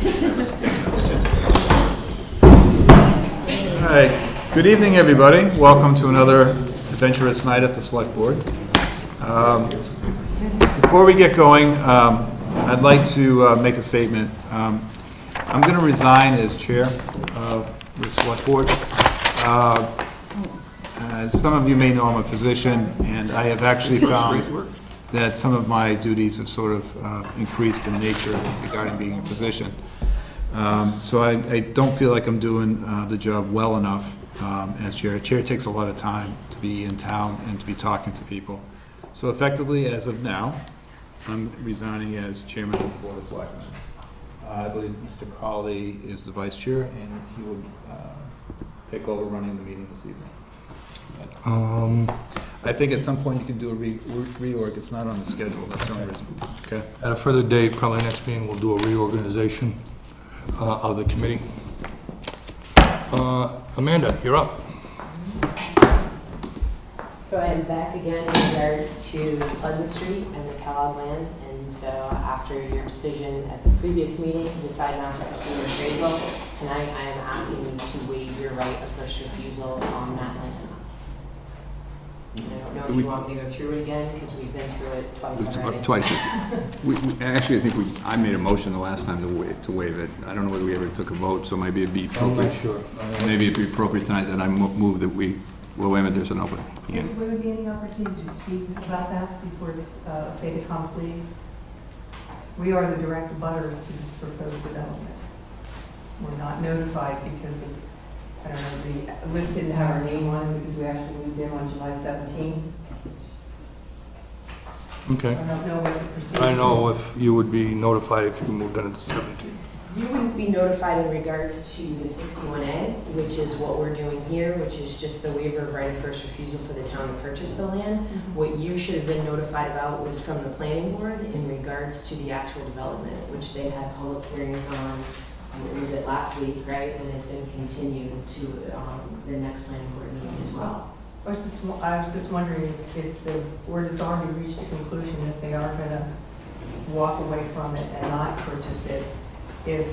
All right. Good evening, everybody. Welcome to another adventurous night at the Select Board. Before we get going, I'd like to make a statement. I'm going to resign as chair of the Select Board. As some of you may know, I'm a physician, and I have actually found that some of my duties have sort of increased in nature regarding being a physician. So I don't feel like I'm doing the job well enough as chair. Chair takes a lot of time to be in town and to be talking to people. So effectively, as of now, I'm resigning as chairman of the Board of Selectmen. I believe Mr. Cawley is the vice chair, and he will take over running the meeting this evening. I think at some point you can do a reorg. It's not on the schedule. That's the only reason. Okay. At a further date, probably next meeting, we'll do a reorganization of the committee. Amanda, you're up. So I am back again in regards to Pleasant Street and the Kellogg land. And so after your decision at the previous meeting to decide not to pursue an appraisal, tonight I am asking you to waive your right of first refusal on that land. And I don't know if you want me to go through it again, because we've been through it twice already. Twice. Actually, I think I made a motion the last time to waive it. I don't know whether we ever took a vote, so maybe it'd be appropriate. I'm not sure. Maybe it'd be appropriate tonight that I move that we will waive it. There's an open. Yeah. Would there be any opportunity to speak about that before it's fait accompli? We are the direct abutters to this proposed development. We're not notified because of, I don't know, the list didn't have our name on it because we actually moved in on July 17th. Okay. I don't know what the procedure is. I know if you would be notified if you moved on to the 17th. You wouldn't be notified in regards to the 61A, which is what we're doing here, which is just the waiver of right of first refusal for the town to purchase the land. Mm-hmm. What you should have been notified about was from the planning board in regards to the actual development, which they had public hearings on. It was it last week, right? And it's going to continue to the next planning board meeting as well. I was just wondering if the board has already reached a conclusion that they are going to walk away from it and not purchase it, if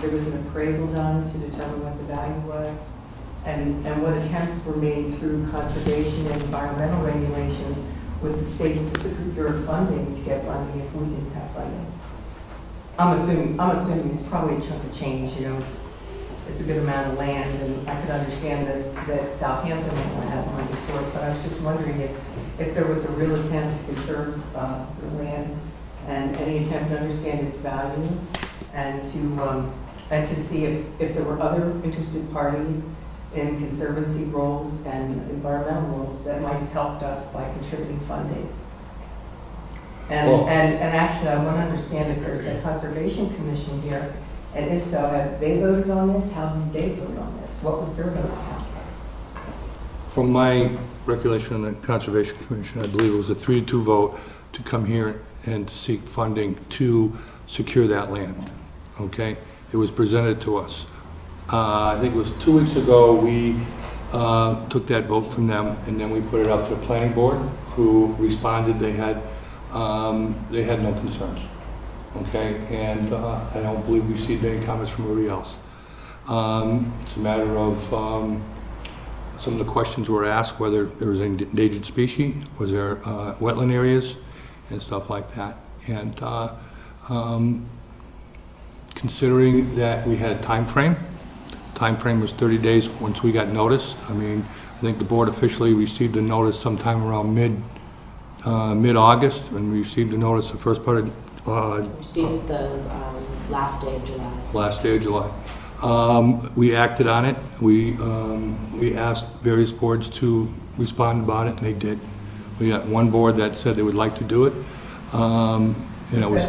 there was an appraisal done to determine what the value was, and what attempts were made through conservation and environmental regulations with the state to secure funding, to get funding if we didn't have funding. I'm assuming it's probably a chunk of change, you know, it's a good amount of land, and I could understand that Southampton might not have money for it, but I was just wondering if there was a real attempt to conserve the land and any attempt to understand its value, and to see if there were other interested parties in conservancy roles and environmental roles that might have helped us by contributing funding. And actually, I want to understand if there's a conservation commission here, and if so, have they voted on this? How did they vote on this? What was their vote count? From my recollection of the Conservation Commission, I believe it was a 3-2 vote to come here and to seek funding to secure that land. Okay? It was presented to us. I think it was 2 weeks ago we took that vote from them, and then we put it out to the planning board, who responded they had no concerns. Okay? And I don't believe we received any comments from anybody else. It's a matter of some of the questions were asked, whether there was an endangered species, was there wetland areas, and stuff like that. And considering that we had a time frame was 30 days once we got notice. I mean, I think the board officially received the notice sometime around mid-August, and we received the notice the first part of Received the last day of July. Last day of July. We acted on it. We asked various boards to respond about it, and they did. We got one board that said they would like to do it. And it was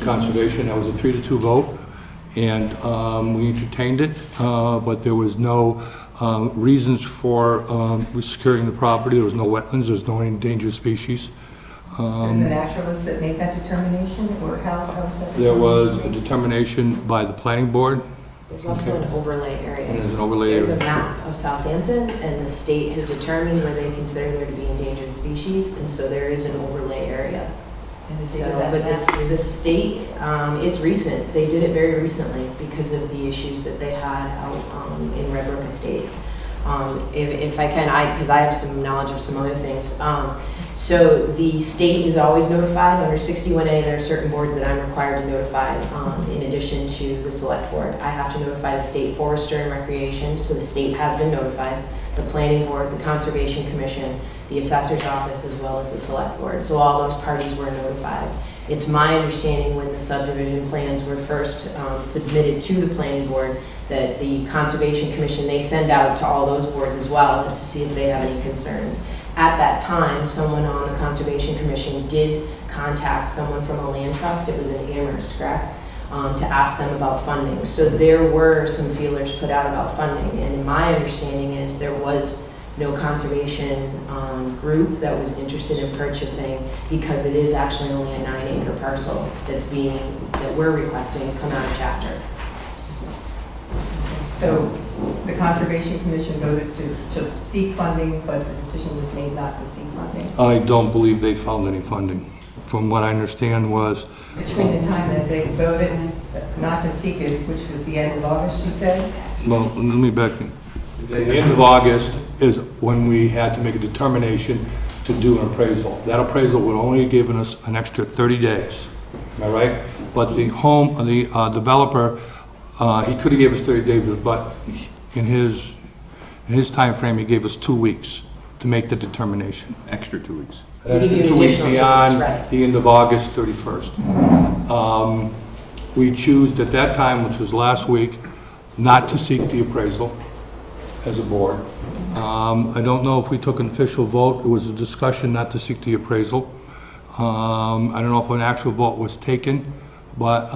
conservation. That was a 3-2 vote, and we entertained it, but there was no reasons for securing the property. There was no wetlands. There was no endangered species. There's a naturalist that made that determination, or how was that? There was a determination by the planning board. There's also an overlay area. And there's an overlay There's area. a map of Southampton, and the state has determined where they consider there to be endangered species, and so there is an overlay area. And They so, did that but last the state, it's recent, they did it very recently because of the issues that they had out in Red Brook Estates. If I can, because I have some knowledge of some other things. So the state is always notified. Under 61A, there are certain boards that I'm required to notify in addition to the select board. I have to notify the state forester and recreation, so the state has been notified, the planning board, the conservation commission, the assessor's office, as well as the select board. So all those parties were notified. It's my understanding when the subdivision plans were first submitted to the planning board that the conservation commission, they send out to all those boards as well to see if they have any concerns. At that time, someone on the Conservation Commission did contact someone from a land trust, it was in Amherst, correct? To ask them about funding. So there were some feelers put out about funding, and my understanding is there was no conservation group that was interested in purchasing because it is actually only a 9-acre parcel that we're requesting come out of chapter. So the Conservation Commission voted to seek funding, but the decision was made not to seek funding. I don't believe they found any funding. From what I understand was, Between the time that they voted not to seek it, which was the end of August, you said? well, let me back. The end of August is when we had to make a determination to do an appraisal. That appraisal would only have given us an extra 30 days. Am I right? But the developer, he could have gave us 30 days, but in his time frame, he gave us 2 weeks to make the determination. Extra 2 weeks. We give you an 2 weeks additional 2 weeks, beyond right. the end of August 31st. We chose at that time, which was last week, not to seek the appraisal as a board. I don't know if we took an official vote. It was a discussion not to seek the appraisal. I don't know if an actual vote was taken, but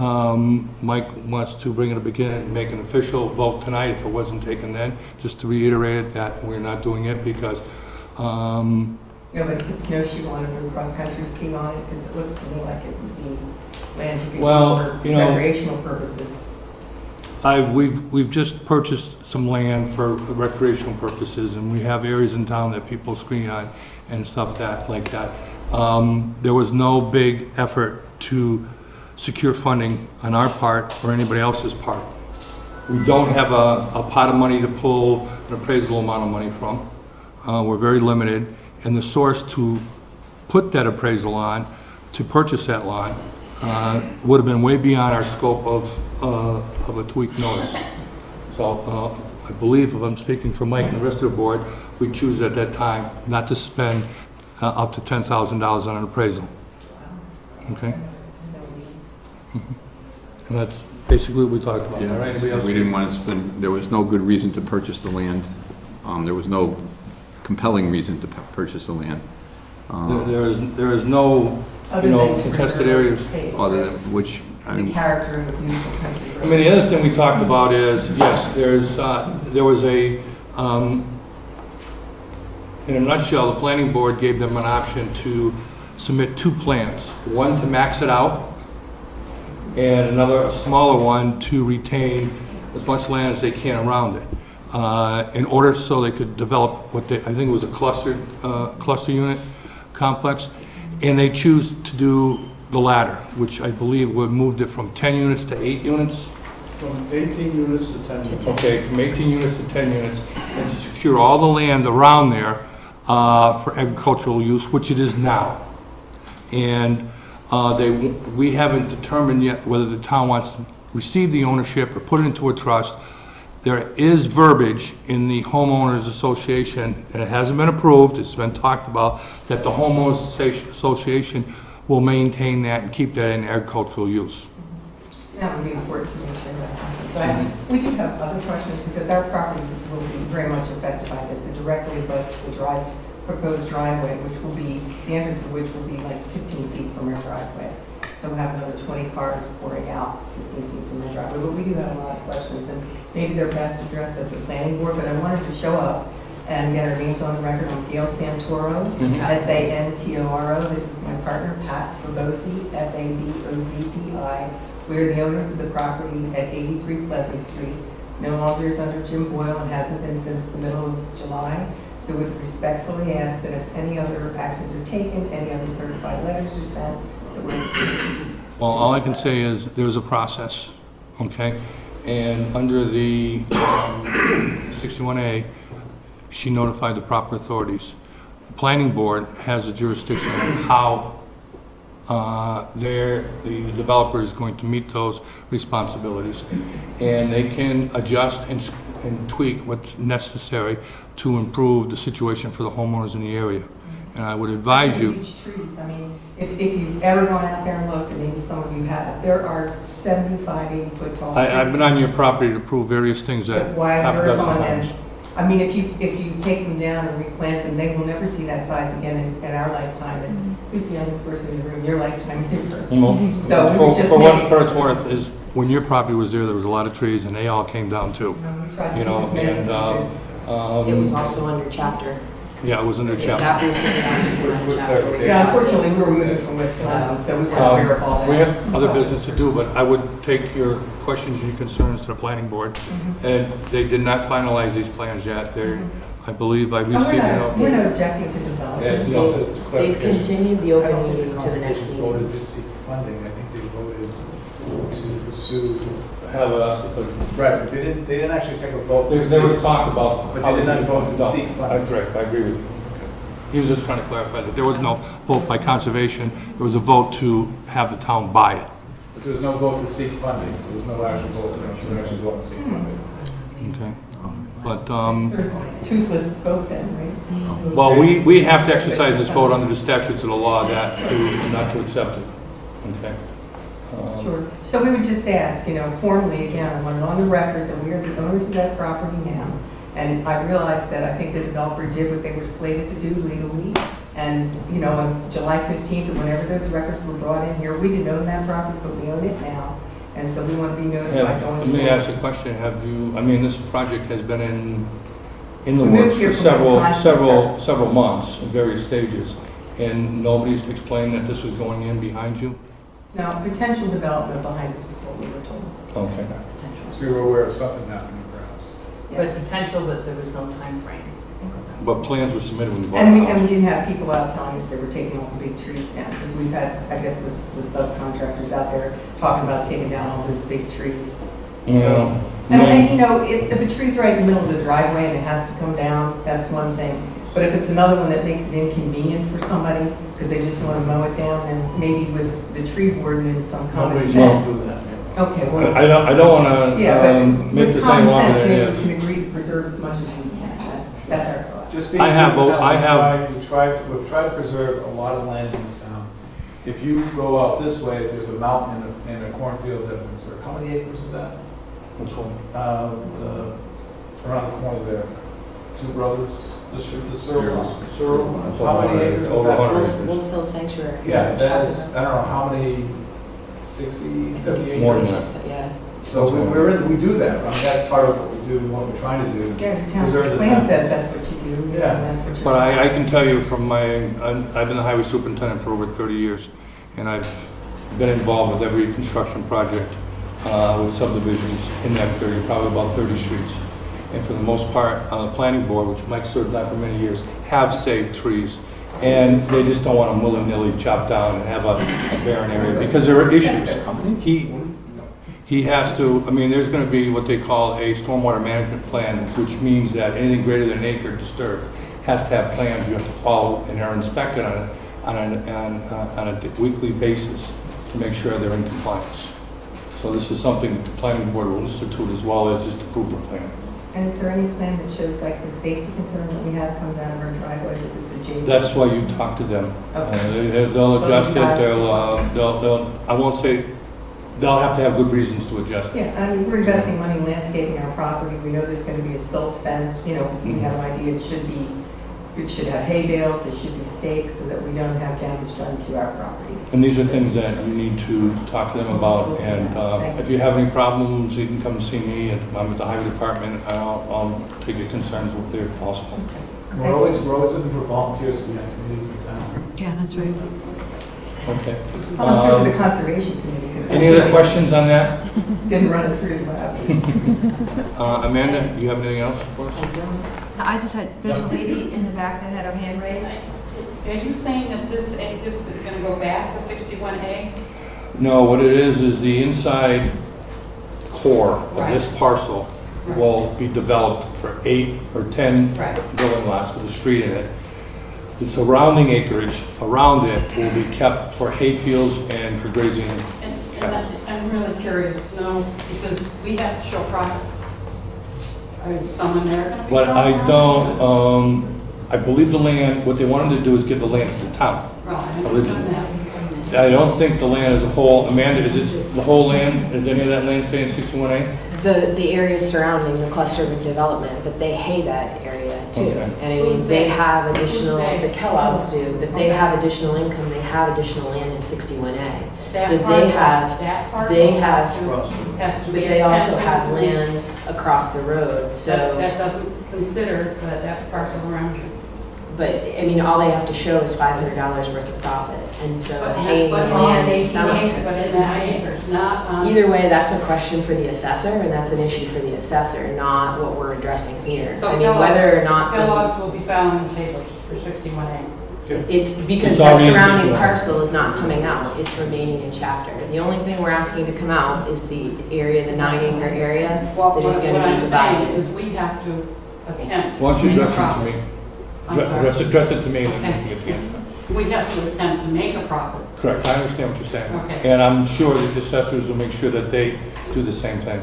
Mike wants to bring it up again and make an official vote tonight if it wasn't taken then, just to reiterate that we're not doing it because You know, but if it's no, she wanted to do a cross-country ski on it, because it looks to me like it would be land you could Well, use for you know, recreational purposes. we've just purchased some land for recreational purposes, and we have areas in town that people ski on and stuff like that. There was no big effort to secure funding on our part or anybody else's part. We don't have a pot of money to pull an appraisal amount of money from. We're very limited, and the source to put that appraisal on, to purchase that lot, would have been way beyond our scope of a 2-week notice. So I believe, if I'm speaking for Mike and the rest of the board, we choose at that time not to spend up to $10,000 on an appraisal. Okay? And that's basically what we talked about. All right, anybody else? We didn't want to spend, there was no good reason to purchase the land. There was no compelling reason to purchase the land. There is no, Other you know, than to contested preserve areas. the space, Other right? than, which, I The mean, character of the beautiful country. I mean, the other thing we talked about is, yes, there was a, in a nutshell, the planning board gave them an option to submit 2 plans. One to max it out, and another, a smaller one, to retain as much land as they can around it. In order so they could develop what they, I think it was a cluster unit complex, and they choose to do the latter, which I believe would moved it from 10 units to 8 units. From 18 units to 10 units. Okay, from 18 units to 10 units, and to secure all the land around there for agricultural use, which it is now. And we haven't determined yet whether the town wants to receive the ownership or put it into a trust. There is verbiage in the homeowners association, and it hasn't been approved, it's been talked about, that the homeowners association will maintain that and keep that in agricultural use. That would be important to make sure that happens. But we do have other questions, because our property will be very much affected by this. It directly abuts the proposed driveway, which will be, the entrance of which will be like 15 feet from our driveway. So we'll have another 20 cars pouring out 15 feet from the driveway. But we do have a lot of questions, and maybe they're best addressed at the planning board, but I wanted to show up and get our names on the record. I'm Gail Santoro, Santoro. This is my partner, Pat Fabozzi, Fabozzi. We're the owners of the property at 83 Pleasant Street. No longer is under Jim Boyle and hasn't been since the middle of July. So we respectfully ask that if any other actions are taken, any other certified letters are sent, that went. Well, all I can say is there's a process, okay? And under the 61A, she notified the proper authorities. The planning board has a jurisdiction on how the developer is going to meet those responsibilities. And they can adjust and tweak what's necessary to improve the situation for the homeowners in the area. And I would advise you, Huge trees, I mean, if you've ever gone out there and looked, and maybe some of you have, there are 75, 80-foot tall trees. I've been on your property to prove various things that With wide have earth done on homes. them. I mean, if you take them down and replant them, they will never see that size again in our lifetime. And who's the youngest person in the room? Your lifetime, Well, So we just for what maybe- for it's worth is, when your property was there was a lot of trees, and they all came down too. we tried to You keep know, as many as and, we could. It was also under chapter. yeah, it was in their chapter. That recently happened under chapter. Yeah, unfortunately, we were moving from Wisconsin, so we weren't aware of all that. We have other business to do, but I would take your questions and your concerns to the planning board. Mm-hmm. And they did not finalize these plans yet. They're, I believe I So received we're it. not objecting to development. They've continued the I open don't think meeting the to the next conservation meeting. voted to seek funding, I think they voted to pursue. Have us, Right, but they didn't actually take a vote. to there was seek- talk about. But how they did not vote to No, seek funding. That's correct, I agree with you. He was just trying to clarify that there was no vote by conservation, there was a vote to have the town buy it. But there was no vote to seek funding, there was no actual vote, to actually vote to seek funding. Okay. But, Certainly. Toothless vote then, right? well, we have to exercise this vote under the statutes of the law that not to accept it. Okay? Sure. So we would just ask, formally, again, I want it on the record that we are the owners of that property now. And I realized that I think the developer did what they were slated to do legally. And, on July 15th, or whenever those records were brought in here, we didn't own that property, but we own it now. And so we want to be notified going Let me forward. ask you a question, this project has been in the We moved works here for from Wisconsin, several months in various stages, and nobody's explained that this was going in behind you? Now, potential development behind us is what we were told. Okay. So you were aware of something happening perhaps. But potential, but there was no time frame. But plans were submitted when you bought And the we house? didn't have people out telling us they were taking all the big trees down, because we've had, I guess, the subcontractors out there talking about taking down all those big trees. Yeah. And if a tree's right in the middle of the driveway and it has to come down, that's one thing. But if it's another one that makes it inconvenient for somebody, because they just want to mow it down, then maybe with the tree warden and some common Nobody's sense. going to do that. Okay, well, I don't want yeah, to but make with this common any longer sense, than maybe it we is. can agree to preserve as much as we can. That's our thought. Just being I have- in town, I have- we've tried to preserve a lot of land in this town. If you go out this way, there's a mountain and a cornfield that was, how many acres is that? Which one? Around the corner there, two brothers, the Searles. Searles. How many acres is Over that? 100 acres. Wolf Hill Sanctuary. Yeah, that is, I don't know, how many, 60, 70 More than acres? that. Yeah. So we do that, I mean, that's part of what we do, what we're trying to do. Yeah, the town Preserve the plan town. says that's what you do. Yeah. And that's what you're. But I can tell you from I've been the highway superintendent for over 30 years, and I've been involved with every construction project with subdivisions in that period, probably about 30 streets. And for the most part, on the planning board, which Mike served on for many years, have saved trees. And they just don't want them willy-nilly chopped down and have a barren area, because there are issues. He has to, there's going to be what they call a stormwater management plan, which means that anything greater than an acre disturbed has to have plans you have to follow, and are inspected on a weekly basis to make sure they're in compliance. So this is something the planning board will institute, as well as just approve the plan. And is there any plan that shows like the safety concern that we have coming down of our driveway with this adjacent? That's why you talk to them. Okay. They'll adjust it, they'll, I won't say, they'll have to have good reasons to adjust it. Yeah, we're investing money in landscaping our property. We know there's going to be a silt fence. We have an idea it should have hay bales, it should be stakes, so that we don't have damage done to our property. And these are things that you need to talk to them about, and if you have any problems, you can come see me, and I'm at the highway department, and I'll take your concerns with there also. We're always looking for volunteers to be on committees in town. Yeah, that's right. Okay. Volunteer for the conservation committee. 'Cause Any other questions on that? Didn't run it through the lab. Amanda, you have anything else for us? I don't. I just had, there's a lady in the back that had her hand raised. Are you saying that this is going to go back to 61A? No, what it is the inside core of this parcel will be developed for 8 or 10 Right. building lots with a street in it. The surrounding acreage around it will be kept for hay fields and for grazing. And I'm really curious to know, because we have to show profit. Is someone there going to be? But I showing don't, profit? I believe the land, what they wanted to do is give the land to the town. Well, I understand that. I don't think the land as a whole, Amanda, is it the whole land, is any of that land staying in 61A? The areas surrounding the cluster of development, but they hay that area too. Okay. And I mean, they have additional, Who's they? the Kellogg's do, but they have additional income, they have additional land in 61A. That So parcel- they have, that parcel they has have, to- has to but be they also a have 10-50. land across the road, so. That doesn't consider that parcel around you. But, I mean, all they have to show is $500 worth of profit, and so But haying the in land that and selling but it. in that acres, not on. Either way, that's a question for the assessor, and that's an issue for the assessor, not what we're addressing here. So I mean, whether or not, Kellogg's will be filing papers for 61A. it's because It's that already in surrounding 61. parcel is not coming out, it's remaining in chapter. The only thing we're asking to come out is the area, the 9-acre area, Well, that is what gonna be I'm saying divided. is we have to attempt. Why don't you to make a address it to profit. me? I'm sorry. Address it to me and then we can get the answer. We have to attempt to make a profit. Correct, I understand what you're saying. Okay. And I'm sure that the assessors will make sure that they do the same thing.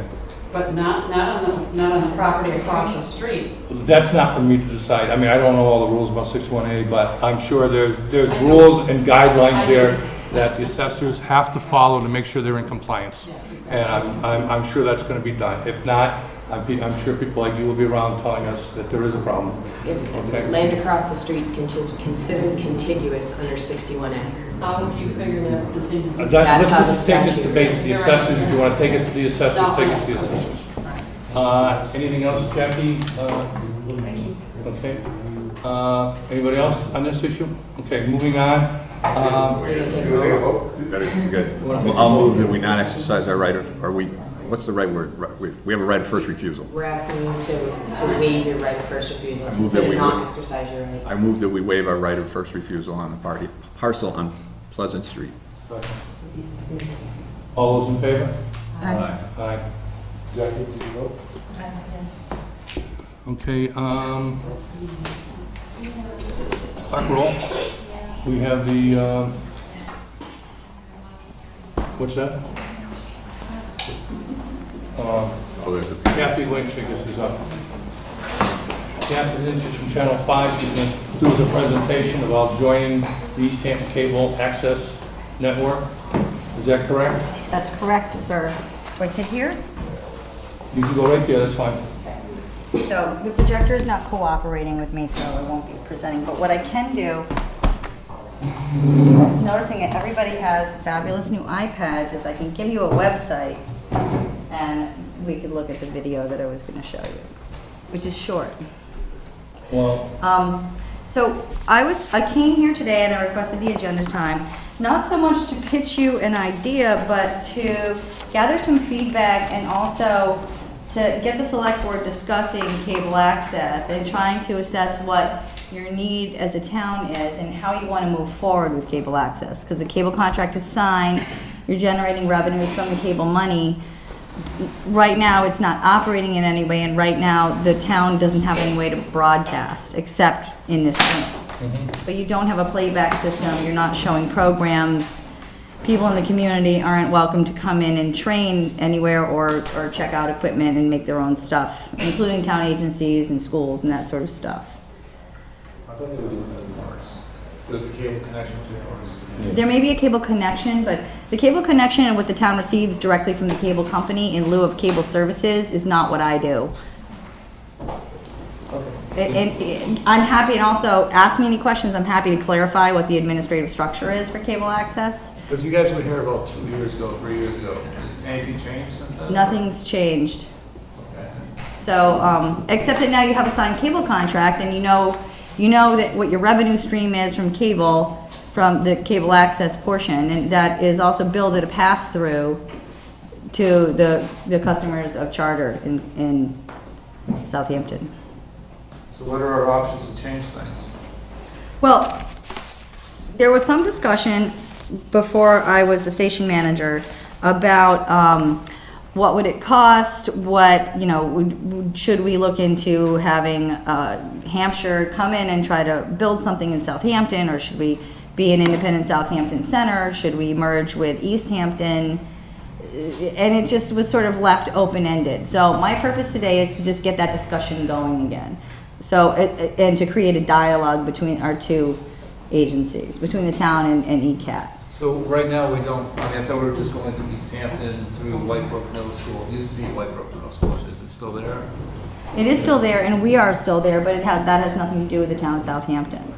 But not on the property across the street. That's not for me to decide. I mean, I don't know all the rules about 61A, but I'm sure there's I know. rules and guidelines I there know. that the assessors have to follow to make sure they're in compliance. Yes, exactly. And I'm sure that's going to be done. If not, I'm sure people like you will be around telling us that there is a problem. If Okay. land across the streets considered contiguous under 61A. How would you figure that continues? That's how the Let's just take this statute debate to the is. assessors. If you want to take it to the assessors, No. take it to the assessors. Anything else, Jackie? Okay. Anybody else on this issue? Okay, moving on. Good. I'll move that we not exercise our right of, or we, what's the right word? We have a right of first refusal. We're asking you to waive your right of first refusal, I to move say that we not would- exercise your right. I move that we waive our right of first refusal on the parcel on Pleasant Street. All those in favor? Aye. Aye. Jackie, did you vote? Okay, clock roll. We have the, what's that? Oh, there's a, Kathy Lynch, I guess, is up. Kathy Lynch is from Channel 5. She's going to do the presentation about joining the Easthampton Cable Access Network. Is that correct? That's correct, sir. Do I sit here? You can go right there, that's fine. So the projector is not cooperating with me, so I won't be presenting. But what I can do, noticing that everybody has fabulous new iPads, is I can give you a website and we could look at the video that I was going to show you, which is short. Well, So I came here today and I requested the agenda time, not so much to pitch you an idea, but to gather some feedback and also to get the select board discussing cable access and trying to assess what your need as a town is and how you want to move forward with cable access. Because the cable contract is signed, you're generating revenues from the cable money. Right now, it's not operating in any way, and right now, the town doesn't have any way to broadcast except in this room. But you don't have a playback system, you're not showing programs. People in the community aren't welcome to come in and train anywhere or check out equipment and make their own stuff, including town agencies and schools and that sort of stuff. I thought they were doing it in Morris. There's a cable connection between Morris. There may be a cable connection, but the cable connection and what the town receives directly from the cable company in lieu of cable services is not what I do. And I'm happy, and also ask me any questions, I'm happy to clarify what the administrative structure is for cable access. Because you guys were here about 2 years ago, 3 years ago. Has anything changed since then? Nothing's changed. Okay. So, except that now you have a signed cable contract and you know that what your revenue stream is from cable, from the cable access portion, and that is also billed at a pass-through to the customers of Charter in Southampton. So what are our options to change things? Well, there was some discussion before I was the station manager about what would it cost, what, you know, should we look into having Hampshire come in and try to build something in Southampton, or should we be an independent Southampton center? Should we merge with Easthampton? And it just was sort of left open-ended. So my purpose today is to just get that discussion going again. So, and to create a dialogue between our two agencies, between the town and ECAT. So right now, we don't, I mean, I thought we were just going through Easthampton, through Whitebrook Middle School. It used to be Whitebrook Middle School. Is it still there? It is still there, and we are still there, but that has nothing to do with the town of Southampton.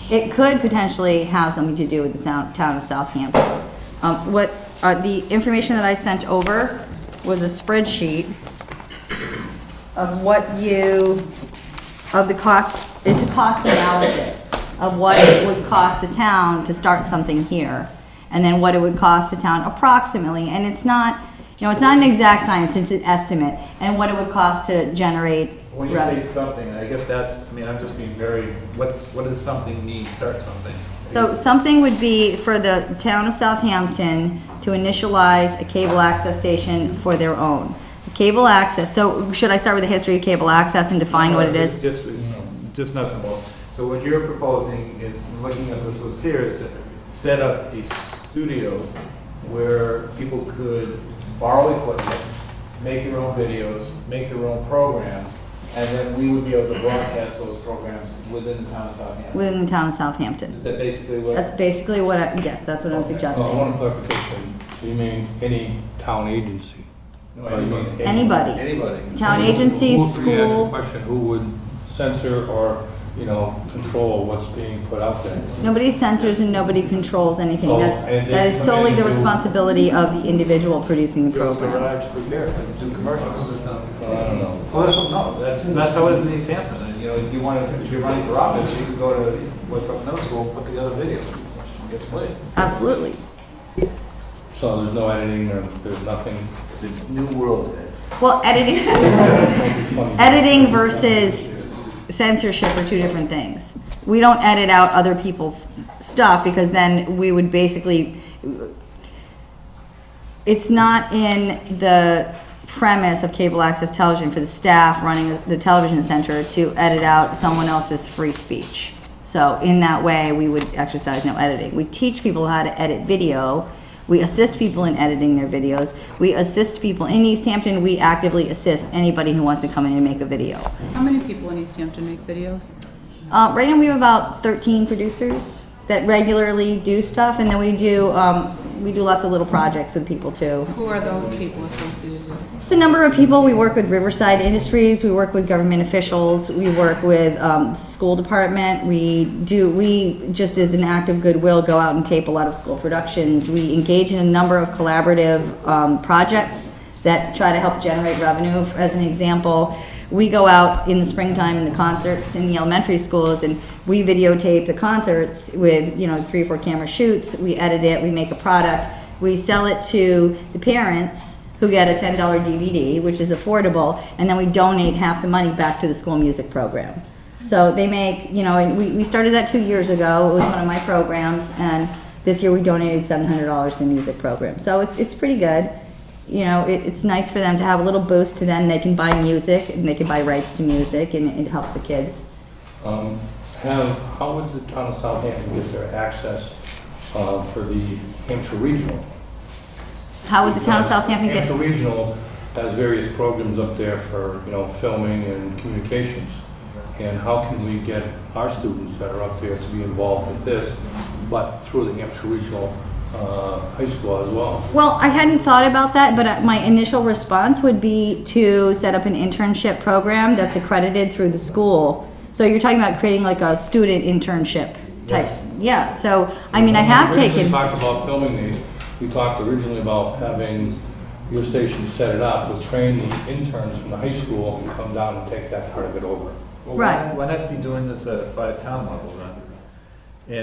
It could potentially have something to do with the town of Southampton. The information that I sent over was a spreadsheet of the cost, it's a cost analysis of what it would cost the town to start something here, and then what it would cost the town approximately, and it's not, you know, it's not an exact science, it's an estimate, and what it would cost to generate When you say something, I guess that's, I mean, I'm just being very, what does something mean, start something? So something would be for the town of Southampton to initialize a cable access station for their own. Cable access, so should I start with the history of cable access and define what it is? Just nuts and bolts. So what you're proposing is, looking at this list here, is to set up a studio where people could borrow equipment, make their own videos, make their own programs, and then we would be able to broadcast those programs within the town of Southampton. Within the town of Southampton. Is that basically what? That's basically what yes, that's what I'm suggesting. I want a clarification. So you mean any town agency? No, Or you mean Anybody. Anybody. Town agencies, Let me ask you a school, question. Who would censor or, you know, control what's being put out there? nobody censors and nobody controls anything. Oh, That is solely the responsibility of the individual producing the Girls program. Garage prepare, and do commercials. Well, I don't know. Well, no, that's how it is in Easthampton. And, you know, if you're running for office, you could go to Whitebrook Middle School, and put together videos, it gets played. Absolutely. So there's no editing or there's nothing? It's a new world ahead. Well, editing, Funny. editing versus censorship are two different things. We don't edit out other people's stuff because then we would basically, it's not in the premise of cable access television for the staff running the television center to edit out someone else's free speech. So in that way, we would exercise no editing. We teach people how to edit video. We assist people in editing their videos. We assist people in Easthampton. We actively assist anybody who wants to come in and make a video. How many people in Easthampton make videos? Right now we have about 13 producers that regularly do stuff, and then we do lots of little projects with people too. Who are those people associated with? It's a number of people. We work with Riverside Industries, we work with government officials, we work with the school department, we just as an act of goodwill go out and tape a lot of school productions. We engage in a number of collaborative projects that try to help generate revenue. As an example, we go out in the springtime in the concerts in the elementary schools and we videotape the concerts with, 3 or 4 camera shoots. We edit it, we make a product, we sell it to the parents who get a $10 DVD, which is affordable, and then we donate half the money back to the school music program. So they make, and we started that 2 years ago. It was one of my programs, and this year we donated $700 to the music program. So it's pretty good. It's nice for them to have a little boost to them. They can buy music, and they can buy rights to music, and it helps the kids. How would the town of Southampton get their access for the Hampshire Regional? How would the town of Southampton get? Hampshire Regional has various programs up there for, filming and communications. And how can we get our students that are up there to be involved with this, but through the Hampshire Regional high school as well? Well, I hadn't thought about that, but my initial response would be to set up an internship program that's accredited through the school. So you're talking about creating like a student internship type. Yeah, so, I mean, I have taken. We talked about filming these. We talked originally about having your station set it up, to train the interns from the high school and come down and take that part of it over. Well, Right. Why not be doing this at a 5-town level then?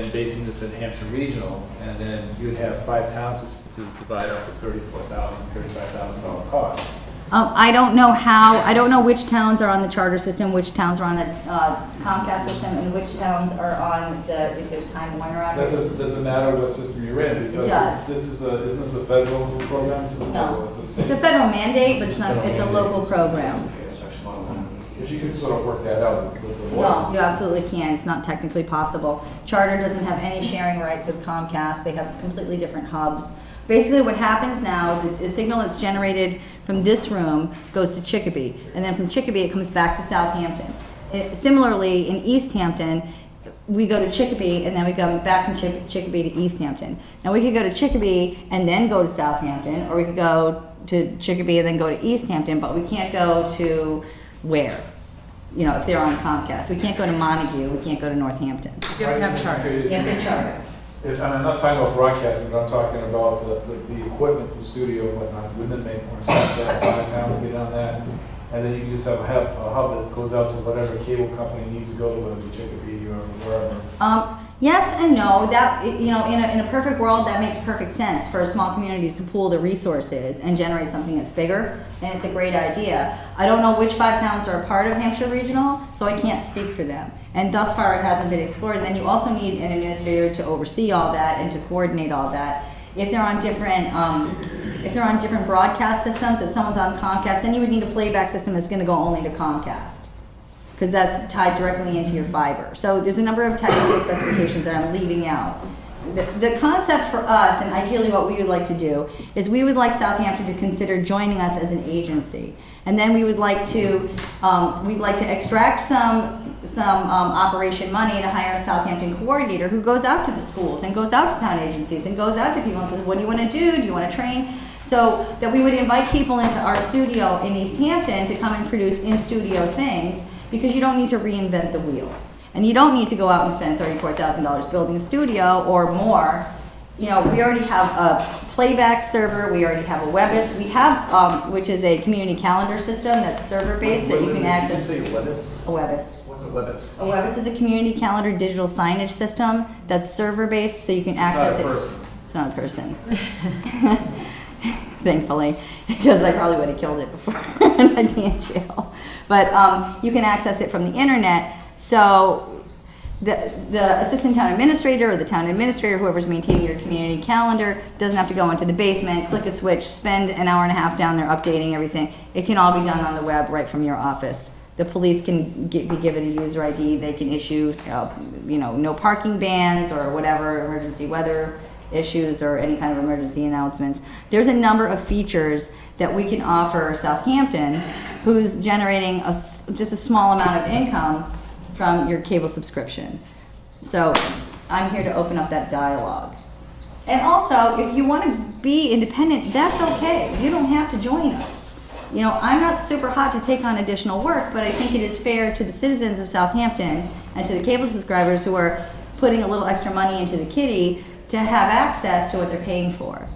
And basing this at Hampshire Regional, and then you'd have 5 towns to divide up to $34,000, $35,000 cost. I don't know which towns are on the charter system, which towns are on the Comcast system, and which towns are on the, is it Time Warner out here? Does it matter what system you're in? Because does. isn't this a federal program? This is a No. federal, it's a state. It's a federal mandate, but it's not, it's a local program. Because you can sort of work that out with the No, law. you absolutely can. It's not technically possible. Charter doesn't have any sharing rights with Comcast. They have completely different hubs. Basically, what happens now is a signal that's generated from this room goes to Chicopee, and then from Chicopee it comes back to Southampton. Similarly, in Easthampton, we go to Chicopee, and then we go back from Chicopee to Easthampton. Now, we could go to Chicopee and then go to Southampton, or we could go to Chicopee and then go to Easthampton, but we can't go to where? You know, if they're on Comcast. We can't go to Montague, we can't go to Northampton. You have to have a charter. You have to charter. And I'm not talking about broadcasting, but I'm talking about the equipment, the studio and whatnot. Wouldn't it make more sense to have 5 towns get on that? And then you can just have a hub that goes out to whatever cable company needs to go to, whether it be Chicopee or wherever. Yes and no. That, you know, in a perfect world, that makes perfect sense for small communities to pool the resources and generate something that's bigger, and it's a great idea. I don't know which 5 towns are a part of Hampshire Regional, so I can't speak for them. And thus far, it hasn't been explored. And then you also need an administrator to oversee all that and to coordinate all that. If they're on different broadcast systems, if someone's on Comcast, then you would need a playback system that's going to go only to Comcast, because that's tied directly into your fiber. So there's a number of technical specifications that I'm leaving out. The concept for us, and ideally what we would like to do, is we would like Southampton to consider joining us as an agency. And then we would like to, we'd like to extract some operation money to hire a Southampton coordinator who goes out to the schools and goes out to town agencies and goes out to people and says, what do you want to do? Do you want to train? So that we would invite people into our studio in Easthampton to come and produce in-studio things, because you don't need to reinvent the wheel. And you don't need to go out and spend $34,000 building a studio or more. You know, we already have a playback server, we already have a Webis, we have, which is a community calendar system that's server-based that you can access. Did you say Webis? A Webis. What's a Webis? A Webis is a community calendar digital signage system that's server-based, so you can access it. It's not a person. It's not a person. Thankfully, because I probably would have killed it before and I'd be in jail. But you can access it from the internet. So the assistant town administrator or the town administrator, whoever's maintaining your community calendar, doesn't have to go into the basement, click a switch, spend an hour and a half down there updating everything. It can all be done on the web right from your office. The police can be given a user ID. They can issue, you know, no parking bans or whatever, emergency weather issues or any kind of emergency announcements. There's a number of features that we can offer Southampton, who's generating just a small amount of income from your cable subscription. So I'm here to open up that dialogue. And also, if you want to be independent, that's okay. You don't have to join us. You know, I'm not super hot to take on additional work, but I think it is fair to the citizens of Southampton and to the cable subscribers who are putting a little extra money into the kitty to have access to what they're paying for.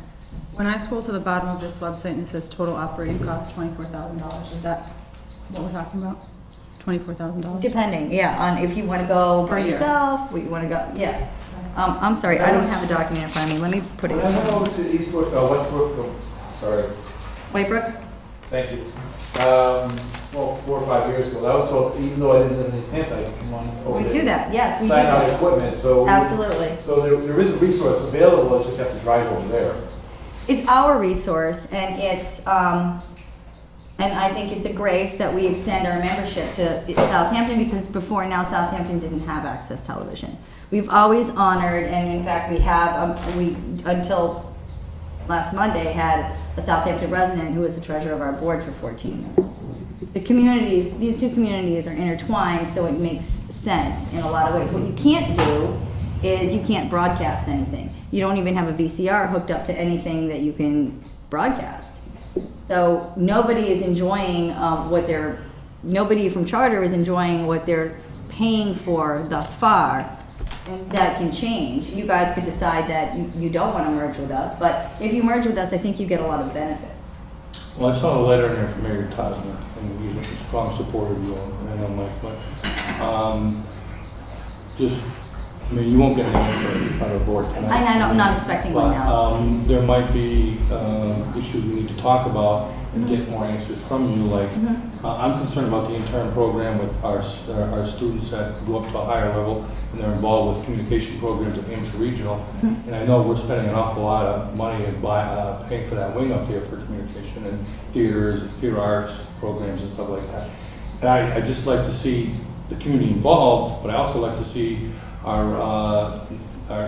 When I scroll to the bottom of this website and it says total operating cost $24,000, is that what we're talking about? $24,000? Depending, yeah, on if you want to go by Per year. yourself, you want to go, yeah. I'm sorry, I don't have the document in front of me. Let me put it When I went in. over to Westbrook, sorry, Whitebrook? thank you. Well, 4 or 5 years ago, I was told, even though I didn't live in Easthampton, I could come on over We there. do that, yes, we do Sign out that. equipment, so. Absolutely. So there is a resource available, I just have to drive over there. It's our resource, and it's, and I think it's a grace that we extend our membership to Southampton, because before now Southampton didn't have access television. We've always honored, and in fact we have, until last Monday, had a Southampton resident who was the treasurer of our board for 14 years. The communities, these two communities are intertwined, so it makes sense in a lot of ways. What you can't do is you can't broadcast anything. You don't even have a VCR hooked up to anything that you can broadcast. So nobody is enjoying nobody from Charter is enjoying what they're paying for thus far. And that can change. You guys could decide that you don't want to merge with us, but if you merge with us, I think you get a lot of benefits. Well, I saw a letter in there from Mayor Tosner, and he's a strong supporter of you, and I know Mike, but I mean, you won't get an answer out of the board tonight. I'm not expecting one now. There might be issues we need to talk about and get more answers from you, like, I'm concerned about the intern program with our students that go up to a higher level, and they're involved with communication programs at Hampshire Regional. And I know we're spending an awful lot of money and paying for that wing up there for communication and theater arts programs and stuff like that. And I just like to see the community involved, but I also like to see our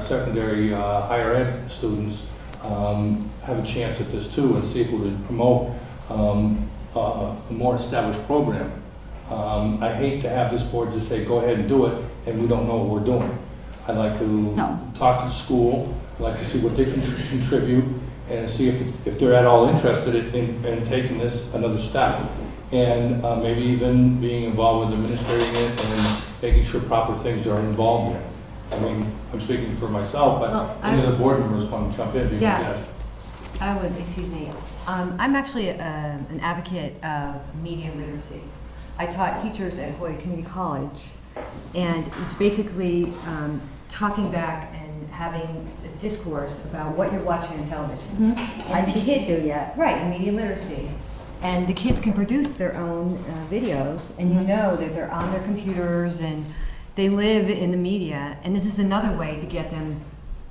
secondary higher ed students have a chance at this too, and see if we would promote a more established program. I hate to have this board just say, go ahead and do it, and we don't know what we're doing. I'd like to talk to the school, I'd like to see what they can contribute, and see if they're at all interested in taking this another step. And maybe even being involved with administrating it and making sure proper things are involved in it. I mean, I'm speaking for myself, but any of the board members want to jump in. Yeah. I would, excuse me. I'm actually an advocate of media literacy. I taught teachers at Hoyt Community College, and it's basically talking back and having a discourse about what you're watching on television. I teach it too, yeah. Right, media literacy. And the kids can produce their own videos, and you know that they're on their computers and they live in the media, and this is another way to get them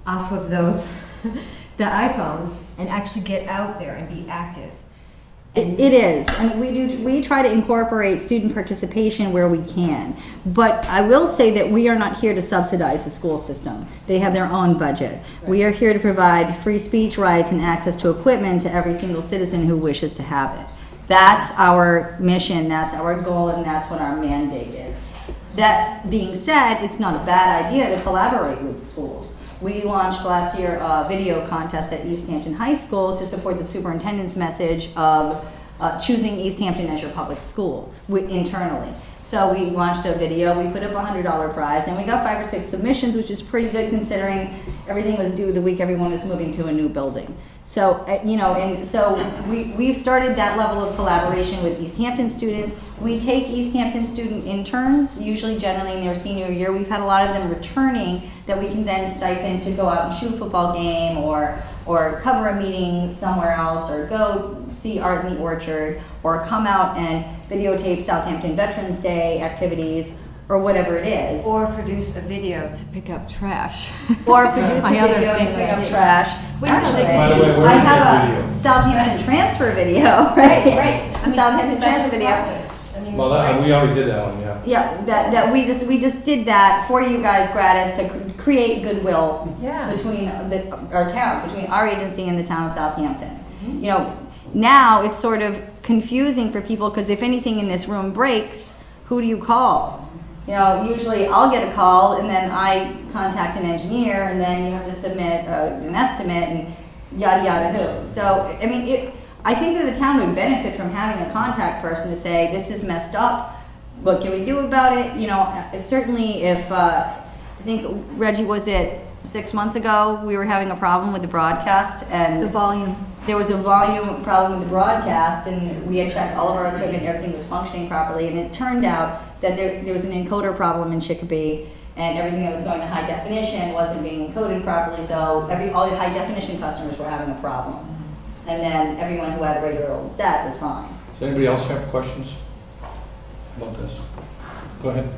off of those, the iPhones, and actually get out there and be active. It is, and we try to incorporate student participation where we can. But I will say that we are not here to subsidize the school system. They have their own budget. Right. We are here to provide free speech rights and access to equipment to every single citizen who wishes to have it. That's our mission, that's our goal, and that's what our mandate is. That being said, it's not a bad idea to collaborate with schools. We launched last year a video contest at Easthampton High School to support the superintendent's message of choosing Easthampton as your public school internally. So we launched a video, we put up a $100 prize, and we got 5 or 6 submissions, which is pretty good considering everything was due the week everyone was moving to a new building. So, you know, and so we've started that level of collaboration with Easthampton students. We take Easthampton student interns, usually generally in their senior year. We've had a lot of them returning that we can then stipend to go out and shoot a football game or cover a meeting somewhere else or go see Art in the Orchard or come out and videotape Southampton Veterans Day activities or whatever it is. Or produce a video to pick up trash. Or produce a video to pick up trash. Actually, I have a Southampton transfer video, right? Right. I mean, Southampton transfer video. Well, we already did that one, yeah. Yeah, that we just did that for you guys gratis to create goodwill between our towns, between our agency and the town of Southampton. You know, now it's sort of confusing for people because if anything in this room breaks, who do you call? You know, usually I'll get a call and then I contact an engineer and then you have to submit an estimate and yada yada who. So, I mean, I think that the town would benefit from having a contact person to say, this is messed up, what can we do about it? You know, certainly if, I think, Reggie, was it 6 months ago, we were having a problem with the broadcast and the volume. There was a volume problem with the broadcast and we had checked all of our equipment, everything was functioning properly, and it turned out that there was an encoder problem in Chicopee and everything that was going to high definition wasn't being encoded properly, so all the high definition customers were having a problem. And then everyone who had a regular old set was fine. Does anybody else have questions about this? Go ahead.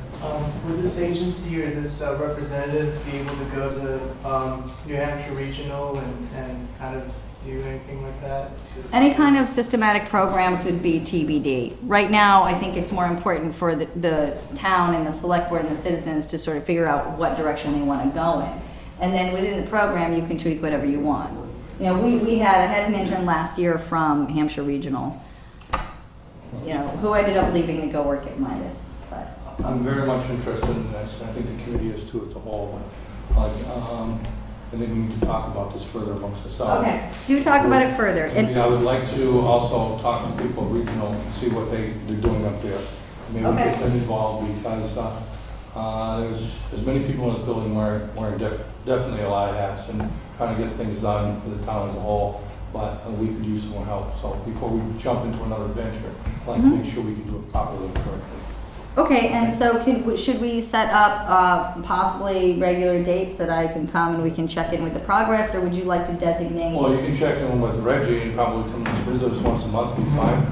Would this agency or this representative be able to go to New Hampshire Regional and kind of do anything like that? Any kind of systematic programs would be TBD. Right now, I think it's more important for the town and the select board and the citizens to sort of figure out what direction they want to go in. And then within the program, you can tweak whatever you want. You know, I had an intern last year from Hampshire Regional, you know, who ended up leaving to go work at Midas. But I'm very much interested in this. I think the community is too as a whole. I think we need to talk about this further amongst ourselves. Okay, do talk about it further. And I would like to also talk to people regional and see what they're doing up there. Maybe get them involved because there's as many people in this building wearing definitely a lot of hats and trying to get things done for the town as a whole, but we could use some more help. So before we jump into another venture, I'd like to make sure we can do it properly and correctly. Okay, and so should we set up possibly regular dates that I can come and we can check in with the progress, or would you like to designate? Well, you can check in with Reggie and probably come this visit us once a month, be fine.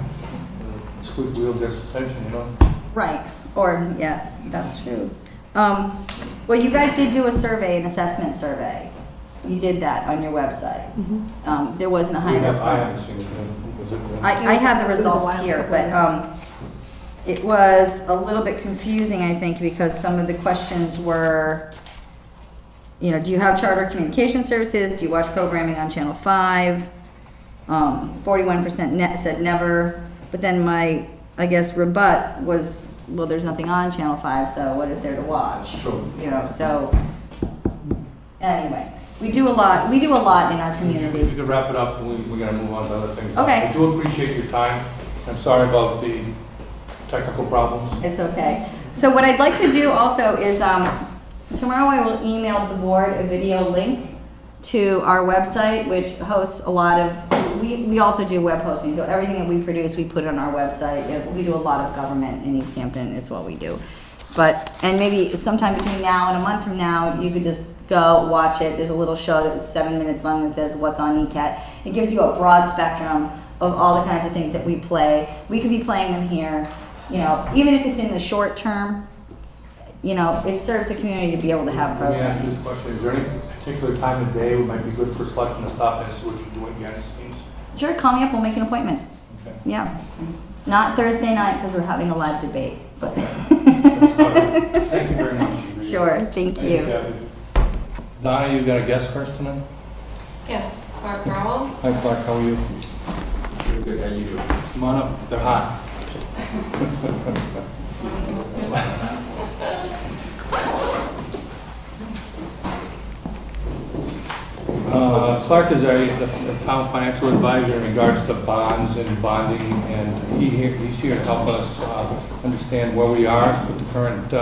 Squeak wheel gets attention, you know? Right, or, yeah, that's true. Well, you guys did do a survey, an assessment survey. You did that on your website. There wasn't a high I response. haven't seen it. Was it- I have the It was a results while here, ago. but it was a little bit confusing, I think, because some of the questions were, you know, do you have charter communication services? Do you watch programming on Channel 5? 41% said never, but then my, I guess, rebut was, well, there's nothing on Channel 5, so what is there to watch? Sure. You know, so, anyway, we do a lot in our If community. you could wrap it up, we're gonna move on to other things. Okay. I do appreciate your time. I'm sorry about the technical problems. It's okay. So what I'd like to do also is, tomorrow I will email the board a video link to our website, which hosts a lot of, we also do web hosting, so everything that we produce, we put on our website. We do a lot of government in Easthampton, is what we do. But, and maybe sometime between now and a month from now, you could just go watch it. There's a little show that's 7 minutes long that says what's on ECAT. It gives you a broad spectrum of all the kinds of things that we play. We could be playing them here, you know, even if it's in the short term, you know, it serves the community to be able to have Let me ask you programs. this question. Is there any particular time of day that might be good for selecting to stop and see what you're doing behind the scenes? Sure, call me up, we'll make an appointment. Okay. Yeah. Not Thursday night, because we're having a live debate, but. Thank you very much. Sure, thank you. Kathy. Donna, you got a guest first tonight? Yes, Clark Darrell. Hi, Clark, how are you? Good, how you doing? Come on up, they're hot. Clark is the town financial advisor in regards to bonds and bonding, and he's here to help us understand where we are with the current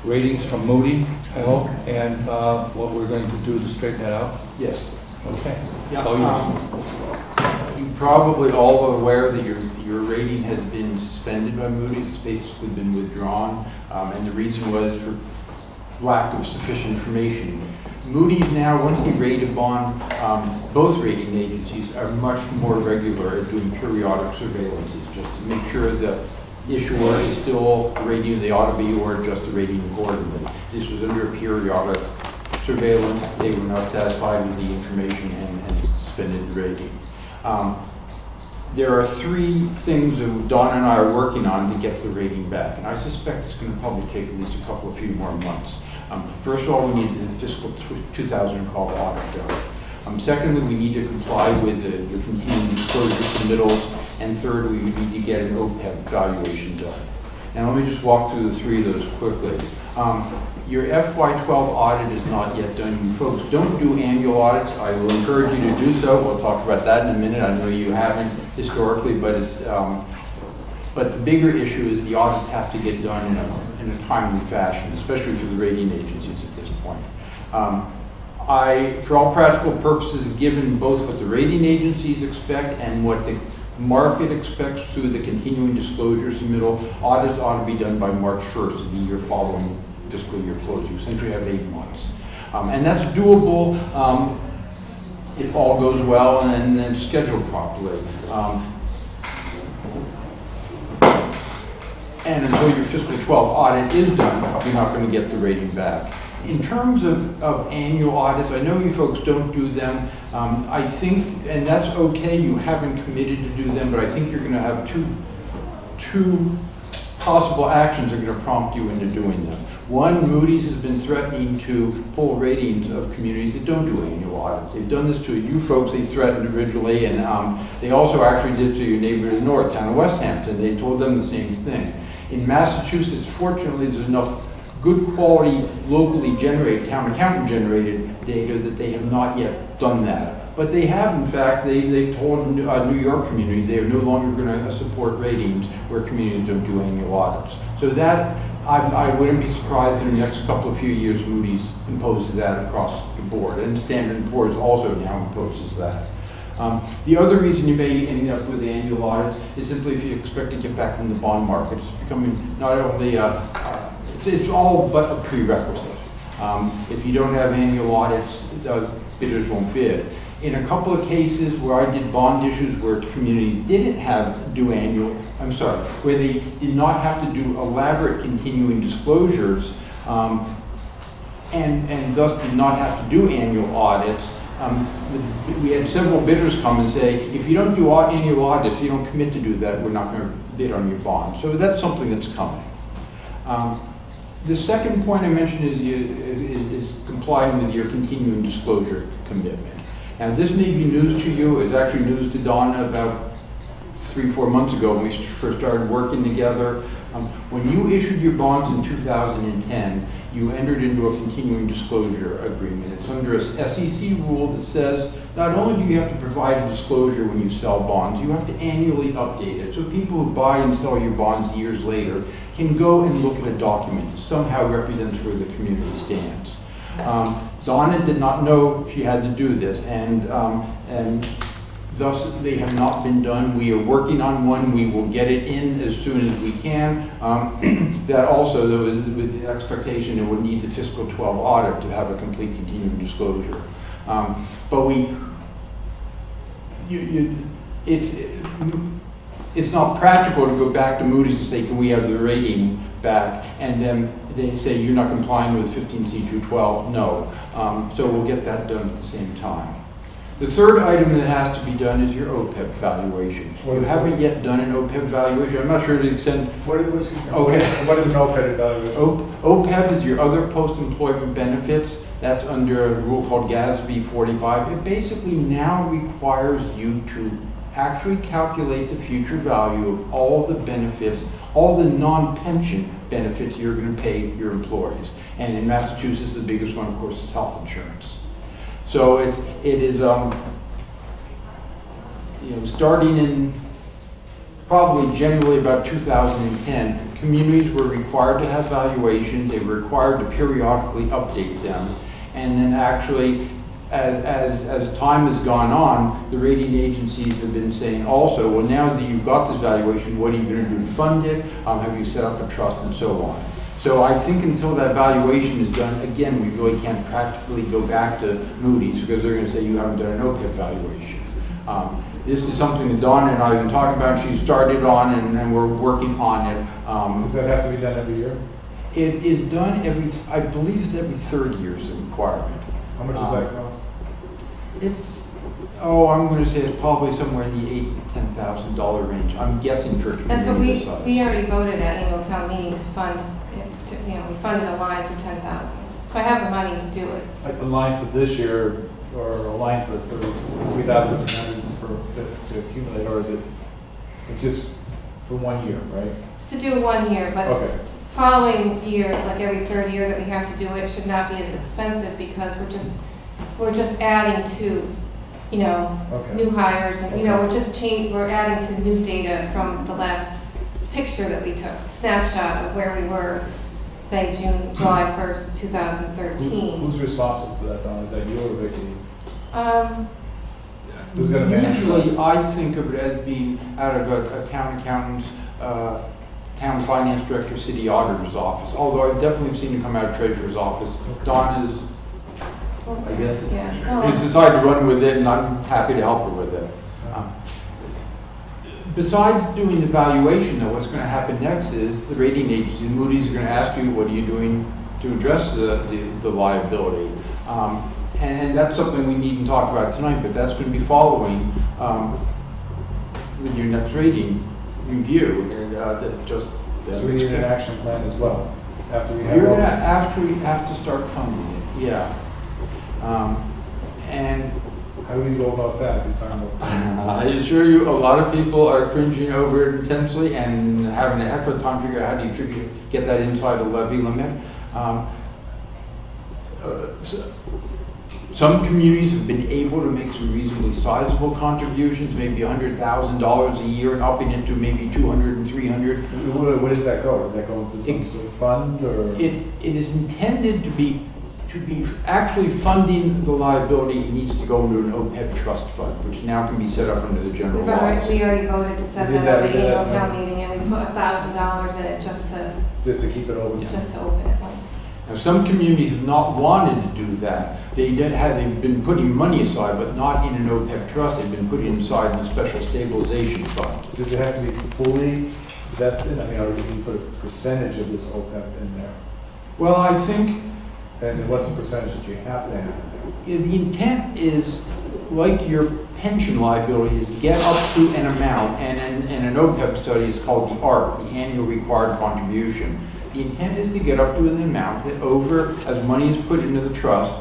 ratings from Moody, I hope, and what we're going to do to straighten that out. Yes. Okay. Yeah, All yours. you probably all are aware that your rating has been suspended by Moody's. It's basically been withdrawn, and the reason was for lack of sufficient information. Moody's now, once they rate a bond, both rating agencies are much more regular at doing periodic surveillances, just to make sure the issuer is still the rating they ought to be or just the rating accordingly. This was under a periodic surveillance. They were not satisfied with the information and suspended the rating. There are three things that Dawn and I are working on to get the rating back, and I suspect it's going to probably take at least a few more months. First of all, we need the fiscal 2012 audit done. Secondly, we need to comply with the continuing disclosure submittals, and third, we need to get an OPEB valuation done. And let me just walk through the three of those quickly. Your FY12 audit is not yet done. You folks don't do annual audits. I will encourage you to do so. We'll talk about that in a minute. I know you haven't historically, but it's but the bigger issue is the audits have to get done in a timely fashion, especially for the rating agencies at this point. For all practical purposes, given both what the rating agencies expect and what the market expects through the continuing disclosure submittal, audits ought to be done by March 1st of the year following fiscal year close. You essentially have 8 months. And that's doable if all goes well and then scheduled properly. And until your fiscal 12 audit is done, you're not going to get the rating back. In terms of annual audits, I know you folks don't do them. I think, and that's okay, you haven't committed to do them, but I think you're going to have two possible actions that are going to prompt you into doing them. One, Moody's has been threatening to pull ratings of communities that don't do annual audits. They've done this to you folks, they threatened originally, and they also actually did to your neighbor to the north, town of Westhampton. They told them the same thing. In Massachusetts, fortunately, there's enough good quality, locally generated, town accountant generated data that they have not yet done that. But they have, in fact, they've told New York communities they are no longer going to support ratings where communities don't do annual audits. So that, I wouldn't be surprised in the next few years Moody's imposes that across the board. And Standard & Poor's also now imposes that. The other reason you may end up with annual audits is simply if you expect to get back from the bond market. It's becoming not only, it's all but a prerequisite. If you don't have annual audits, bidders won't bid. In a couple of cases where I did bond issues where communities didn't where they did not have to do elaborate continuing disclosures, and thus did not have to do annual audits, we had several bidders come and say, if you don't do annual audits, if you don't commit to do that, we're not going to bid on your bond. So that's something that's coming. The second point I mentioned is complying with your continuing disclosure commitment. Now, this may be news to you. It's actually news to Donna about 3-4 months ago when we first started working together. When you issued your bonds in 2010, you entered into a continuing disclosure agreement. It's under a SEC rule that says not only do you have to provide a disclosure when you sell bonds, you have to annually update it. So people who buy and sell your bonds years later can go and look at a document that somehow represents where the community stands. Donna did not know she had to do this, and thus they have not been done. We are working on one. We will get it in as soon as we can. That also, though, is with the expectation it would need the fiscal 12 audit to have a complete continuing disclosure. But it's not practical to go back to Moody's and say, can we have the rating back? And then they say, you're not complying with 15C212. No. So we'll get that done at the same time. The third item that has to be done is your OPEB valuation. You haven't yet done an OPEB valuation. I'm not sure to the extent. What is an OPEB evaluation? OPEB is your other post-employment benefits. That's under a rule called GASB 45. It basically now requires you to actually calculate the future value of all the benefits, all the non-pension benefits you're going to pay your employees. And in Massachusetts, the biggest one, of course, is health insurance. So it is starting in probably generally about 2010, communities were required to have valuations. They were required to periodically update them. And then actually, as time has gone on, the rating agencies have been saying also, well, now that you've got this valuation, what are you going to do to fund it? Have you set up a trust and so on? So I think until that valuation is done, again, we really can't practically go back to Moody's because they're going to say you haven't done an OPEB valuation. This is something that Donna and I have been talking about. She started on and we're working on it. Does that have to be done every year? It is done I believe it's every third year is a requirement. How much does that cost? I'm going to say it's probably somewhere in the $8,000 to $10,000 range. I'm guessing for a community That's what this size. we already voted at annual town meeting to fund. We funded a line for 10,000. So I have the money to do it. Like a line for this year, or a line for 3,300 to accumulate, or is it? It's just for 1 year, right? It's to do 1 year, but following years, like every third year that we have to do it, should not be as expensive because we're just adding to, new hires, and we're adding to new data from the last picture that we took, snapshot of where we were, say July 1st, 2013. Who's responsible for that, Don? Is that you or Vicki? Usually, I think of it as being out of a town accountant's, town finance director, city auditor's office. Although I've definitely seen it come out of treasurer's office. Don is, I guess, he's decided to run with it, and I'm happy to help her with it. Besides doing the valuation, though, what's going to happen next is the rating agency, Moody's, are going to ask you, what are you doing to address the liability? And that's something we needn't talk about tonight, but that's going to be following with your next rating review. So we need an action plan as well, after we have after we have to start funding it, yeah. And how do we go about that? I assure you, a lot of people are cringing over it intensely and having a heck of a time figuring out how do you get that inside the levy limit. Some communities have been able to make some reasonably sizable contributions, maybe $100,000 a year, and upping it to maybe $200 and $300. Where does that go? Does that go into some sort of fund, or? It is intended to be actually funding the liability. It needs to go into an OPEB trust fund, which now can be set up under the general laws. We already voted to set that up at annual town meeting, and we put $1,000 in it just to keep it open. Just to open it. Now, some communities have not wanted to do that. They've been putting money aside, but not in an OPEB trust. They've been putting it aside in a special stabilization fund. Does it have to be fully vested? I mean, or do you put a percentage of this OPEB in there? Well, I think And what's the percentage that you have to have? the intent is, like your pension liability, is get up to an amount, and an OPEB study is called the ARC, the Annual Required Contribution. The intent is to get up to an amount that over, as money is put into the trust,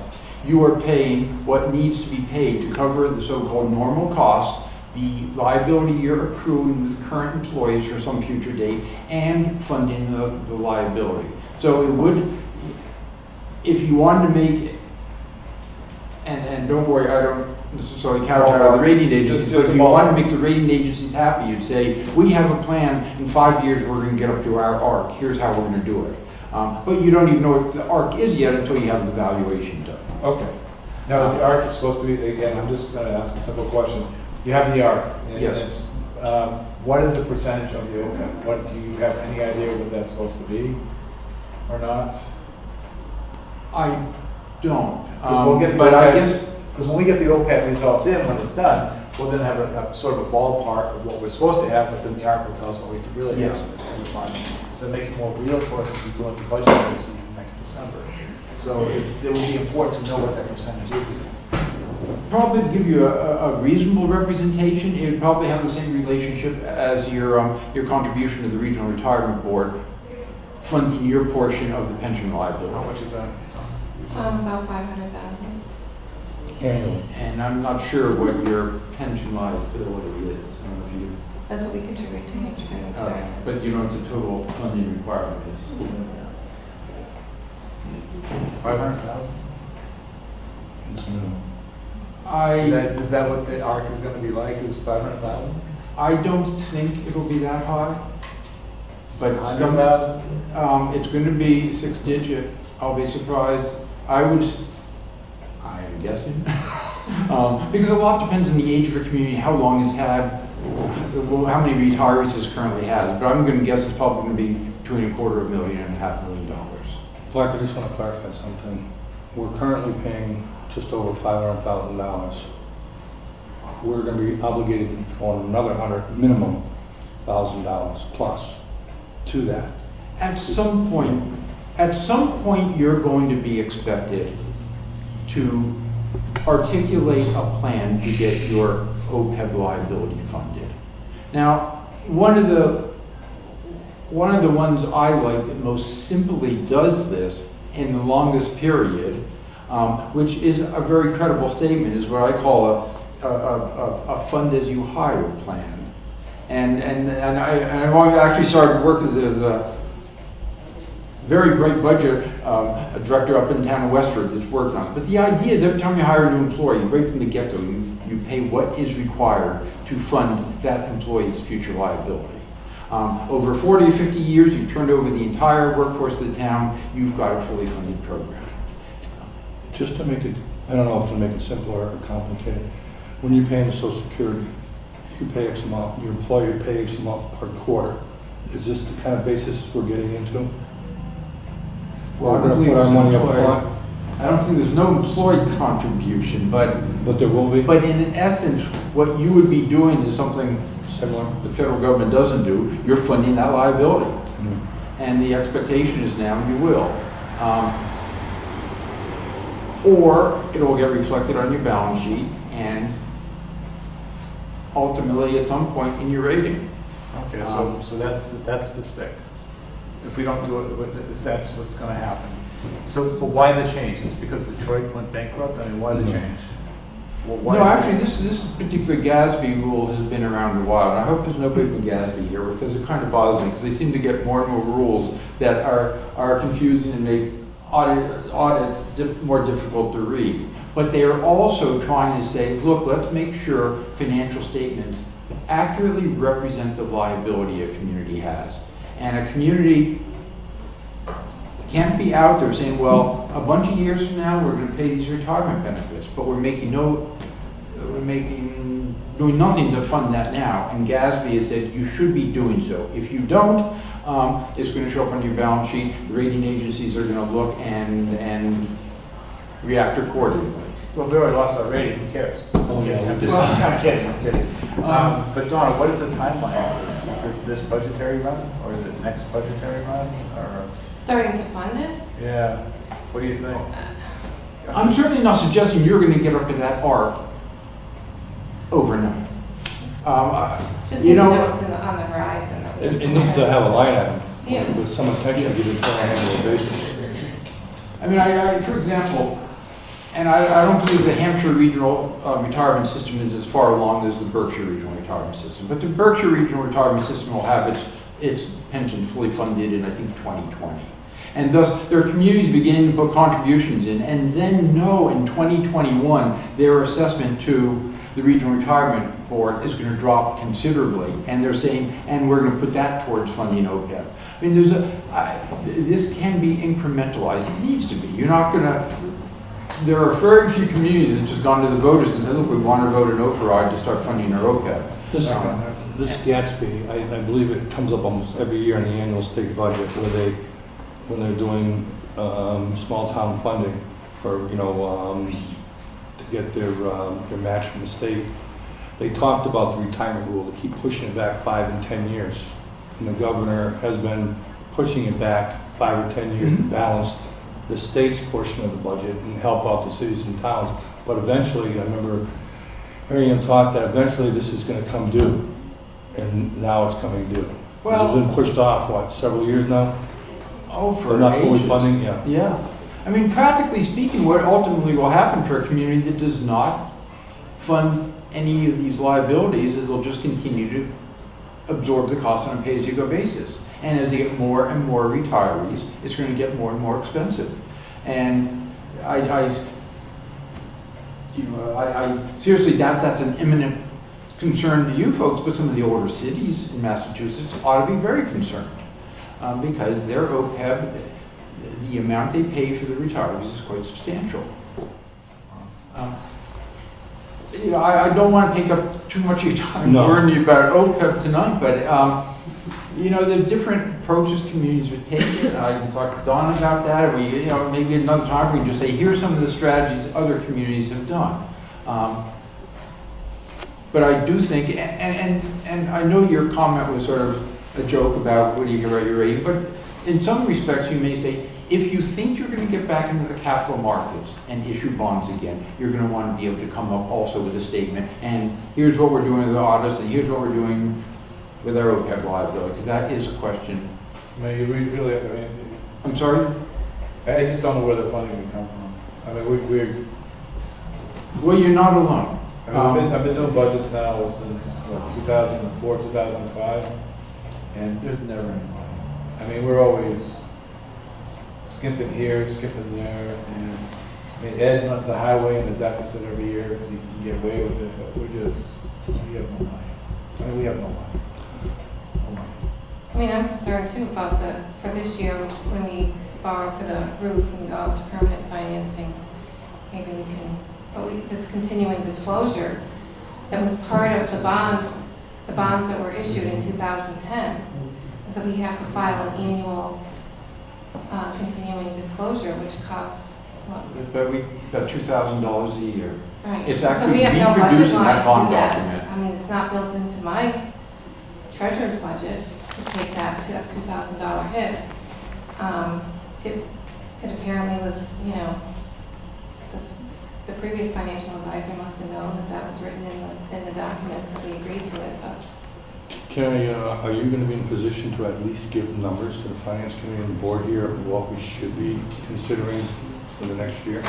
you are paying what needs to be paid to cover the so-called normal costs, the liability you're accruing with current employees for some future date, and funding the liability. So it would, if you wanted to make it, and don't worry, I don't necessarily couch out the rating agencies, but if you wanted to make the rating agencies happy, you'd say, we have a plan, in 5 years we're going to get up to our ARC, here's how we're going to do it. But you don't even know what the ARC is yet until you have the valuation done. Okay. Now, is the ARC supposed to be, again, I'm just going to ask a simple question. You have the ARC. And Yes. it's, what is the percentage of the OPEB? What, do you have any idea what that's supposed to be or not? I don't. Because we'll get the But I guess, because when we get the OPEB results in, when it's done, we'll then have a sort of a ballpark of what we're supposed to have, but then the ARC will tell us what we could really have in the final. So it makes it more real for us as we go into budget season next December. So it would be important to know what that percentage is. probably give you a reasonable representation. It would probably have the same relationship as your contribution to the Regional Retirement Board, funding your portion of the pension liability. How much is that? About 500,000. Annually. And I'm not sure what your pension liability is. I don't know if you, That's what we contribute to Hampshire County Retirement. but you know what the total funding requirement is. 500,000? Is that what the ARC is going to be like, is 500,000? I don't think it'll be that high. But 100,000? It's going to be 6-digit. I'll be surprised. I am guessing. Because a lot depends on the age of the community, how long it's had, how many retirees it currently has. But I'm going to guess it's probably going to be between $250,000 and $500,000. Clark, I just want to clarify something. We're currently paying just over $500,000. We're going to be obligated to throw in another minimum $1,000 plus to that. At some point, you're going to be expected to articulate a plan to get your OPEB liability funded. Now, one of the ones I like that most simply does this in the longest period, which is a very credible statement, is what I call a fund as you hire plan. And I've actually started working as a very great budget a director up in town in Westford that's working on it. But the idea is every time you hire a new employee, right from the get-go, you pay what is required to fund that employee's future liability. Over 40 or 50 years, you've turned over the entire workforce of the town, you've got a fully funded program. Just to make it, I don't know if to make it simpler or complicated, when you're paying the Social Security, you pay X amount, your employer pays X amount per quarter. Is this the kind of basis we're getting into? Well, We're going to put our money up front? I don't think there's no employee contribution, but there will be? But in essence, what you would be doing is something similar the federal government doesn't do. You're funding that liability. Mm-hmm. And the expectation is now you will. Or it will get reflected on your balance sheet and ultimately at some point in your rating. Okay, so that's the stick. If we don't do it, that's what's going to happen. So, but why the change? Is it because Detroit went bankrupt? I mean, why the change? Well, why no, is actually, this particular GASB rule has been around a while, and I hope there's nobody from GASB here because it kind of bothers me because they seem to get more and more rules that are confusing and make audits more difficult to read. But they are also trying to say, look, let's make sure financial statements accurately represent the liability a community has. And a community can't be out there saying, well, a bunch of years from now, we're going to pay these retirement benefits, but we're making doing nothing to fund that now, and GASB has said you should be doing so. If you don't, it's going to show up on your balance sheet. The rating agencies are going to look and react accordingly. Well, we already lost our rating, who cares? Oh, yeah, I'm just, I'm kidding. But Donna, what is the timeline of this? Is it this budgetary run, or is it next budgetary run, or? Starting to fund it? Yeah, what do you think? I'm certainly not suggesting you're going to get up to that arc overnight. Just You need to know, know it's on the horizon. that we- It needs to have a line item Yeah. with some attention to the on an annual basis. I mean, I for example, and I don't believe the Hampshire Regional Retirement System is as far along as the Berkshire Regional Retirement System, but the Berkshire Regional Retirement System will have its pension fully funded in, I think, 2020. And thus, there are communities beginning to put contributions in, and then know in 2021, their assessment to the Regional Retirement Board is going to drop considerably. And they're saying, and we're going to put that towards funding OPEB. I mean, this can be incrementalized. It needs to be. You're not going to, there are very few communities that just gone to the voters and said, look, we want to vote an override to start funding our OPEB. This Gatsby, I believe it comes up almost every year in the annual state budget when they're doing small town funding for, to get their match from the state. They talked about the retirement rule, to keep pushing it back 5 and 10 years. And the governor has been pushing it back 5 or 10 years to balance the state's portion of the budget and help out the cities and towns. But eventually, I remember hearing him talk that eventually this is going to come due. And now it's coming due. Well, it's been pushed off, what, several years now? Oh, for They're not fully ages. funding, yeah. Yeah. I mean, practically speaking, what ultimately will happen for a community that does not fund any of these liabilities is they'll just continue to absorb the cost on a pay-as-you-go basis. And as they get more and more retirees, it's going to get more and more expensive. And I seriously, that's an imminent concern to you folks, but some of the older cities in Massachusetts ought to be very concerned because their OPEB, the amount they pay for the retirees is quite substantial. I don't want to take up too much of your time worrying you about OPEB tonight, but the different approaches communities would take. I can talk to Don about that, or maybe another time we can just say, here's some of the strategies other communities have done. But I do think, and I know your comment was sort of a joke about what do you hear about your rating, but in some respects you may say, if you think you're going to get back into the capital markets and issue bonds again, you're going to want to be able to come up also with a statement, and here's what we're doing with the audits, and here's what we're doing with our OPEB liability, because that is a question. I mean, you really have to, I'm sorry? I just don't know where the funding would come from. I mean, Well, you're not alone. I mean, I've been doing budgets now since 2004, 2005, and there's never any money. I mean, we're always skimping here, skipping there, and I mean, Ed runs a highway in a deficit every year because he can get away with it, but we have no money. I mean, we have no money. No money. I mean, I'm concerned too about for this year, when we borrow for the roof and we go out to permanent financing, maybe we can, but this continuing disclosure that was part of the bonds that were issued in 2010, so we have to file an annual continuing disclosure, which costs, what? About $2,000 a year. Right. It's So actually we have no budget reproducing line that to bond do that. document. I mean, it's not built into my treasurer's budget to take that $2,000 hit. It apparently was, the previous financial advisor must have known that was written in the documents that we agreed to it, but. Carrie, are you going to be in a position to at least give numbers to the Finance Committee and the board here of what we should be considering for the next year?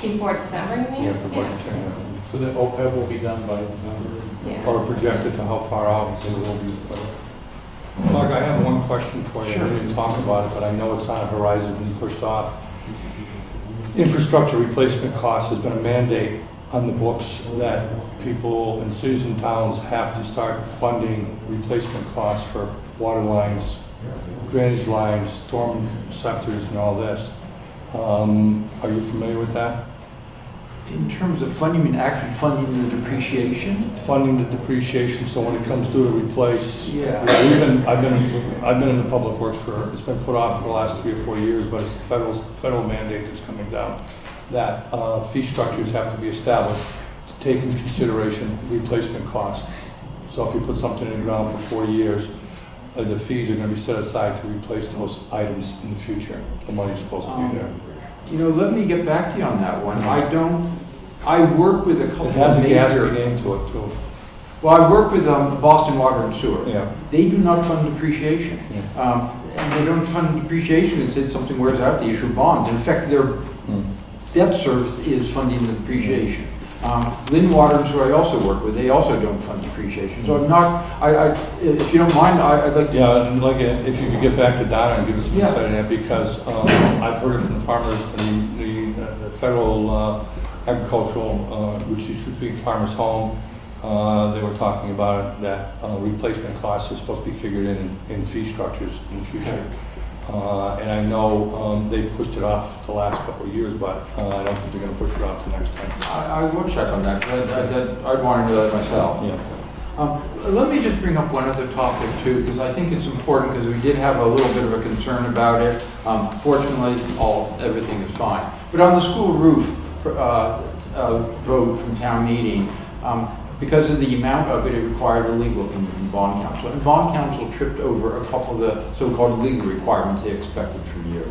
Before December, you mean? Yeah, for budgetary. So the OPEB will be done by December? Yeah. Or projected to how far out it will be. Mark, I have one question for you. Sure. We didn't talk about it, but I know it's on a horizon and pushed off. Infrastructure replacement cost has been a mandate on the books that people in cities and towns have to start funding replacement costs for water lines, drainage lines, storm sectors, and all this. Are you familiar with that? In terms of funding, you mean actually funding the depreciation? Funding the depreciation, so when it comes due to replace. Yeah. I've been in the public works it's been put off for the last 3 or 4 years, but it's the federal mandate that's coming down, that fee structures have to be established to take into consideration replacement cost. So if you put something in the ground for 40 years, the fees are going to be set aside to replace those items in the future. The money's supposed to be there. You know, let me get back to you on that one. I work with a couple It has of a gas major... name to it, too. Well, I work with Boston Water and Sewer. Yeah. They do not fund depreciation. Yeah. And they don't fund depreciation until something wears out, they issue bonds. In fact, their debt service is funding the depreciation. Lynn Water and Sewer I also work with, they also don't fund depreciation. So I'm not, if you don't mind, I'd like to... Yeah, and like, if you could get back to Donna and give us some Yeah. insight on that, because I've heard it from the farmers, the federal agricultural, which should be Farmers Home, they were talking about it, that replacement costs are supposed to be figured in fee structures in the future. And I know they pushed it off the last couple of years, but I don't think they're going to push it off to next time. I will check on that, because I'd want to know that myself. Yeah. Let me just bring up one other topic too, because I think it's important, because we did have a little bit of a concern about it. Fortunately, everything is fine. But on the school roof vote from town meeting, because of the amount of it, it required a legal opinion from bond counsel. And bond counsel tripped over a couple of the so-called legal requirements they expected from you.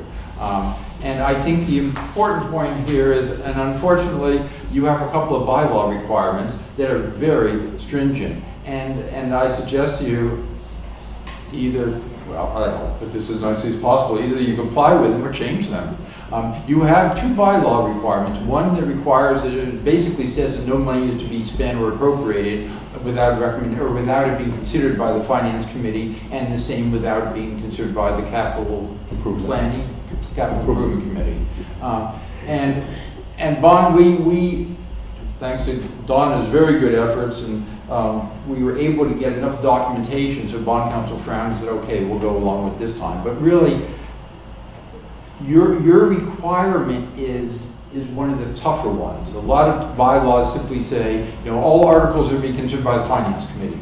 And I think the important point here is, and unfortunately, you have a couple of bylaw requirements that are very stringent. And I suggest to you either, well, I don't know, but this as nicely as possible, either you comply with them or change them. You have 2 bylaw requirements. One that requires, it basically says that no money is to be spent or appropriated without it being considered by the Finance Committee, and the same without it being considered by the Capital Improvement Committee. And bond, we thanks to Donna's very good efforts, and we were able to get enough documentation so bond counsel frowned and said, okay, we'll go along with this time. But really, your requirement is one of the tougher ones. A lot of bylaws simply say, you know, all articles are to be considered by the Finance Committee.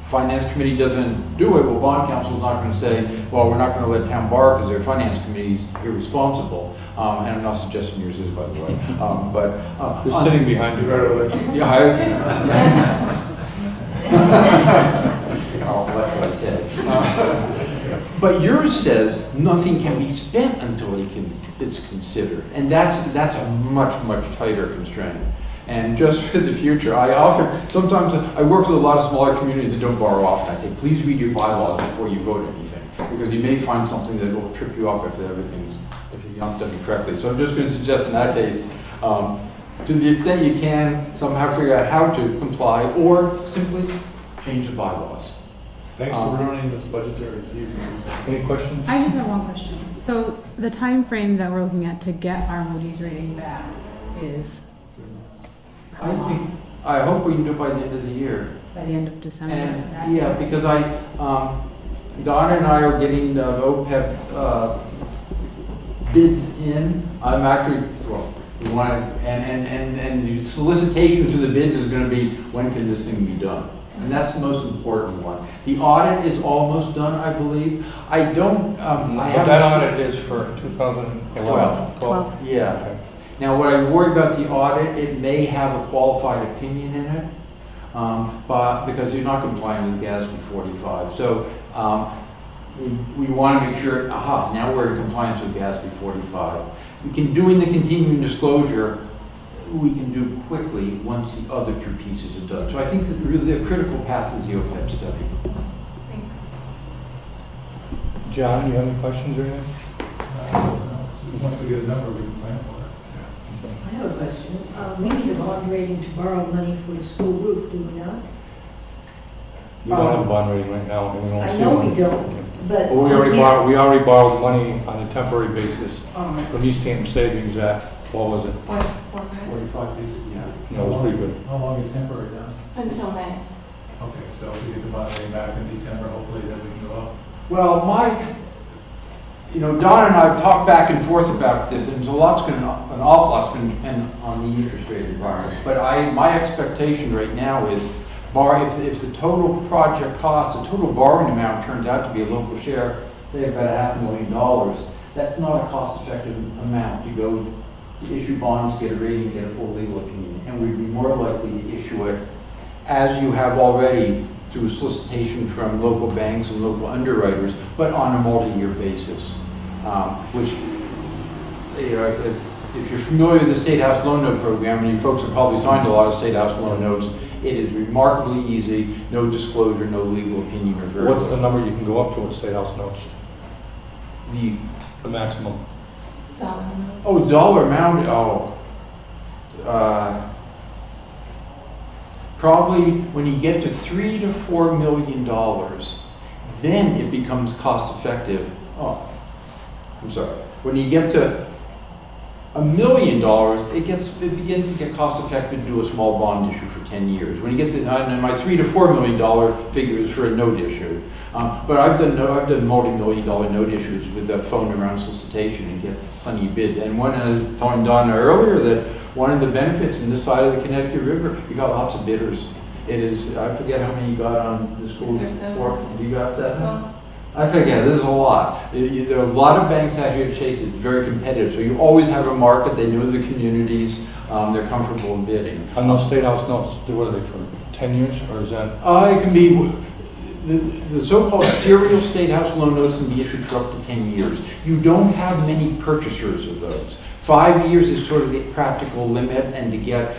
Finance Committee doesn't do it, well, bond counsel is not going to say, well, we're not going to let town borrow because their Finance Committee is irresponsible. And I'm not suggesting yours is, by the way. But They're sitting behind you right away. Yeah, I'll let what I said. But yours says nothing can be spent until it's considered. And that's a much, much tighter constraint. And just for the future, sometimes I work with a lot of smaller communities that don't borrow often. I say, please read your bylaws before you vote anything, because you may find something that will trip you up if you've not done it correctly. So I'm just going to suggest in that case, to the extent you can, somehow figure out how to comply, or simply change the bylaws. Thanks for ruining this budgetary season. Any questions? I just have one question. So the time frame that we're looking at to get our Moody's rating back is how long? I hope we can do it by the end of the year. By the end of December? And yeah, because Donna and I are getting the OPEB bids in. I'm actually, well, we want to, and the solicitation for the bids is going to be, when can this thing be done? And that's the most important one. The audit is almost done, I believe. I don't, that audit is for 2011. 12. Yeah. Okay. Now, what I worry about the audit, it may have a qualified opinion in it, but because you're not complying with GASB 45. So we want to make sure, now we're in compliance with GASB 45. We can do in the continuing disclosure, we can do quickly once the other 2 pieces are done. So I think that really the critical path is the OPEB study. Thanks. John, you have any questions or anything? Once we get a number, we can plan for it. I have a question. We need a bond rating to borrow money for the school roof, do we not? We don't have a bond rating right now. And we don't I see know one. we don't, but. Well, we already borrowed money on a temporary basis from Easthampton Savings at, what was it? 45 pieces, yeah. No, it was pretty good. How long is temporary now? Until May. Okay, so we get the bond rating back in December, hopefully then we can go up. Well, you know, Don and I have talked back and forth about this, and an awful lot's going to depend on the interest rate environment. But my expectation right now is, if the total project cost, the total borrowing amount turns out to be a local share, say about $500,000, that's not a cost-effective amount to go to issue bonds, get a rating, get a full legal opinion. And we'd be more likely to issue it, as you have already, through solicitation from local banks and local underwriters, but on a multi-year basis. Which, you know, if you're familiar with the State House Loan Note Program, and you folks have probably signed a lot of State House loan notes, it is remarkably easy, no disclosure, no legal opinion or verdict. What's the number you can go up to with State House notes? The maximum? Dollar amount. Oh, dollar amount, probably when you get to $3 to $4 million, then it becomes cost effective. Oh, I'm sorry. When you get to $1 million, it begins to get cost effective to do a small bond issue for 10 years. When you get to my $3 to $4 million figure is for a note issue. But I've done multi-million-dollar note issues with the phone around solicitation and get plenty of bids. And one, I was telling Donna earlier that one of the benefits in this side of the Connecticut River, you got lots of bidders. It is, I forget how many you got on the school. 6 or 7. 4. You got 7? Well, I forget, there's a lot. There are a lot of banks out here to chase it. It's very competitive. So you always have a market. They know the communities. They're comfortable in bidding. On those State House notes, what are they, for 10 years, or is that? It can be, the so-called serial State House loan notes can be issued for up to 10 years. You don't have many purchasers of those. 5 years is sort of the practical limit, and to get,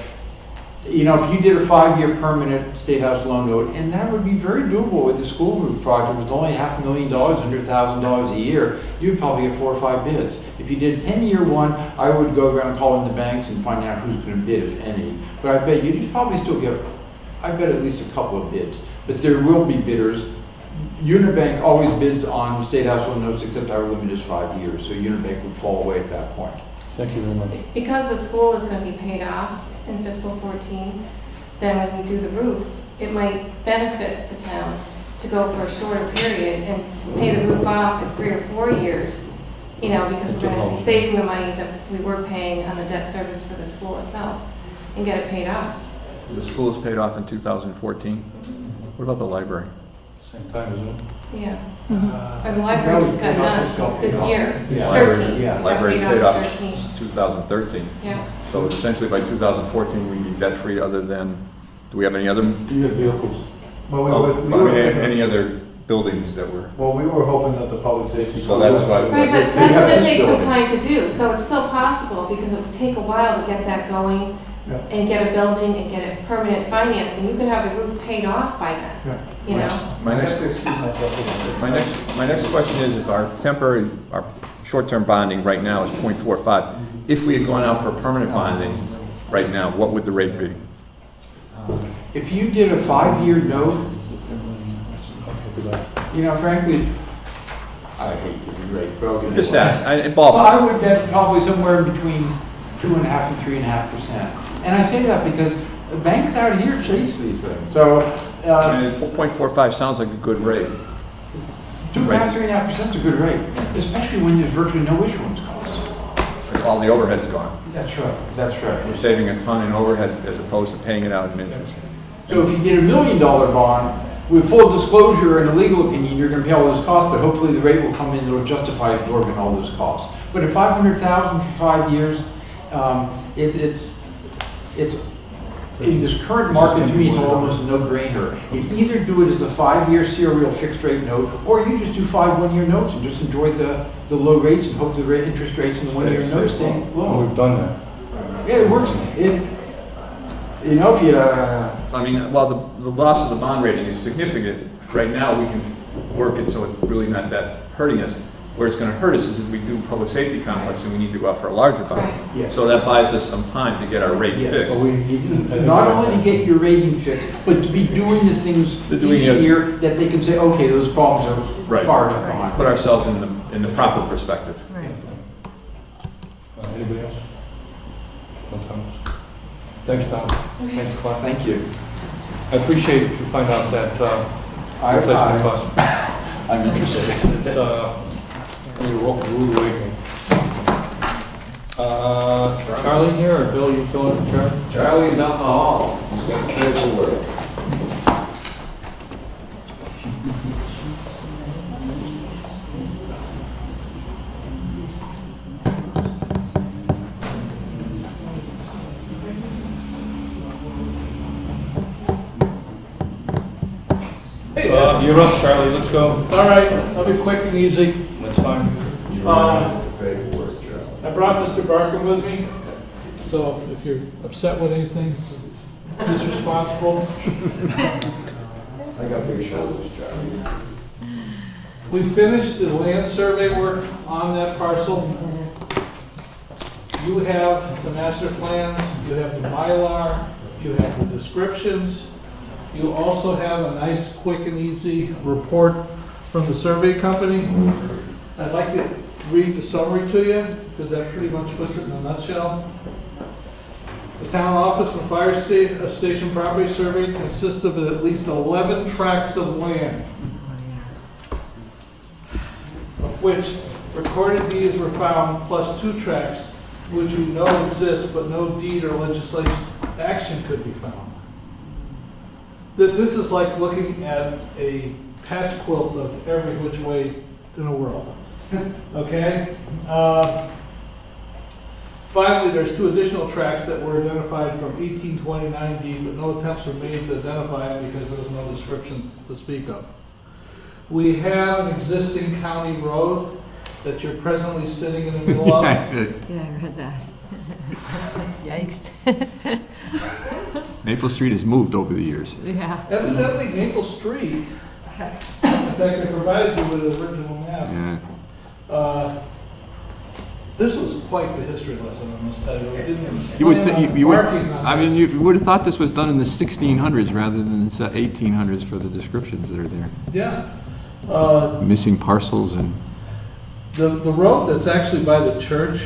you know, if you did a 5-year permanent State House loan note, and that would be very doable with the school roof project, with only $500,000, under $1,000 a year, you'd probably get 4 or 5 bids. If you did a 10-year one, I would go around calling the banks and find out who's going to bid, if any. But I bet you'd probably still get, I bet at least a couple of bids. But there will be bidders. Unibank always bids on State House loan notes, except our limit is 5 years, so Unibank would fall away at that point. Thank you very much. because the school is going to be paid off in fiscal 14, then when we do the roof, it might benefit the town to go for a shorter period and pay the roof off in 3 or 4 years, you know, because we're going to be saving the money that we were paying on the debt service for the school itself and get it paid off. The school is paid off in 2014. What about the library? Same time, isn't it? Yeah. Or the library just got done this year, Yeah. 13. Yeah. Got Library paid paid off off in 13. in 2013. Yeah. So essentially by 2014, we'd be debt-free other than, do we have any other, You have vehicles. Well, we were thinking- any other buildings that were? Well, we were hoping that the public safety. So that's why- Right, but So you that's have going to this take some building. time to do, so it's still possible, because it would take a while to get that going Yeah. and get a building and get it permanent financing. You could have the roof paid off by then, you know? My I next, have to excuse myself a little bit. my next question is, if our short-term bonding right now is 0.45, if we had gone out for permanent bonding right now, what would the rate be? If you did a 5-year note, you know, frankly, I hate to be right, but I'll give you Just one. ask, Well, ballpark. I would bet probably somewhere between 2.5% and 3.5%. And I say that because the banks out here chase these things. So, 4.45 sounds like a good rate. 2.5%, 3.5% is a good rate, especially when there's virtually no issuance costs. All the overhead's gone. That's right, that's right. We're saving a ton in overhead as opposed to paying it out in interest. So if you did $1 million bond, with full disclosure and a legal opinion, you're going to pay all those costs, but hopefully the rate will come in that will justify absorbing all those costs. But at $500,000 for 5 years, it's in this current market, to me, it's almost a no-brainer. You either do it as a 5-year serial fixed-rate note, or you just do 5 one-year notes and just enjoy the low rates and hope the interest rates in the one-year notes stay low. We've done that. Yeah, it works. You know, if you... I mean, while the loss of the bond rating is significant, right now we can work it so it's really not that hurting us. Where it's going to hurt us is if we do public safety complex and we need to go out for a larger bond. Right. Yes. So that buys us some time to get our rate Yes. fixed. So not only to get your rating fixed, but to be doing the things each year that they can say, okay, those problems are Right. far enough behind. Put ourselves in the proper perspective. Right. Anybody else? No comments? Thanks, Tom. Thanks, Clark. Thank you. I appreciate you find out that replacement cost. I'm interested. It's, Need a rude awakening. Charlie here, or Bill, you filling in for Charlie? Charlie's out in the hall. He's got paperwork. You're up, Charlie, let's go. All right, I'll be quick and easy. That's fine. I brought Mr. Barker with me, so if you're upset with anything, he's responsible. I got big shoulders, Charlie. We finished the land survey work on that parcel. You have the master plans, you have the Mylar, you have the descriptions. You also have a nice, quick and easy report from the survey company. I'd like to read the summary to you, because that pretty much puts it in a nutshell. The town office and fire station property survey consists of at least 11 tracts of land, of which recorded deeds were found, plus 2 tracts which we know exist, but no deed or legislation action could be found. This is like looking at a patch quilt of every which way in the world. Okay? Finally, there's 2 additional tracts that were identified from 1829 deed, but no attempts were made to identify them because there was no descriptions to speak of. We have an existing county road that you're presently sitting in the middle of. Yeah, I read that. Yikes. Maple Street has moved over the years. Yeah. Evidently, Maple Street, in fact, I provided you with an original map. Yeah. This was quite the history lesson on this title. It didn't You would, plan on you would, embarking on I mean, this. you would have thought this was done in the 1600s rather than the 1800s for the descriptions that are there. Yeah. Missing parcels and, The road that's actually by the church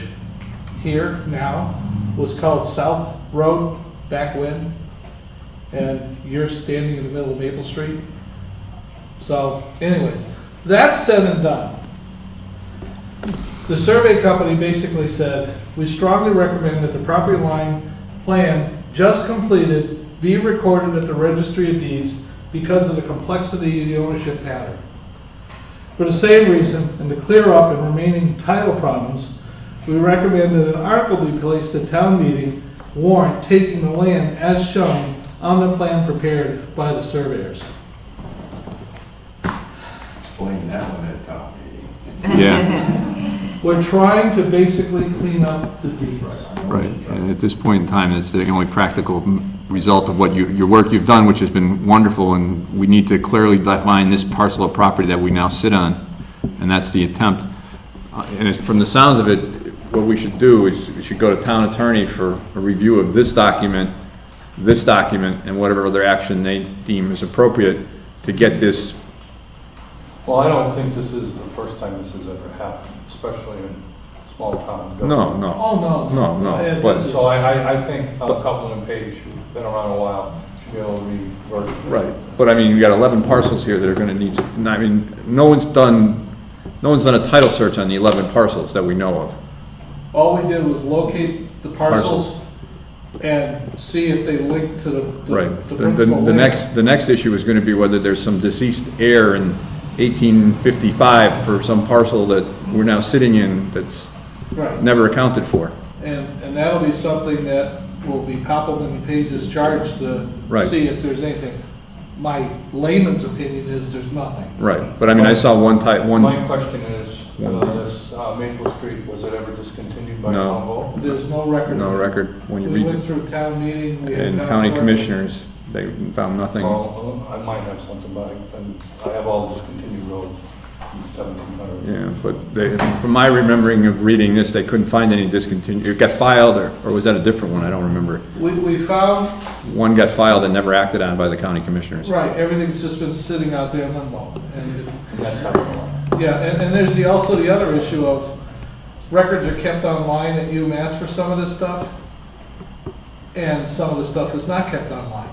here now was called South Road back when, and you're standing in the middle of Maple Street. So anyways, that's said and done. The survey company basically said, we strongly recommend that the property line plan just completed be recorded at the registry of deeds because of the complexity of the ownership pattern. For the same reason, and to clear up and remaining title problems, we recommend that an article be placed at town meeting warrant taking the land as shown on the plan prepared by the surveyors. Explain that one at town meeting. yeah, We're trying to basically clean up the deeds. right. And at this point in time, it's the only practical result of what your work you've done, which has been wonderful, and we need to clearly define this parcel of property that we now sit on, and that's the attempt. And it's, from the sounds of it, what we should do is we should go to town attorney for a review of this document, and whatever other action they deem is appropriate to get this. Well, I don't think this is the first time this has ever happened, especially in small town. No, no. Oh, no. No, but. So I think Coupland and Page, who've been around a while, should be able to reverse. Right, but I mean, you got 11 parcels here that are gonna need, I mean, no one's done a title search on the 11 parcels that we know of. All we did was locate the parcels and see if they link to the Right. the principal land. The next issue is gonna be whether there's some deceased heir in 1855 for some parcel that we're now sitting in that's Right. never accounted for. And that'll be something that will be Coupland and Page's charge to Right. see if there's anything. My layman's opinion is there's nothing. Right, but I mean, I saw one type, My question is, this Maple Street, was it ever discontinued by No. town vote? There's no record. no of it. record when you We read went it. through town meeting. We had And town county clerk. commissioners, they found nothing. Well, I might have something, but I have all discontinued roads from 1700. Yeah, but they, from my remembering of reading this, they couldn't find any discontinued, it got filed, or was that a different one? I don't remember. We found, One got filed and never acted on by the county commissioners. right, everything's just been sitting out there in limbo. And That's not going on. yeah, and there's also the other issue of records are kept online at UMass for some of this stuff, and some of the stuff is not kept online.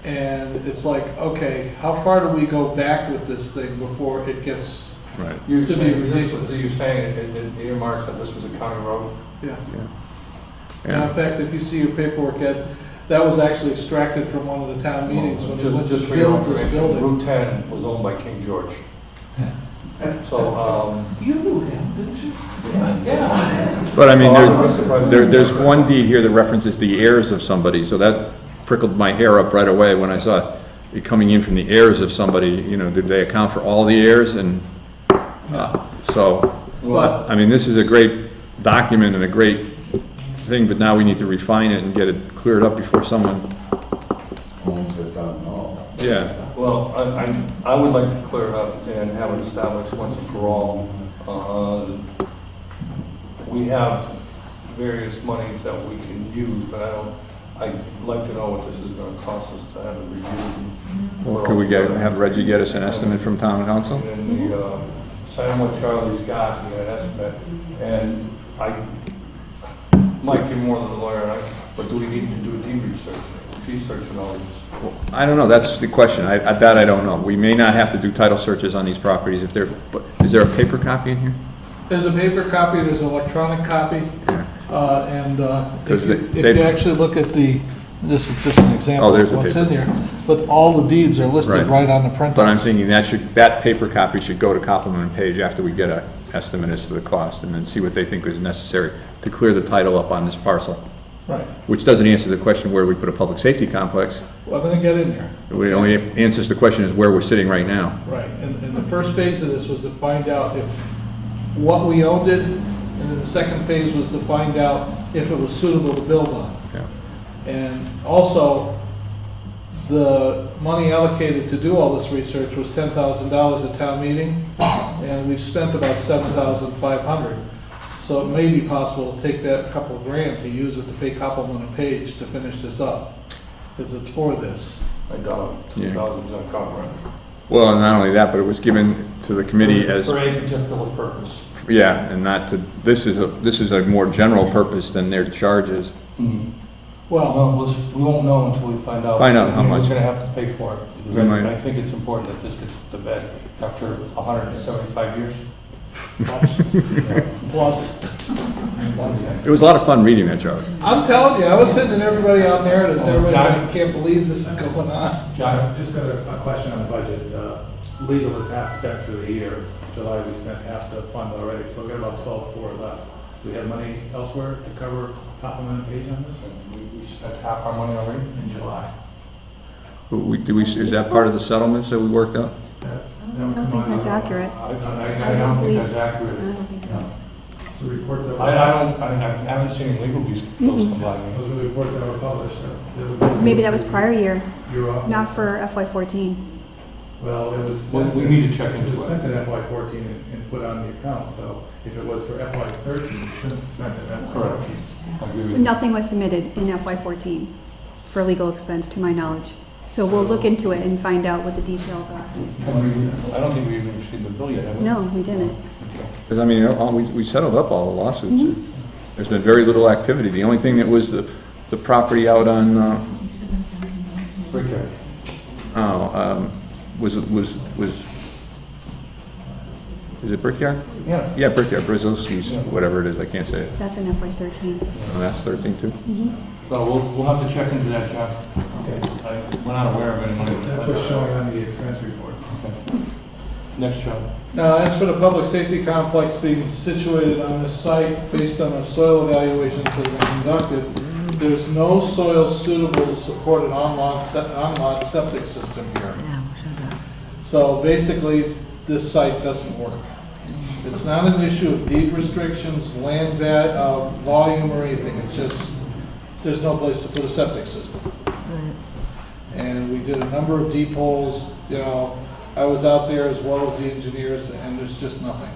And it's like, okay, how far do we go back with this thing before it gets Right. You're To be saying, ridiculous. you're saying the earmarks that this was a county road? Yeah. Yeah. Now, in fact, if you see your paperwork, Ed, that was actually extracted from one of the town meetings when they went to Just for your build this information, building. Route 10 was owned by King George. So, You knew him, didn't you? yeah. But I mean, Well, there's one deed here that references the heirs of somebody, so that prickled my hair up right away when I saw it coming in from the heirs of somebody, you know, did they account for all the heirs? And, but, I mean, this is a great document and a great thing, but now we need to refine it and get it cleared up before someone. Yeah. Well, I would like to clear it up and have it established once and for all. We have various monies that we can use, but I'd like to know what this is gonna cost us to have it reviewed. Well, could we have Reggie get us an estimate from town council? And the, sign what Charlie's got, he got an estimate, and Mike, you're more than a lawyer, but do we need to do a deed research and all this? I don't know, that's the question, that I don't know. We may not have to do title searches on these properties if they're, but is there a paper copy in here? There's a paper copy, there's an electronic copy, and Because if they- you actually look at this is just an example there's of a what's paper. in there, but all the deeds are listed right on the printouts. But I'm thinking that paper copy should go to Copeland and Page after we get an estimate as to the cost, and then see what they think is necessary to clear the title up on this parcel. Right. Which doesn't answer the question where we put a public safety complex. Well, I'm gonna get in there. It only answers the question is where we're sitting right now. Right, and the first phase of this was to find out if, what we owned it, and then the second phase was to find out if it was suitable to build on. Yeah. And also, the money allocated to do all this research was $10,000 at town meeting, and we've spent about $7,500. So it may be possible to take that couple of grand to use it to pay Copeland and Page to finish this up, because it's for this. I doubt it, 2,000 is gonna cover it. Well, and not only that, but it was given to the committee as, For a particular purpose. yeah, and not to, this is a more general purpose than their charges. Well, We won't know until we find out. Find out how much. We're gonna have to pay for it. We might. I think it's important that this gets to bed after 175 years. plus, It was a lot of fun reading that, Charlie. I'm telling you, I was hitting everybody out there, and everybody, I can't believe this is going on. I've just got a question on the budget. Legal is half spent through the year. July, we spent half the fund already, so we've got about 12.4 left. Do we have money elsewhere to cover Copeland and Page on this? We spent half our money already. In July. Is that part of the settlements that we worked out? I don't think that's accurate. I don't think that's accurate. So reports that I haven't seen any legal bills come by me. Those were the reports that were published. Maybe that was prior year, You're off. not for FY14. Well, it was. We need to check It into was it. spent in FY14 and put on the account, so if it was for FY13, it shouldn't have spent it in Correct. FY14. I agree with you. Nothing was submitted in FY14 for legal expense, to my knowledge. So we'll look into it and find out what the details are. I don't think we even received the bill yet, have we? No, we didn't. Because, I mean, we settled up all the lawsuits. There's been very little activity. The only thing that was the property out on, Brickyard. was, is it Brickyard? Yeah. Yeah, Brickyard, Brzezowski's, whatever it is, I can't say it. That's in FY13. Oh, that's 13 too? Well, we'll have to check into that, John. Okay. We're not aware of any money. That's what's showing on the expense reports. Okay. Next, John. Now, as for the public safety complex being situated on this site, based on the soil evaluations that have been conducted, there's no soil suitable to support an on-lot septic system here. So basically, this site doesn't work. It's not an issue of deed restrictions, land volume, or anything. It's just, there's no place to put a septic system. And we did a number of deep holes, you know, I was out there as well as the engineers, and there's just nothing.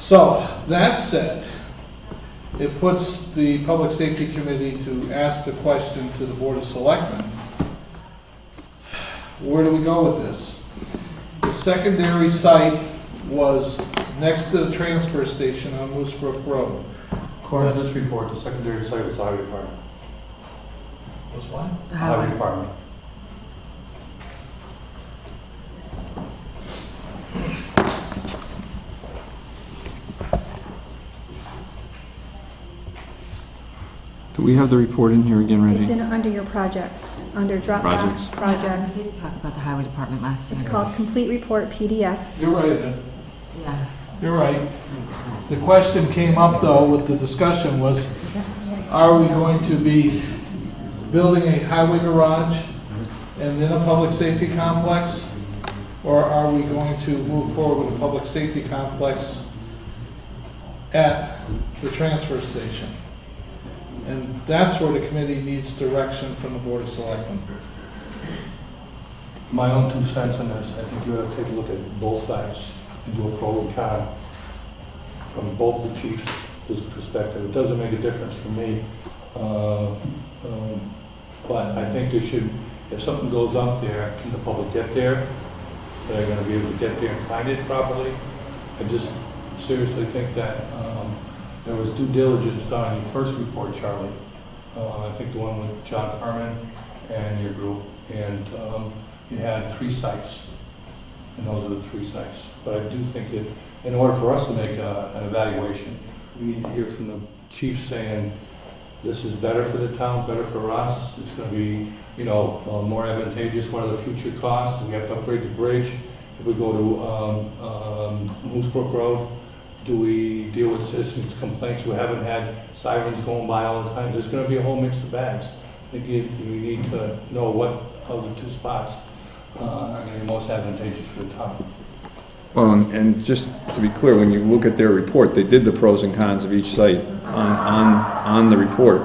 So, that said, it puts the Public Safety Committee to ask the question to the Board of Selectmen, where do we go with this? The secondary site was next to the transfer station on Moose Brook Road. According to this report, the secondary site was the highway department. Was what? The highway department. Do we have the report in here again, It's Reggie? under your projects, under Projects. Dropbox projects. We did talk about the highway department last time. It's called Complete Report PDF. You're right, Ed. Yeah. You're right. The question came up, though, with the discussion was, are we going to be building a highway garage and then a public safety complex? Or are we going to move forward with a public safety complex at the transfer station? And that's where the committee needs direction from the Board of Selectmen. My own 2 cents on this, I think you ought to take a look at both sides and do a pro and con from both the chiefs' perspective. It doesn't make a difference for me, but I think there should, if something goes up there, can the public get there? Are they going to be able to get there and find it properly? I just seriously think that there was due diligence done in your first report, Charlie. I think the one with John Furman and your group, and you had 3 sites, and those are the 3 sites. But I do think that in order for us to make an evaluation, we need to hear from the chief saying, this is better for the town, better for us, it's going to be, you know, more advantageous, what are the future costs, do we have to upgrade the bridge? If we go to Moose Brook Road, do we deal with citizens' complaints? We haven't had sirens going by all the time. There's going to be a whole mix of bags. I think we need to know what of the 2 spots are going to be most advantageous for the town. Well, and just to be clear, when you look at their report, they did the pros and cons of each site on the report.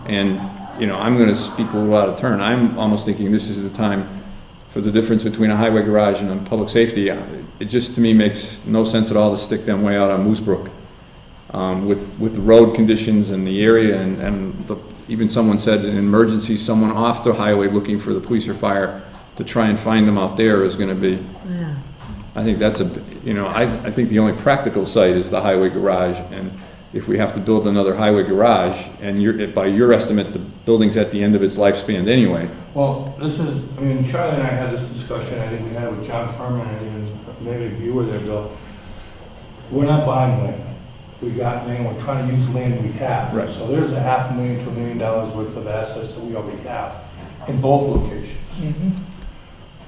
And, you know, I'm going to speak a little out of turn. I'm almost thinking this is the time for the difference between a highway garage and a public safety. It just, to me, makes no sense at all to stick them way out on Moose Brook. With the road conditions and the area, and even someone said in an emergency, someone off the highway looking for the police or fire to try and find them out there is going to be, Yeah. I think that's I think the only practical site is the highway garage, and if we have to build another highway garage, and by your estimate, the building's at the end of its lifespan anyway. Well, Charlie and I had this discussion, I think we had it with John Furman, and even maybe you were there, Bill. We're not buying land. We got land, we're trying to use land we have. Right. So there's $500,000 to $1 million worth of assets that we already have in both locations. Mm-hmm.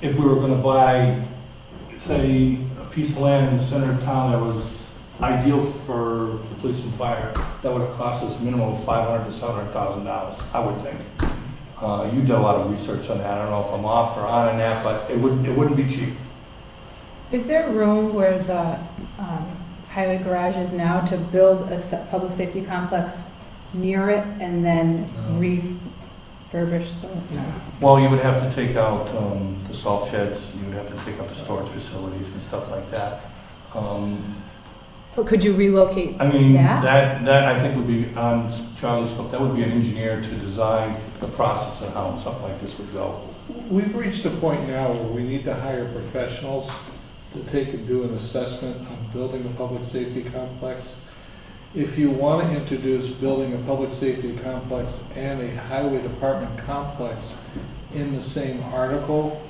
If we were going to buy, say, a piece of land in the center of town that was ideal for the police and fire, that would have cost us a minimum of $500,000 to $700,000, I would think. You did a lot of research on that. I don't know if I'm off or on that, but it wouldn't be cheap. Is there room where the highway garage is now to build a public safety complex near it and then refurbish the? No. Well, you would have to take out the salt sheds, you would have to take out the storage facilities and stuff like that. But could you relocate I mean, that? that I think would be on Charlie's scope. That would be an engineer to design the process of how something like this would go. We've reached a point now where we need to hire professionals to take and do an assessment on building a public safety complex. If you want to introduce building a public safety complex and a highway department complex in the same article,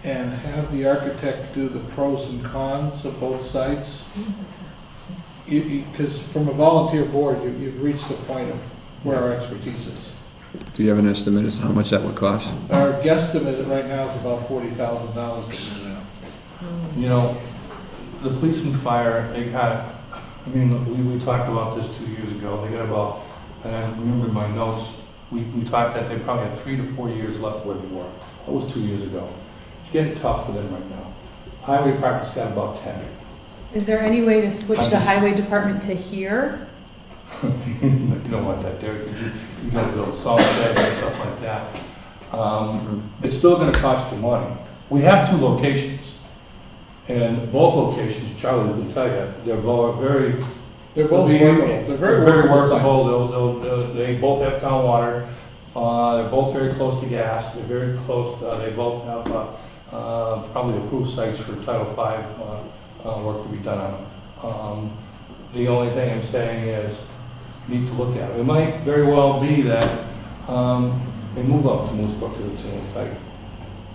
and have the architect do the pros and cons of both sites, because from a volunteer board, you've reached the point of where our expertise is. Do you have an estimate as to how much that would cost? Our guesstimate right now is about $40,000. You know, the police and fire, they got, we talked about this 2 years ago. They got about, and I remember in my notes, we talked that they probably had 3 to 4 years left where they were. That was 2 years ago. It's getting tough for them right now. Highway department's got about 10. Is there any way to switch the highway department to here? You don't want that there, because you got to build salt sheds and stuff like that. It's still going to cost you money. We have 2 locations, and both locations, Charlie will tell you, they're both very workable. They're very workable. They both have town water. They're both very close to gas. They're very close. They both have probably approved sites for Title V work to be done on them. The only thing I'm saying is, you need to look at it. It might very well be that they move up to Moose Brook to the same site.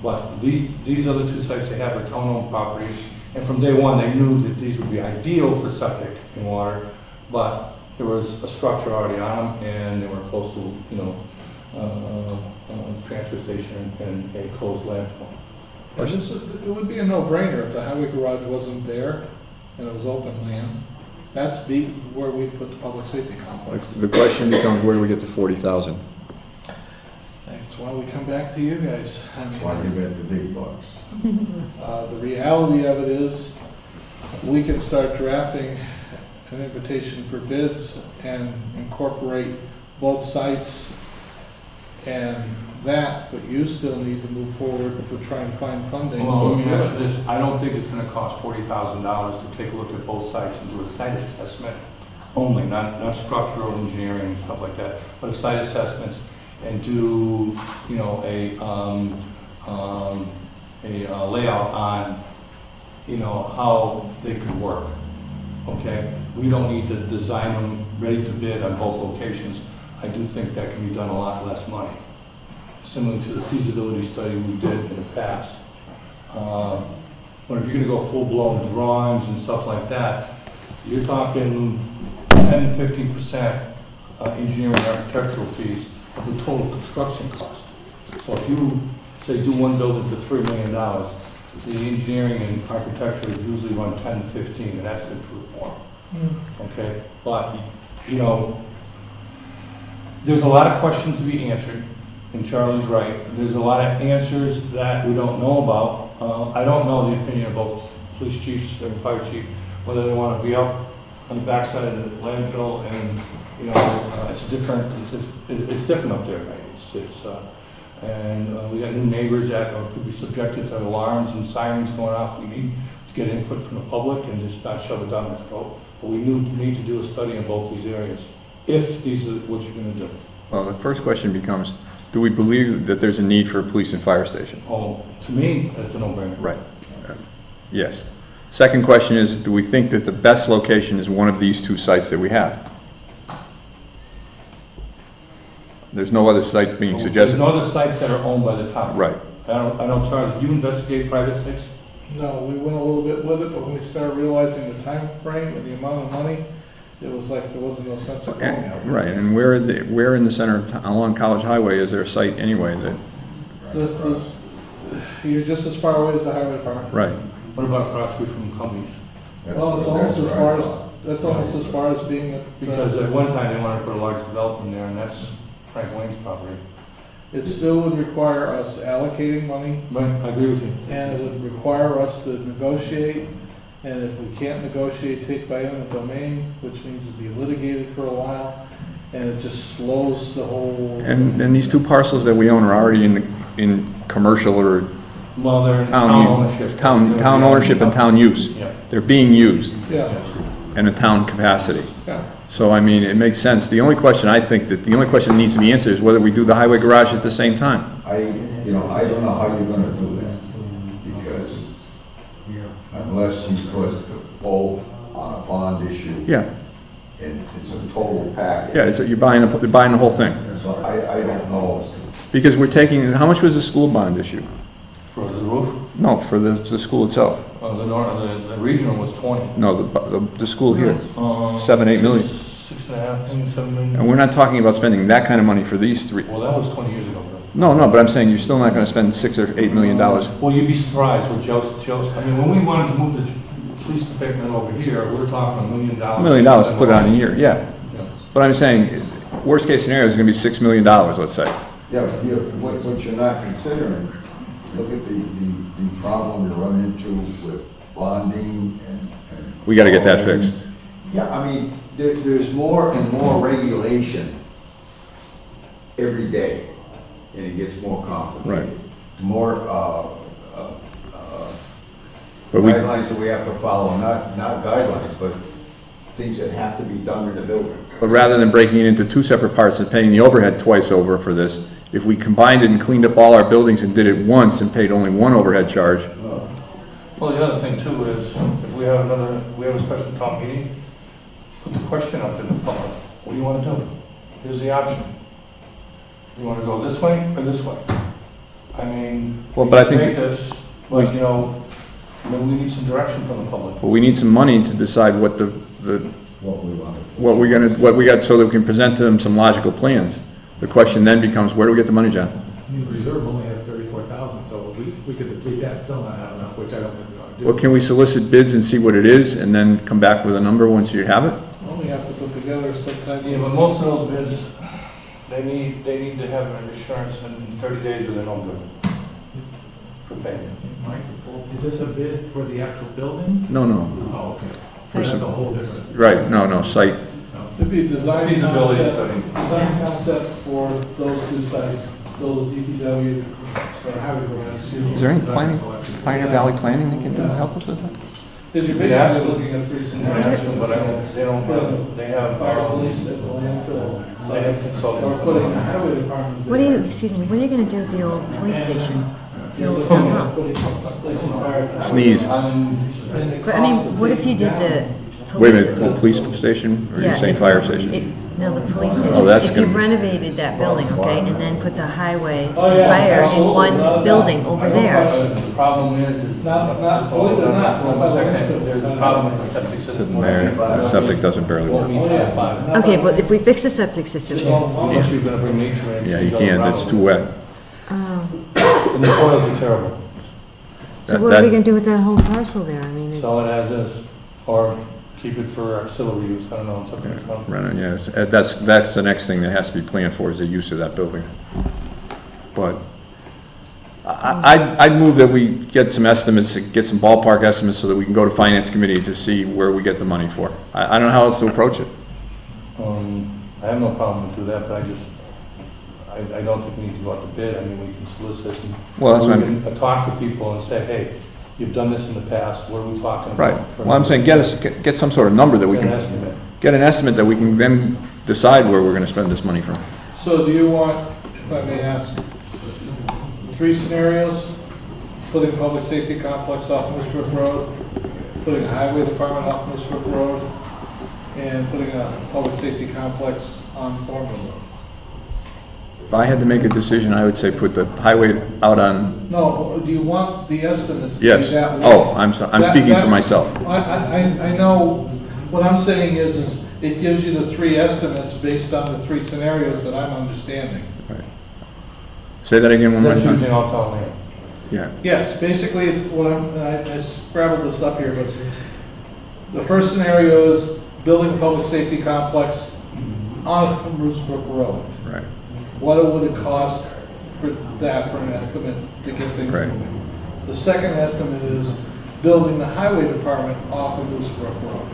But these other 2 sites they have are town-owned properties, and from day one they knew that these would be ideal for septic and water, but there was a structure already on them, and they were close to, you know, a transfer station and a closed landfill. It would be a no-brainer if the highway garage wasn't there and it was open land. That's where we put the public safety complex. The question becomes, where do we get the 40,000? That's why we come back to you guys. I mean, Why you bet the big bucks? the reality of it is, we can start drafting an invitation for bids and incorporate both sites and that, but you still need to move forward if we're trying to find funding. Well, let me ask you this, I don't think it's gonna cost $40,000 to take a look at both sites and do a site assessment only, not structural engineering and stuff like that, but a site assessments and do, you know, a layout on, you know, how they could work, okay? We don't need to design them ready to bid on both locations. I do think that can be done a lot less money, similar to the feasibility study we did in the past. But if you're gonna go full-blown drawings and stuff like that, you're talking 10, 15% engineering and architectural fees of the total construction cost. So if you, say, do one building for $3 million, the engineering and architecture usually run 10 to 15, and that's good for reform. Okay? But, you know, there's a lot of questions to be answered, and Charlie's right. There's a lot of answers that we don't know about. I don't know the opinion of both police chiefs and fire chief, whether they want to be up on the backside of the landfill, and, you know, it's different. It's different up there, right? And we got new neighbors that could be subjected to alarms and sirens going off. We need to get input from the public and just not shove it down their throat. But we need to do a study in both these areas, if these are what you're going to do. Well, the first question becomes, do we believe that there's a need for a police and fire station? Oh, to me, that's a no-brainer. Right. Yes. Second question is, do we think that the best location is one of these two sites that we have? There's no other site being suggested? There's no other sites that are owned by the town. Right. I don't, Charlie, do you investigate private sites? No, we went a little bit with it, but when we started realizing the time frame and the amount of money, it was like there wasn't no sense of going out. Right, and where in the center of along College Highway is there a site anyway that? You're just as far away as the highway department. Right. What about across street from Cummings? Well, it's almost as far as, that's almost as far as being at. Because at one time they wanted to put a large development there, and that's Frank Wayne's property. It still would require us allocating money. Right, I agree with you. And it would require us to negotiate, and if we can't negotiate, take by eminent domain, which means it'd be litigated for a while, and it just slows the whole. And these two parcels that we own are already in commercial or well, they're in town ownership. Town ownership and town use. Yeah. They're being used Yeah. in a town capacity. Yeah. So, I mean, it makes sense. The only question that needs to be answered is whether we do the highway garage at the same time. I don't know how you're gonna do that, because unless you put both on a bond issue. Yeah. And it's a total package. Yeah, you're buying the whole thing. So I don't know. Because we're taking, how much was the school bond issue? For the roof? No, for the school itself. The regional was 20. No, the school here, 7, 8 million. 6.5, 7 million. And we're not talking about spending that kind of money for these three. Well, that was 20 years ago, bro. No, but I'm saying you're still not going to spend $6 or $8 million. Well, you'd be surprised what Joe's, I mean, when we wanted to move the police department over here, we were talking $1 million. $1 million to put it on a year, yeah. But I'm saying, worst case scenario is going to be $6 million, let's say. Yeah, but what you're not considering, look at the problem you run into with bonding and We got to get that fixed. Yeah, I mean, there's more and more regulation every day, and it gets more complicated. Right. More guidelines that we have to follow, not guidelines, but things that have to be done in the building. But rather than breaking it into two separate parts and paying the overhead twice over for this, if we combined it and cleaned up all our buildings and did it once and paid only one overhead charge. Well, the other thing too is, if we have a special town meeting, put the question up to the public. What do you want to do? Here's the option. You want to go this way or this way? I mean, Well, but I think make this, but you know, we need some direction from the public. But we need some money to decide what what we want to. what we got, so that we can present to them some logical plans. The question then becomes, where do we get the money, John? I mean, reserve only has 34,000, so we could deplete that and still not have enough, which I don't think we want to do. Well, can we solicit bids and see what it is, and then come back with a number once you have it? Well, we have to put together sometime. Yeah, but most of those bids, they need to have an assurance in 30 days or they're no good for payment. Mike, is this a bid for the actual buildings? No. Oh, okay. So that's a whole different. Right, no, site. It'd be a design Feasibility concept, design concept for those two sites, those DPW, or highway grants. Is there any planning, Pioneer Valley Planning that can help us with that? Because you're We'd ask basically them. looking at three They scenarios. have, Fire police at the landfill. they have consultants. Or putting the highway department. What are you, excuse me, what are you gonna do with the old police station? The old town hall? Sneeze. But I mean, what if you did the Wait a police? minute, police station, or are you Yeah, saying if- fire station? No, the police station. Oh, that's If you gonna- renovated that building, okay, and then put the highway and Oh, yeah, fire in absolutely, one not building that. over I don't there. have The problem is Not- hold it not- one second, there's a problem with the septic system. Sitting there, the septic doesn't barely work. Okay, but if we fix the septic system, Unless you're gonna bring nature in. Yeah, you can't, it's too wet. And the soils are terrible. so what are we gonna do with that whole parcel there? I mean, it's. Sell it as is, or keep it for auxiliary use, I don't know, something to come. Right, yeah, that's the next thing that has to be planned for, is the use of that building. But I'd move that we get some estimates, get some ballpark estimates, so that we can go to finance committee to see where we get the money for. I don't know how else to approach it. I have no problem to do that, but I don't think we need to go out to bid. I mean, we can solicit and Well, that's what we I'm- can talk to people and say, hey, you've done this in the past, what are we talking about? Right, well, I'm saying get some sort of number that we Get an can, estimate. get an estimate that we can then decide where we're gonna spend this money from. So do you want, if I may ask, 3 scenarios? Putting public safety complex off Moosebrook Road, putting a highway department off Moosebrook Road, and putting a public safety complex on Thornhill Road? If I had to make a decision, I would say put the highway out on, No, do you want the estimates to be yes. that way? Oh, I'm speaking for myself. I know, what I'm saying is it gives you the 3 estimates based on the 3 scenarios that I'm understanding. Say that again one more That's time. using all town land. Yeah, Yes, basically, I scrabbled this up here, but the first scenario is building a public safety complex on Moosebrook Road. right, What would it cost for that, for an estimate to get things Right. moving? The second estimate is building the highway department off of Moosebrook Road.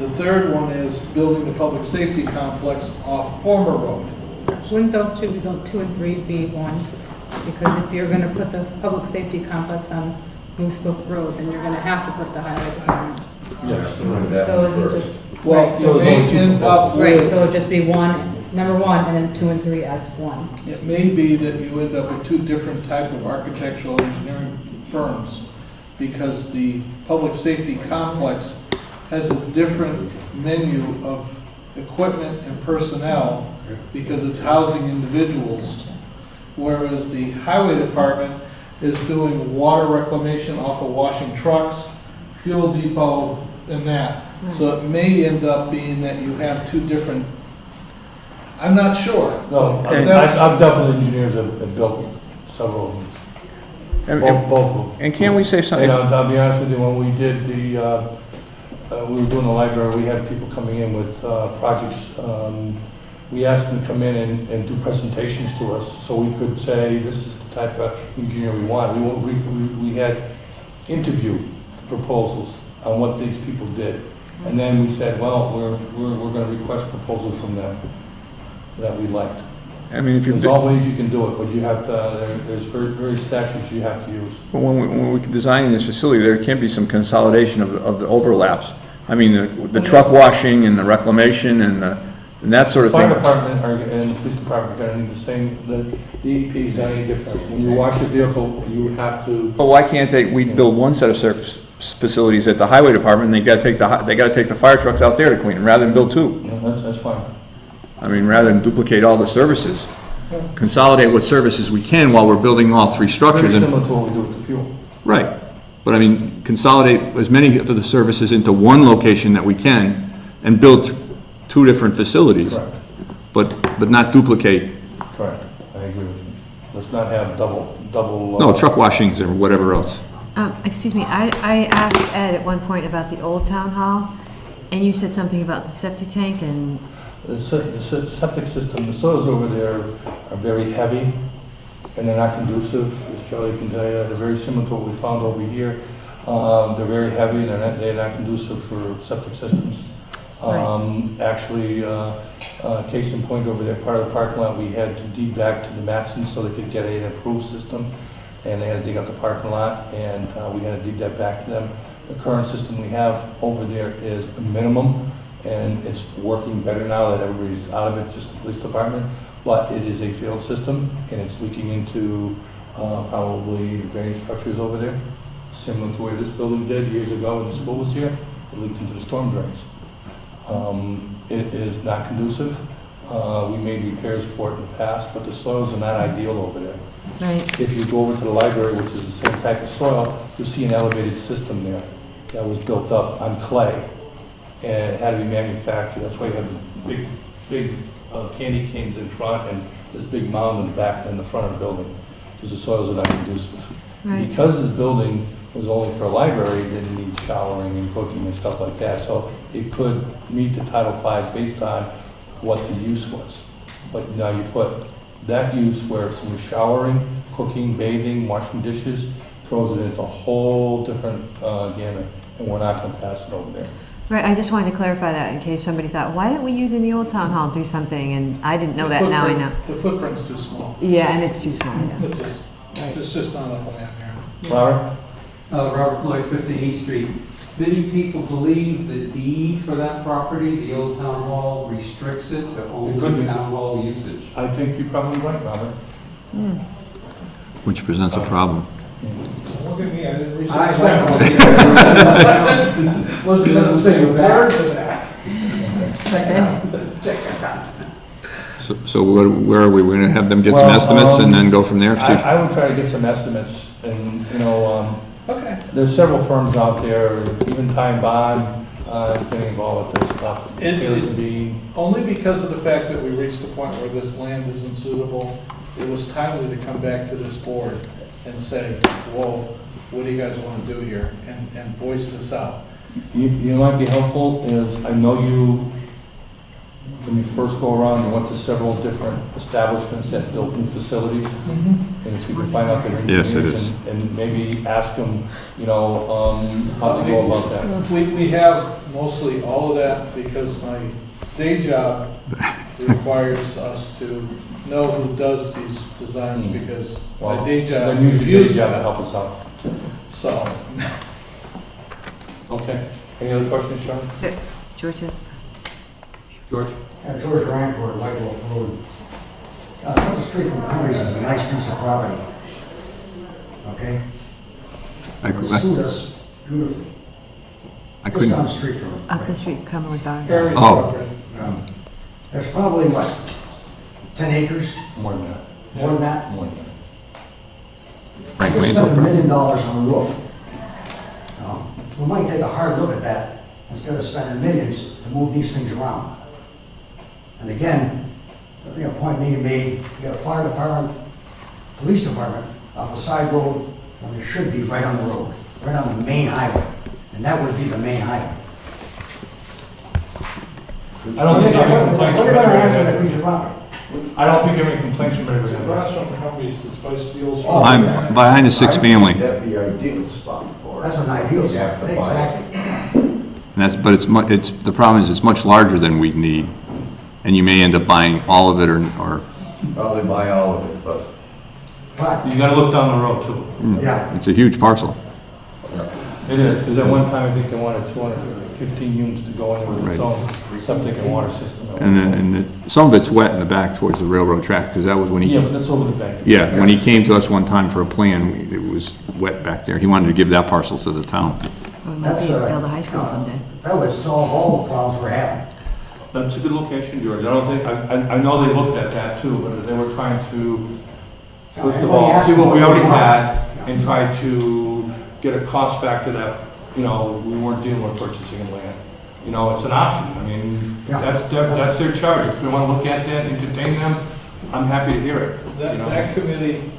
The third one is building the public safety complex off Former Road. Wouldn't those two, 2 and 3 be one? Because if you're gonna put the public safety complex on Moosebrook Road, then you're gonna have to put the highway department. Yes. So is it just, Well, right, you so, may end up right, with, so it'd just be one, number 1, and then 2 and 3 as one. it may be that you end up with 2 different type of architectural engineering firms, because the public safety complex has a different menu of equipment and personnel, because it's housing individuals, whereas the highway department is doing water reclamation off of washing trucks, fuel depot, and that. So it may end up being that you have 2 different, I'm not sure. No, That's- I've definitely engineers have built several of them. And- Both of them. and can't we say something? And I'll be honest with you, when we did we were doing the library, we had people coming in with projects. We asked them to come in and do presentations to us, so we could say, this is the type of engineer we want. We had interview proposals on what these people did. And then we said, well, we're going to request proposals from them that we liked. I mean, if you, There's all ways you can do it, but you have to, there's various statutes you have to use. but when we're designing this facility, there can be some consolidation of the overlaps. I mean, the truck washing and the reclamation and that sort of Fire thing. department and the police department are going to need the same, the DEP is not any different. When you wash a vehicle, you have to. But why can't we build one set of service facilities at the highway department, and they gotta take the fire trucks out there to clean them, rather than build 2? Yeah, that's fine. I mean, rather than duplicate all the services, consolidate what services we can while we're building all 3 structures. Very and- similar to what we do with the fuel. Right, but I mean, consolidate as many of the services into one location that we can, and build two different facilities. Correct. But not duplicate, Correct, I agree with you. Let's not have double. no, truck washings or whatever else. Excuse me, I asked Ed at one point about the old town hall, and you said something about the septic tank and, The septic system, the soils over there are very heavy, and they're not conducive, as Charlie can tell you. They're very similar to what we found over here. They're very heavy, and they're not conducive for septic systems. Actually, case in point over there, part of the parking lot, we had to deed back to the Matsons so they could get an approved system, and they had to dig up the parking lot, and we had to deed that back to them. The current system we have over there is a minimum, and it's working better now that everybody's out of it, just the police department, but it is a failed system, and it's leaking into probably drainage structures over there, similar to where this building did years ago when the school was here. It leaked into the storm drains. It is not conducive. We made repairs for it in the past, but the soils are not ideal over there. right, If you go over to the library, which is the same type of soil, you'll see an elevated system there that was built up on clay, and it had to be manufactured. That's why you have big candy canes in front and this big mound in the back and in the front of the building, because the soils are not conducive. right. Because the building was only for a library, it didn't need showering and cooking and stuff like that, so it could meet the Title V based on what the use was. But now you put that use where some showering, cooking, bathing, washing dishes, throws it into a whole different gamut, and we're not gonna pass it over there. Right, I just wanted to clarify that in case somebody thought, why aren't we using the old town hall to do something? And I didn't know that, now I know. The footprint's too small. Yeah, and it's too small, yeah. It's just not a plan here. Robert? Robert Floyd, 15 East Street. Many people believe the deed for that property, the old town hall, restricts it to only town hall usage. I think you're probably right, Robert. Which presents a problem. Look at me, I didn't research I that. wasn't going to say a word to that. So where are we? We're gonna have them get some estimates and then go from there, Steve? I would try to get some estimates, and, Okay. there's several firms out there, even Time Bond, getting involved with this stuff. Taylor's and Bean. Only because of the fact that we reached the point where this land isn't suitable, it was timely to come back to this board and say, whoa, what do you guys want to do here? And voice this out. You know, might be helpful is, I know you, when you first go around, you went to several different establishments that built new facilities. And if you can find out their Yes, it engineers is. and maybe ask them, how to go about that. We have mostly all of that because my day job requires us to know who does these designs because my day job Then use your day reviews job to that. help us out. So, Okay. Any other questions, Sean? George has. George? George Rancourt, White Wolf Road. Across the street from Curry's is a nice piece of property. Okay? It suit us beautifully. I Just couldn't. down the street from it. Up the street, Cumberland Farms. Oh. There's probably, what, 10 acres? More than that. More than that? More than that. Frank Just Wayne's spent $1 over. million on a roof. We might take a hard look at that instead of spending millions to move these things around. And again, point being made, you got a fire department, police department off a side road when it should be right on the road, right on the main highway. And that would be the main highway. I don't think any complaints What are from you gonna ask for that anybody. piece of property? I don't think any complaints from anybody. across from Humvees, it's by Steele's. Behind the sixth family. That'd be ideal spot for it. That's an ideal You have spot, to buy it. exactly. And that's, but the problem is it's much larger than we need. And you may end up buying all of it or Probably buy all of it, but But, You gotta look down the road too. yeah, it's a huge parcel. It is, because at one time, I think they wanted 215 units to go in with its own septic and water system. And some of it's wet in the back towards the railroad track, because that was when he... Yeah, but that's over the bank. Yeah, when he came to us one time for a plan, it was wet back there. He wanted to give that parcel to the town. Or it might be That's, build a high school someday. that would solve all the problems we're having. That's a good location, George. I don't think, I know they looked at that too, but they were trying to, first of all, see what we already had and try to get a cost factor that, we weren't dealing with purchasing land. you know, it's an option. I mean, that's their charge. If they want to look at that, entertain them, I'm happy to hear it. That committee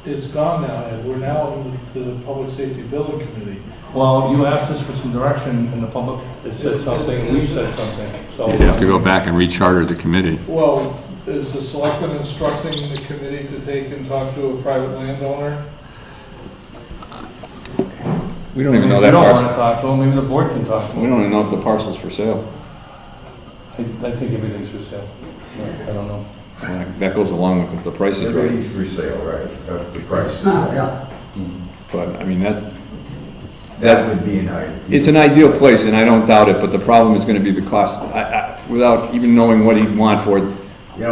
is gone now, Ed. We're now in the Public Safety Building Committee. Well, you asked us for some direction, and the public has said something, and we said something, so. You'd have to go back and recharter the committee. Well, is the selectman instructing the committee to take and talk to a private landowner? We don't even know that If you don't want parcel. to talk to them, maybe the board can talk to them. We don't even know if the parcel's for sale. I think everything's for sale. I don't know. That goes along with if the price is right. Everything's for sale, right, the price. Yeah. But, I mean, That would be an idea. it's an ideal place, and I don't doubt it, but the problem is gonna be the cost. Without even knowing what he'd want for it,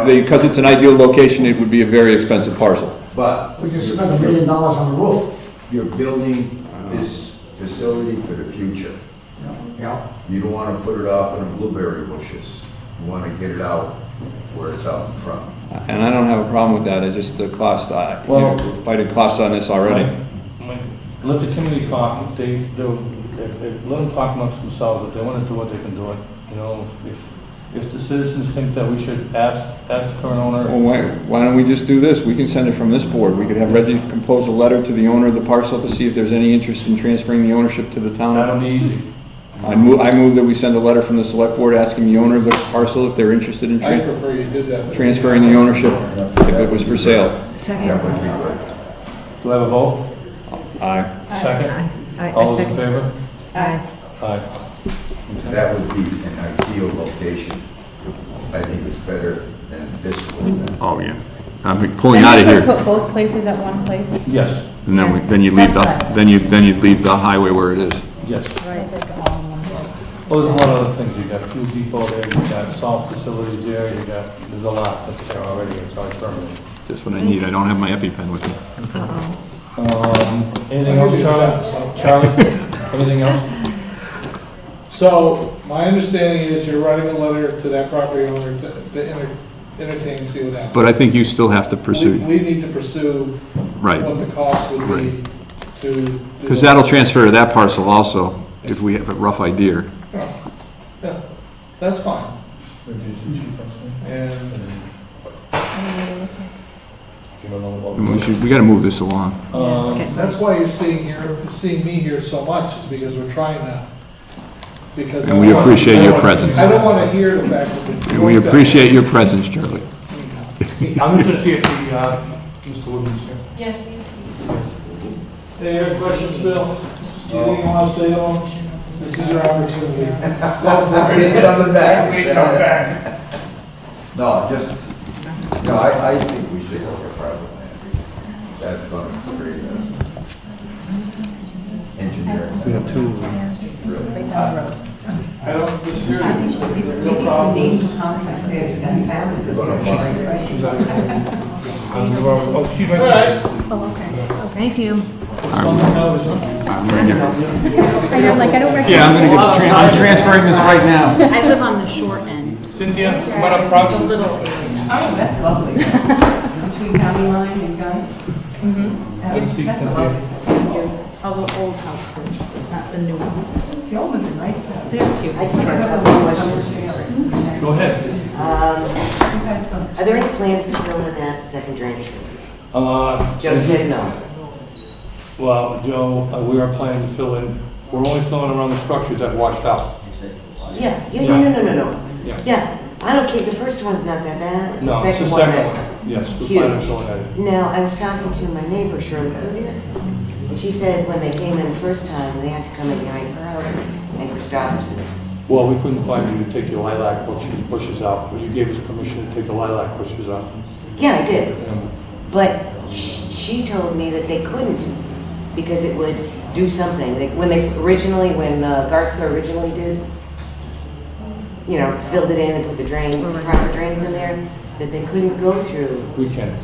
because it's an ideal location, it would be a very expensive parcel. But We could spend $1 million on the roof. you're building this facility for the future. Yeah. You don't want to put it off in the blueberry bushes. You want to get it out where it's out in front. And I don't have a problem with that, it's just the cost. We're fighting costs on this already. Let the committee talk. If let them talk amongst themselves. If they want to do it, they can do it. You know, if the citizens think that we should ask the current owner. Well, why don't we just do this? We can send it from this board. We could have Reggie compose a letter to the owner of the parcel to see if there's any interest in transferring the ownership to the town. That'll be easy. I move that we send a letter from the select board asking the owner of the parcel if they're interested in I prefer you did that. transferring the ownership if it was for sale. That would be good. Do I have a vote? Aye. Second? I All those in second. favor? Aye. Aye. That would be an ideal location. I think it's better than this one. Oh, yeah. I'm pulling out of Then you here. could put both places at one place? Yes, And then you leave then you'd leave the highway where it is. yes. Right. All in one place. Well, there's a lot of other things. You got fuel depot there, you got salt facilities there, there's a lot that's there already. It's already permanent. Just what I need. I don't have my EpiPen with me. Anything else, Charlie? Charlie, anything else? So, my understanding is you're writing a letter to that property owner to entertain and see what happens. But I think you still have to pursue. We need to pursue Right. what the cost would be to. do Because that. that'll transfer to that parcel also, if we have a rough idea. Yeah, that's fine. And We gotta move this along. that's why you're seeing me here so much, is because we're trying to. Because And we appreciate your presence. I don't want to hear the fact that. And we appreciate your presence, Charlie. I'm just gonna see if Mr. Woodman's here. Yes. Any other questions, Bill? Anything you want to say to them? This is your opportunity. On the back. No, just, no, I think we should look at private land. That's going to create engineering. We have two. I don't disagree. There's real problems. Oh, she's All right. right. Oh, okay. Thank you. I'm gonna I'm transferring this right now. I live on the short end. Cynthia, come on up front. The little. Oh, that's lovely. Between County Line and Guy? Have a seat, That's a Cynthia. lovely. All the old houses, not the new ones. The old ones are nice though. They're cute. I just have a couple of questions. Go ahead. Are there any plans to fill in that second drainage? Joe Joe said no. Well, Joe, we are planning to fill in, we're only filling around the structures that washed out. Yeah, no. Yeah. Yeah, I don't care, the first one's not that bad, it's No, the it's the second one second that's one. Yes, we're huge. planning to fill it in. Now, I was talking to my neighbor, Shirley Cloutier, and she said when they came in the first time, they had to come in behind her house and Christopherson's. Well, we couldn't find you to take your lilac bushes out, but you gave us permission to take the lilac bushes out. Yeah, I did, And but she told me that they couldn't because it would do something. When Garska originally did, you know, filled it in and put the drains, proper drains in there, that they couldn't go through. We can.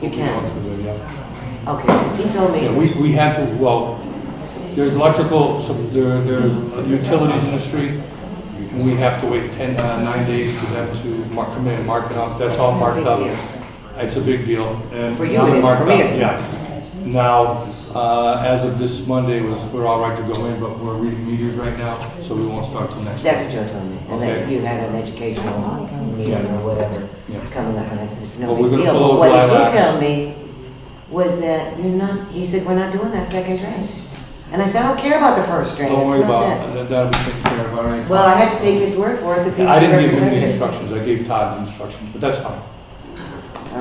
You can? We'll go through there, yeah. Okay, because he told me. Yeah, we had to, well, there's electrical, there's utilities in the street, and we have to wait 9 days for them to come in and mark it up. That's all marked up. It's a big deal. And For you now it they're is. marked For me up, it's not. yeah. Now, As of this Monday, we're all right to go in, but we're reading meters right now, so we won't start till next. That's week. what Joe told me, and Okay. that you had an educational meeting or whatever coming up, and I said, it's no Well, we're big gonna deal. pull But those what he did lilacs. tell me was that you're not, he said, we're not doing that second drain. And I said, I don't care about the first drain, Don't worry it's not about that. it, that'll be taken care of, all right? Well, I had to take his word for it, because he was I the didn't give him any representative. instructions, I gave Todd the instructions, but that's fine.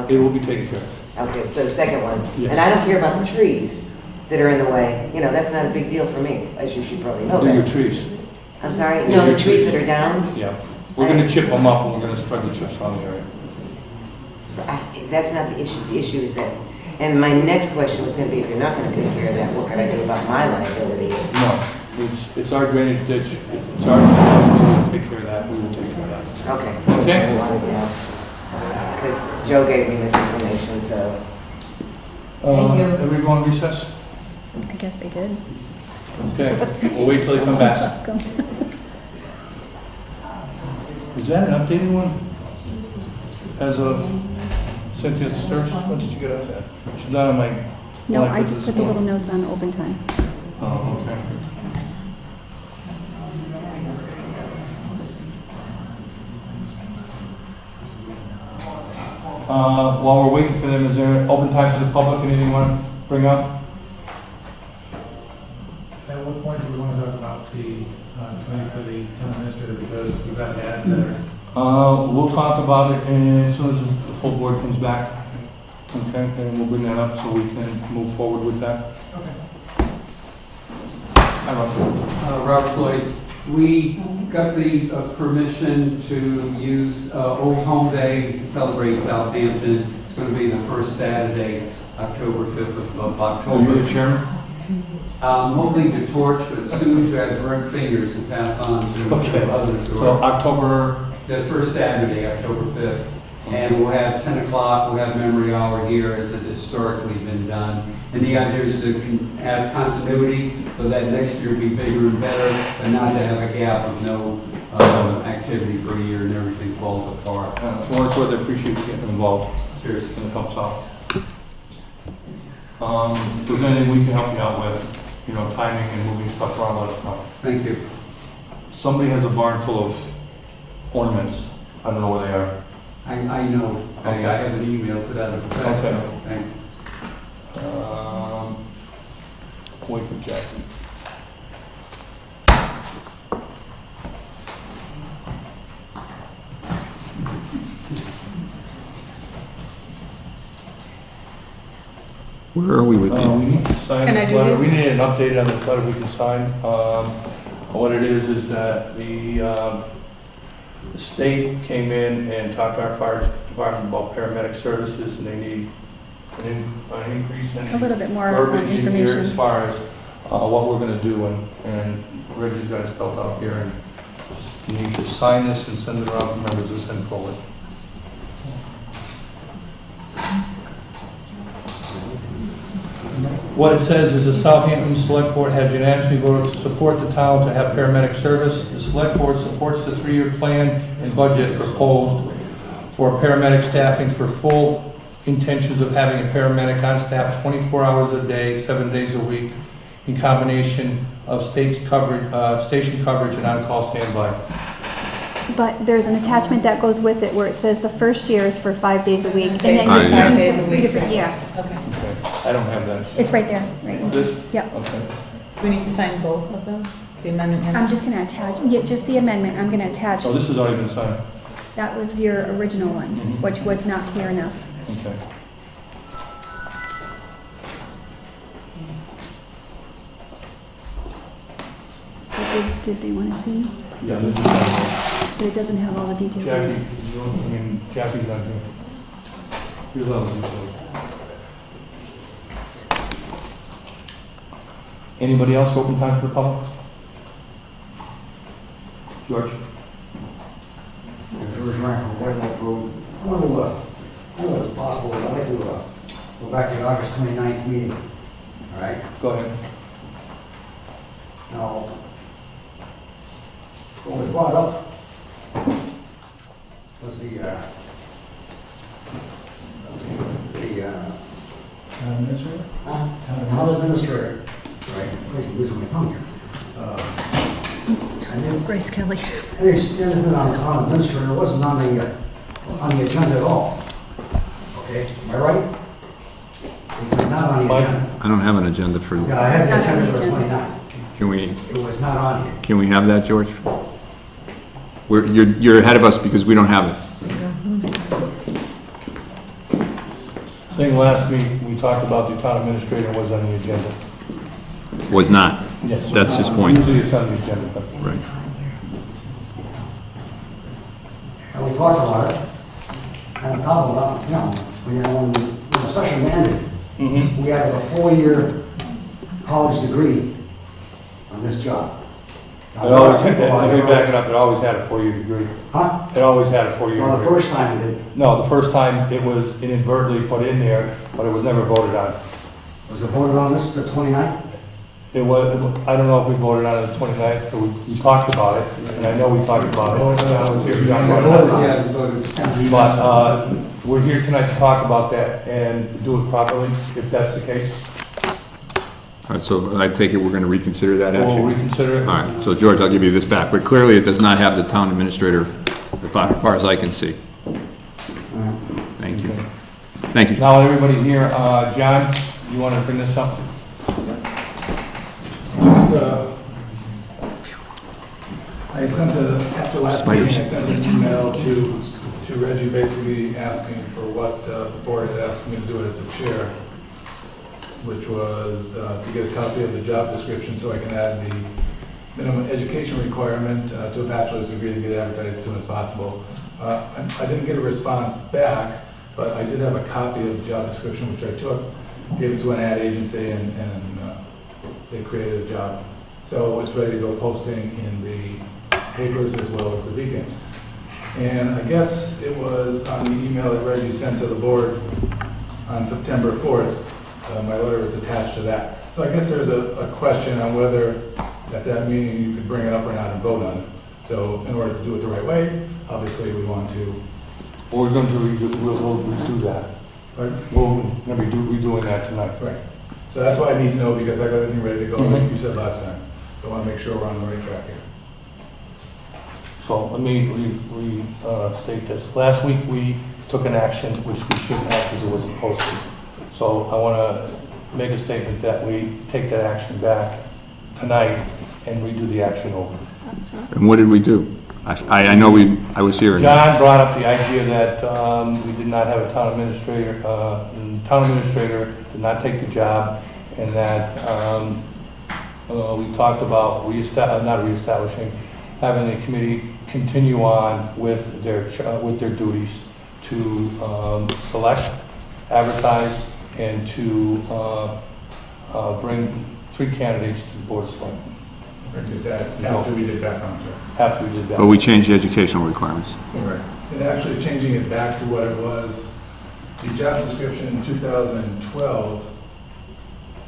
Okay. It will be taken care of. Okay, so the second one, Yes. and I don't care about the trees that are in the way, you know, that's not a big deal for me, as you should probably know Do your that. trees. I'm sorry, Do no, your the trees that are down, Yeah, we're gonna chip them up and we're gonna spread the chips on the area. that's not the issue. The issue is that, and my next question was gonna be, if you're not gonna take care of that, what can I do about my liability? No, it's our drainage ditch, it's our responsibility to take care of that, we will take care of that. Okay. Okay. I wanted to know. Because Joe gave me this information, so. Thank you. Everybody go on recess? I guess they did. Okay, we'll wait till they come back. Go. Is that an updated one? As of Cynthia Sturz, what did you get out of that? She's not on my. No, when I put just this put the on. little notes on open time. Oh, okay. While we're waiting for them, is there open time for the public, anything you want to bring up? At what point do we want to talk about the committee for the town administrator, because we've got the ad center? We'll talk about it as soon as the full board comes back. Okay, and we'll bring that up so we can move forward with that. Okay. Hi, Rob. Robert Floyd, we got the permission to use Old Home Day to celebrate Southampton. It's going to be the first Saturday, October 5th of October. Are you the chairman? I'm holding the torch, but soon to have burnt fingers to pass on to others. So October? The first Saturday, October 5th. And we'll have 10 o'clock, we'll have memory hour here as it historically been done. And the idea is to have continuity so that next year will be bigger and better, but not to have a gap of no activity for a year and everything falls apart. For what it's worth, I appreciate you getting involved. Cheers. And it helps out. If there's anything we can help you out with, you know, timing and moving stuff around, let us know. Thank you. Somebody has a barn full of ornaments. I don't know where they are. I know. Okay. I have an email to that effect. Okay. Thanks. Wait for Jackie. Where are we with We need to sign Can I this do letter. this? We need an update on this letter we can sign. What it is that the state came in and talked to our fire department about paramedic services, and they need an increase in A little bit more verbiage in here information. as far as what we're gonna do, and Reggie's got it spelled out here, and you need to sign this and send it around to members and send forward. What it says is the Southampton Select Board has unanimously voted to support the town to have paramedic service. The Select Board supports the 3-year plan and budget proposed for paramedic staffing for full intentions of having a paramedic on staff 24 hours a day, 7 days a week, in combination of station coverage and on-call standby. But there's an attachment that goes with it where it says the first year is for 5 days a week. And then Five you days. can 5 days a three week. different, yeah. Okay. I don't have that. It's right there, right? This? Yep. Okay. Do we need to sign both of them? The amendment and... I'm just gonna attach, yeah, just the amendment, I'm gonna attach. Oh, this has already been signed. That was your original one, Mhm. which was not clear enough. Okay. But did they wanna see? Yeah, this is, But it doesn't have all the details. Jackie, Jackie's not here. Here's all the details. Anybody else open time for the public? George? George Ryan from White Oak Road. I wonder if it's possible, I'd like to go back to the August 29th meeting. All right? Go ahead. Now, what was brought up was the Administrator? town administrator. Grace Kelly. The other thing on the town administrator wasn't on the agenda at all. Okay, am I right? It was not on the agenda. I don't have an agenda for, Yeah, I have the agenda for the 29th. can we, It was not on here. can we have that, George? You're ahead of us because we don't have it. I think last week, we talked about the town administrator was on the agenda. Was not. Yes. That's his point. Usually it's on the agenda, but. Right. And we talked about it. And we talked about, when the session ended, we had a 4-year college degree on this job. It always, let me back it up, it always had a 4-year degree. Huh? It always had a 4-year degree. Well, the first time it did. No, the first time it was inadvertently put in there, but it was never voted on. Was it voted on this, the 29th? It was, I don't know if we voted on it the 29th, but we talked about it, and I know we talked about it. I was here, John brought it up. But, we're here tonight to talk about that and do it properly, if that's the case. All right, so I take it we're going to reconsider that action? We'll reconsider it. All right, so George, I'll give you this back, but clearly it does not have the town administrator, as far as I can see. Thank you. Thank you. Now, everybody here, John, you want to bring this up? I sent after last meeting, I sent an email to Reggie basically asking for what the board had asked me to do as a chair, which was to get a copy of the job description so I can add the minimum education requirement to a bachelor's degree to get advertised as soon as possible. I didn't get a response back, but I did have a copy of the job description, which I took, gave it to an ad agency, and they created a job. So it's ready to go posting in the papers as well as the Beacon. And I guess it was on the email that Reggie sent to the board on September 4th. My letter was attached to that. So I guess there's a question on whether at that meeting you could bring it up or not and vote on it. So in order to do it the right way, obviously we want to. Well, we're going to we'll redo that. Right? We're going to be redoing that tonight. Right. So that's why I need to know, because I got everything ready to go, like you said last time. So I want to make sure we're on the right track here. So let me state this. Last week we took an action which we shouldn't have because it wasn't posted. So I want to make a statement that we take that action back tonight and redo the action over. And what did we do? I know I was here. John brought up the idea that we did not have a town administrator. The town administrator did not take the job, and that we talked about not reestablishing, having the committee continue on with their duties to select, advertise, and to bring 3 candidates to the board of selectmen. After we did background checks. After we did that. But we changed the educational requirements. Right. And actually changing it back to what it was, the job description in 2012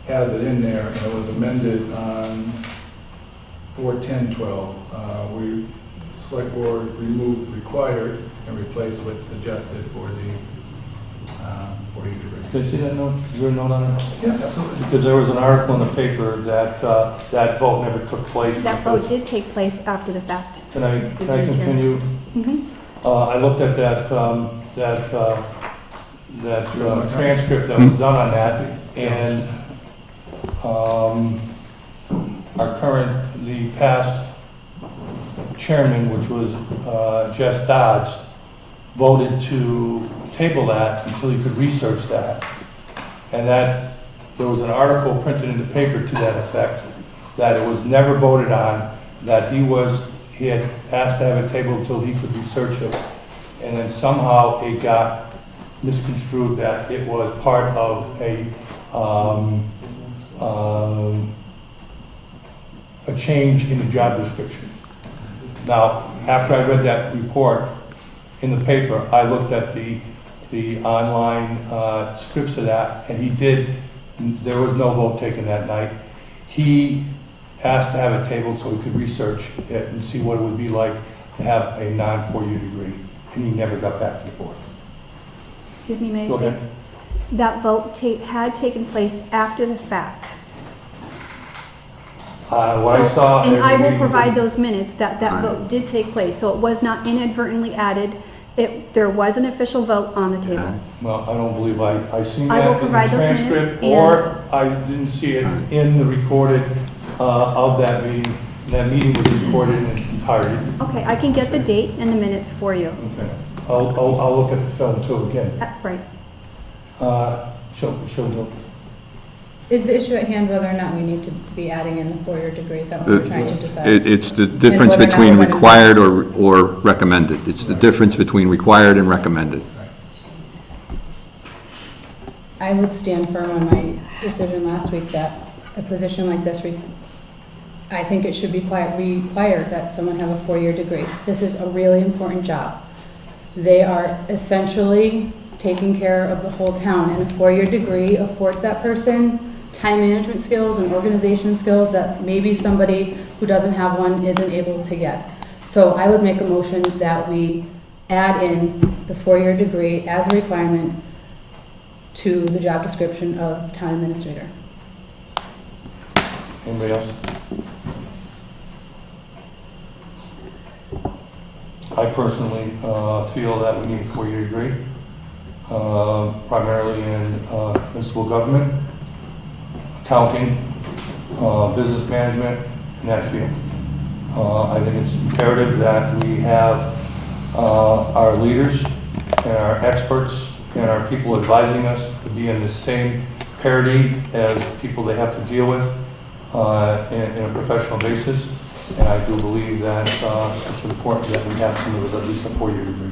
has it in there, and it was amended on 4/10/12. We, select board removed required and replaced with suggested for the 4-year degree. Can you see that note? Is there a note on it? Yeah, absolutely. Because there was an article in the paper that that vote never took place. That vote did take place after the fact. Can I continue? Mm-hmm. I looked at that transcript that was done on that, and the past chairman, which was Jess Dodds, voted to table that until he could research that. And that there was an article printed in the paper to that effect, that it was never voted on, that he had asked to have it tabled until he could research it. And then somehow it got misconstrued that it was part of a change in the job description. Now, after I read that report in the paper, I looked at the online scripts of that, and there was no vote taken that night. He asked to have it tabled so he could research it and see what it would be like to have a non-4-year degree, and he never got back to the board. Excuse me, may I Go say? ahead. That vote had taken place after the fact. What I saw. And I will every- provide those minutes that that vote did take place, so it was not inadvertently added. There was an official vote on the table. Well, I don't believe I seen I that will in the provide those minutes transcript, and- or I didn't see it in the recorded of that meeting. That meeting was recorded in its entirety. Okay, I can get the date and the minutes for you. Okay. I'll look at the film too again. Right. Show. Is the issue at hand whether or not we need to be adding in the 4-year degree? Is that what we're trying to decide? It's the difference whether or not between we're gonna- required or recommended. It's the difference between required and recommended. I would stand firm on my decision last week that a position like this, I think it should be required that someone have a 4-year degree. This is a really important job. They are essentially taking care of the whole town, and a 4-year degree affords that person time management skills and organization skills that maybe somebody who doesn't have one isn't able to get. So I would make a motion that we add in the 4-year degree as a requirement to the job description of town administrator. Anybody else? I personally feel that we need a 4-year degree, primarily in municipal government, accounting, business management, and that field. I think it's imperative that we have our leaders and our experts and our people advising us to be in the same parity as people they have to deal with in a professional basis. And I do believe that it's important that we have someone with at least a 4-year degree.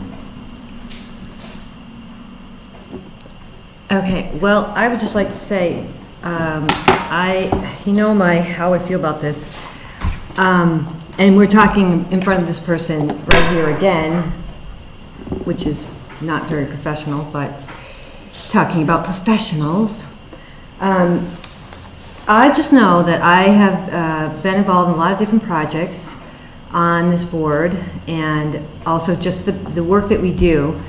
Okay, well, I would just like to say, how I feel about this. And we're talking in front of this person right here again, which is not very professional, but talking about professionals. I just know that I have been involved in a lot of different projects on this board, and also just the work that we do.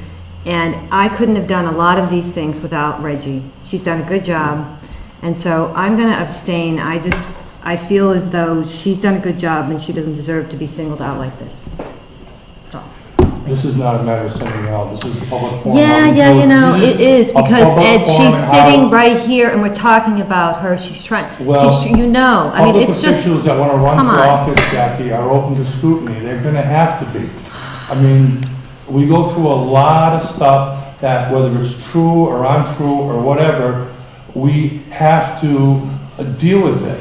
And I couldn't have done a lot of these things without Reggie. She's done a good job. And so I'm going to abstain. I feel as though she's done a good job and she doesn't deserve to be singled out like this. This is not a matter of sending out. This is a public forum. Yeah, it is, because Ed, she's sitting how right here and we're talking about her. She's trying, Well, I mean, it's just, Public officials that want to run come for on. office, Jackie, are open to scrutiny. They're going to have to be. I mean, we go through a lot of stuff that, whether it's true or untrue or whatever, we have to deal with it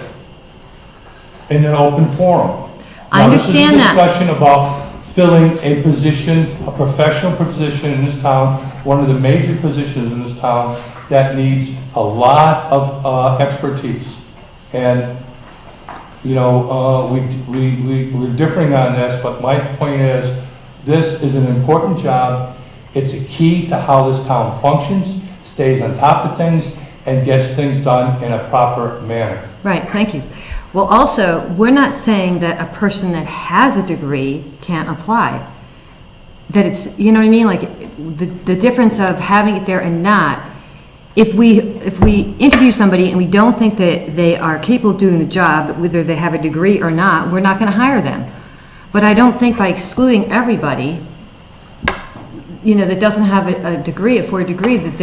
in an open forum. I understand that. This is a discussion about filling a position, a professional position in this town, one of the major positions in this town that needs a lot of expertise. And, we're differing on this, but my point is, this is an important job. It's a key to how this town functions, stays on top of things, and gets things done in a proper manner. Right, thank you. Well, also, we're not saying that a person that has a degree can't apply. That it's, you know what I mean? Like, the difference of having it there and not. If we interview somebody and we don't think that they are capable of doing the job, whether they have a degree or not, we're not going to hire them. But I don't think by excluding everybody, that doesn't have a degree, a 4-year degree, that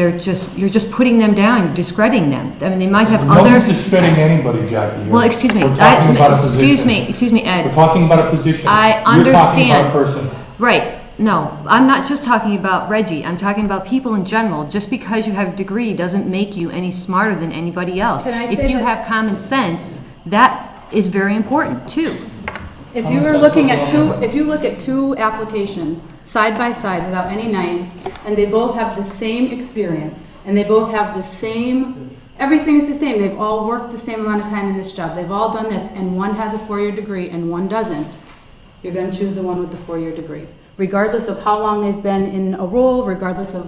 you're just putting them down, discrediting them. I mean, they might have other... Nobody's discrediting anybody, Jackie. Here. Well, excuse me. We're talking about a position. Excuse me, Ed. We're talking about a position. I You're talking understand. about a person. Right. No, I'm not just talking about Reggie. I'm talking about people in general. Just because you have a degree doesn't make you any smarter than anybody else. Can I If say you that- have common sense, that is very important too. If you were looking at if you look at two applications side by side without any names, and they both have the same experience, and they both have the same, everything's the same, they've all worked the same amount of time in this job, they've all done this, and one has a 4-year degree and one doesn't, you're going to choose the one with the 4-year degree. Regardless of how long they've been in a role, regardless of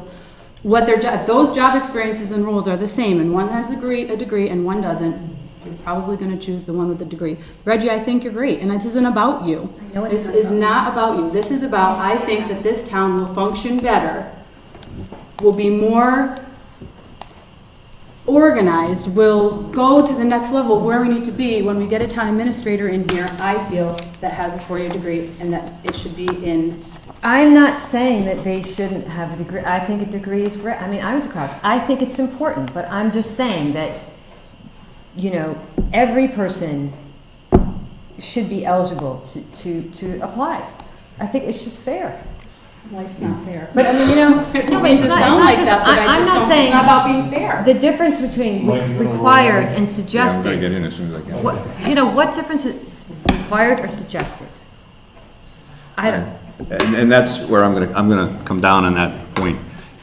what their job, those job experiences and roles are the same, and one has a degree and one doesn't, you're probably going to choose the one with the degree. Reggie, I think you're great, and this isn't about you. This is not about you. This is about, I think that this town will function better, will be more organized, will go to the next level where we need to be when we get a town administrator in here, I feel, that has a 4-year degree and that it should be in. I'm not saying that they shouldn't have a degree. I think a degree is great. I mean, I went to college. I think it's important, but I'm just saying that, you know, every person should be eligible to apply. I think it's just fair. Life's not fair. But I mean, you know, no, but it's not just, I'm not saying. It's not about being fair. The difference between required and suggested. Yeah, I'm gonna get in as soon as I can. What, you know, what difference is required or suggested? I don't. And that's where I'm gonna come down on that point.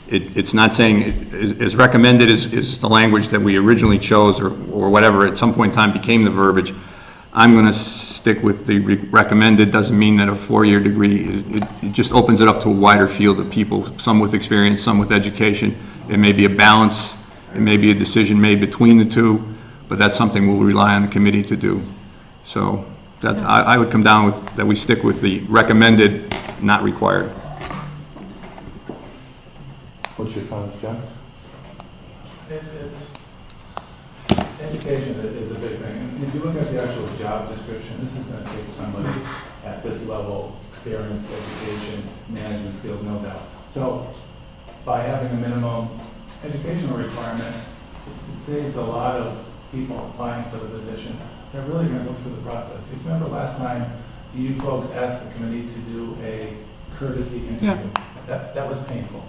It's not saying, as recommended is the language that we originally chose or whatever at some point in time became the verbiage. I'm gonna stick with the recommended. Doesn't mean that a 4-year degree, it just opens it up to a wider field of people, some with experience, some with education. It may be a balance, it may be a decision made between the two, but that's something we'll rely on the committee to do. So that, I would come down with, that we stick with the recommended, not required. What's your comments, John? Education is a big thing. And if you look at the actual job description, this is going to take somebody at this level, experience, education, management skills, no doubt. So by having a minimum educational requirement, it saves a lot of people applying for the position. They're really going to go through the process. If you remember last time, you folks asked the committee to do a courtesy interview. Yeah. That was painful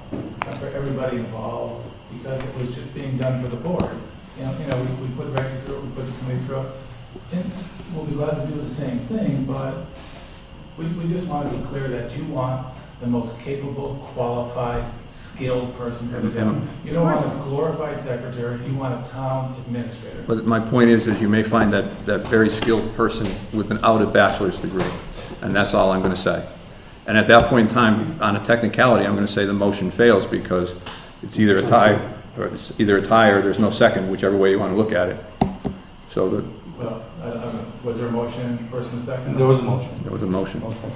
for everybody involved because it was just being done for the board. You know, we put the record through it, we put the committee through it. And we'll be glad to do the same thing, but we just want to be clear that you want the most capable, qualified, skilled person for the job. You don't want a glorified secretary, you want a town administrator. But my point is you may find that very skilled person without a bachelor's degree, and that's all I'm going to say. And at that point in time, on a technicality, I'm going to say the motion fails because it's either a tie, or there's no second, whichever way you want to look at it. So the. Well, I don't know. Was there a motion, first and second? There was a motion. There was a motion. Okay.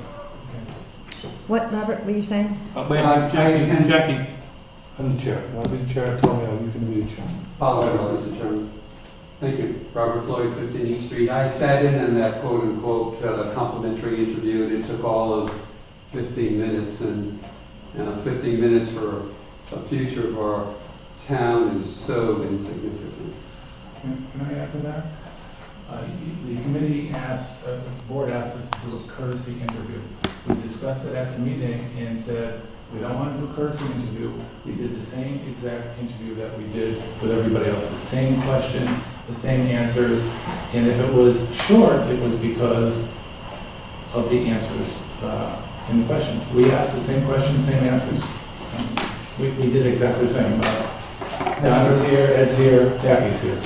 What, Robert, were you saying? Jackie, I'm the chair. I'll be the chair. Tell me you can be the chair. Apologize, Mr. Chairman. Thank you. Robert Floyd, 15 East Street. I sat in that quote-unquote complimentary interview, and it took all of 15 minutes, and 15 minutes for a future of our town is so insignificant. Can I add to that? The committee asked, the board asked us to do a courtesy interview. We discussed it at the meeting and said, we don't want to do a courtesy interview. We did the same exact interview that we did with everybody else. The same questions, the same answers. And if it was short, it was because of the answers in the questions. We asked the same questions, same answers. We did exactly the same. Don is here, Ed's here, Jackie's here.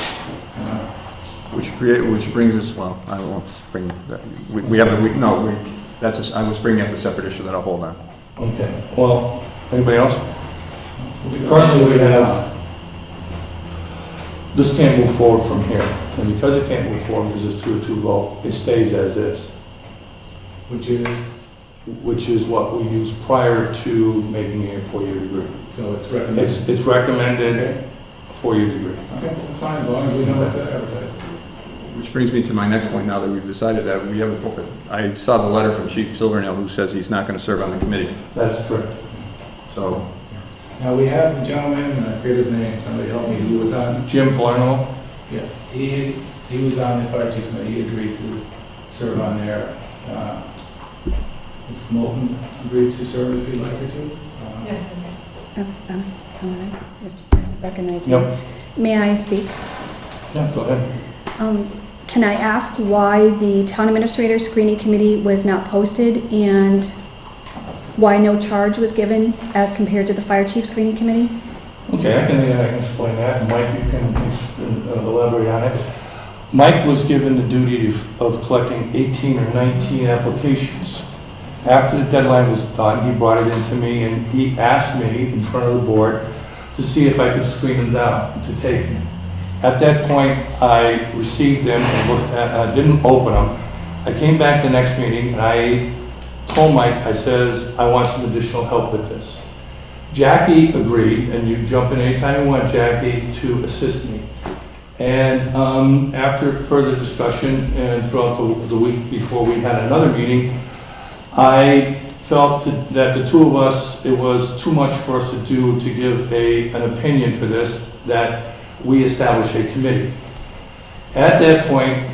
Which brings us, well, I won't bring that, I was bringing up a separate issue that I'll hold on. Okay, well, anybody else? Currently we have, this can't move forward from here. And because it can't move forward because it's 2-2 vote, it stays as is. Which is what we used prior to making it a 4-year degree. So it's recommended? It's recommended a 4-year degree. Okay, that's fine, as long as we know what to advertise. Which brings me to my next point now that we've decided that we have a, I saw the letter from Chief Silvernail who says he's not going to serve on the committee. That's correct. So. Now we have the gentleman, and I forget his name, somebody help me, who was on. Jim Blarnell? Yeah, he was on the fire chief's committee, he agreed to serve on there. Ms. Moulton agreed to serve if you'd like her to. Yes, Recognize me. Yep. May I speak? Yeah, go ahead. Can I ask why the town administrator screening committee was not posted and why no charge was given as compared to the fire chief screening committee? Okay, I can explain that, and Mike, you can elaborate on it. Mike was given the duty of collecting 18 or 19 applications. After the deadline was done, he brought it into me and he asked me in front of the board to see if I could screen them down to take them. At that point, I received them and looked at, I didn't open them. I came back the next meeting and I told Mike, I says, I want some additional help with this. Jackie agreed, and you jump in anytime you want, Jackie, to assist me. And after further discussion and throughout the week before we had another meeting, I felt that the two of us, it was too much for us to do to give an opinion for this, that we establish a committee. At that point,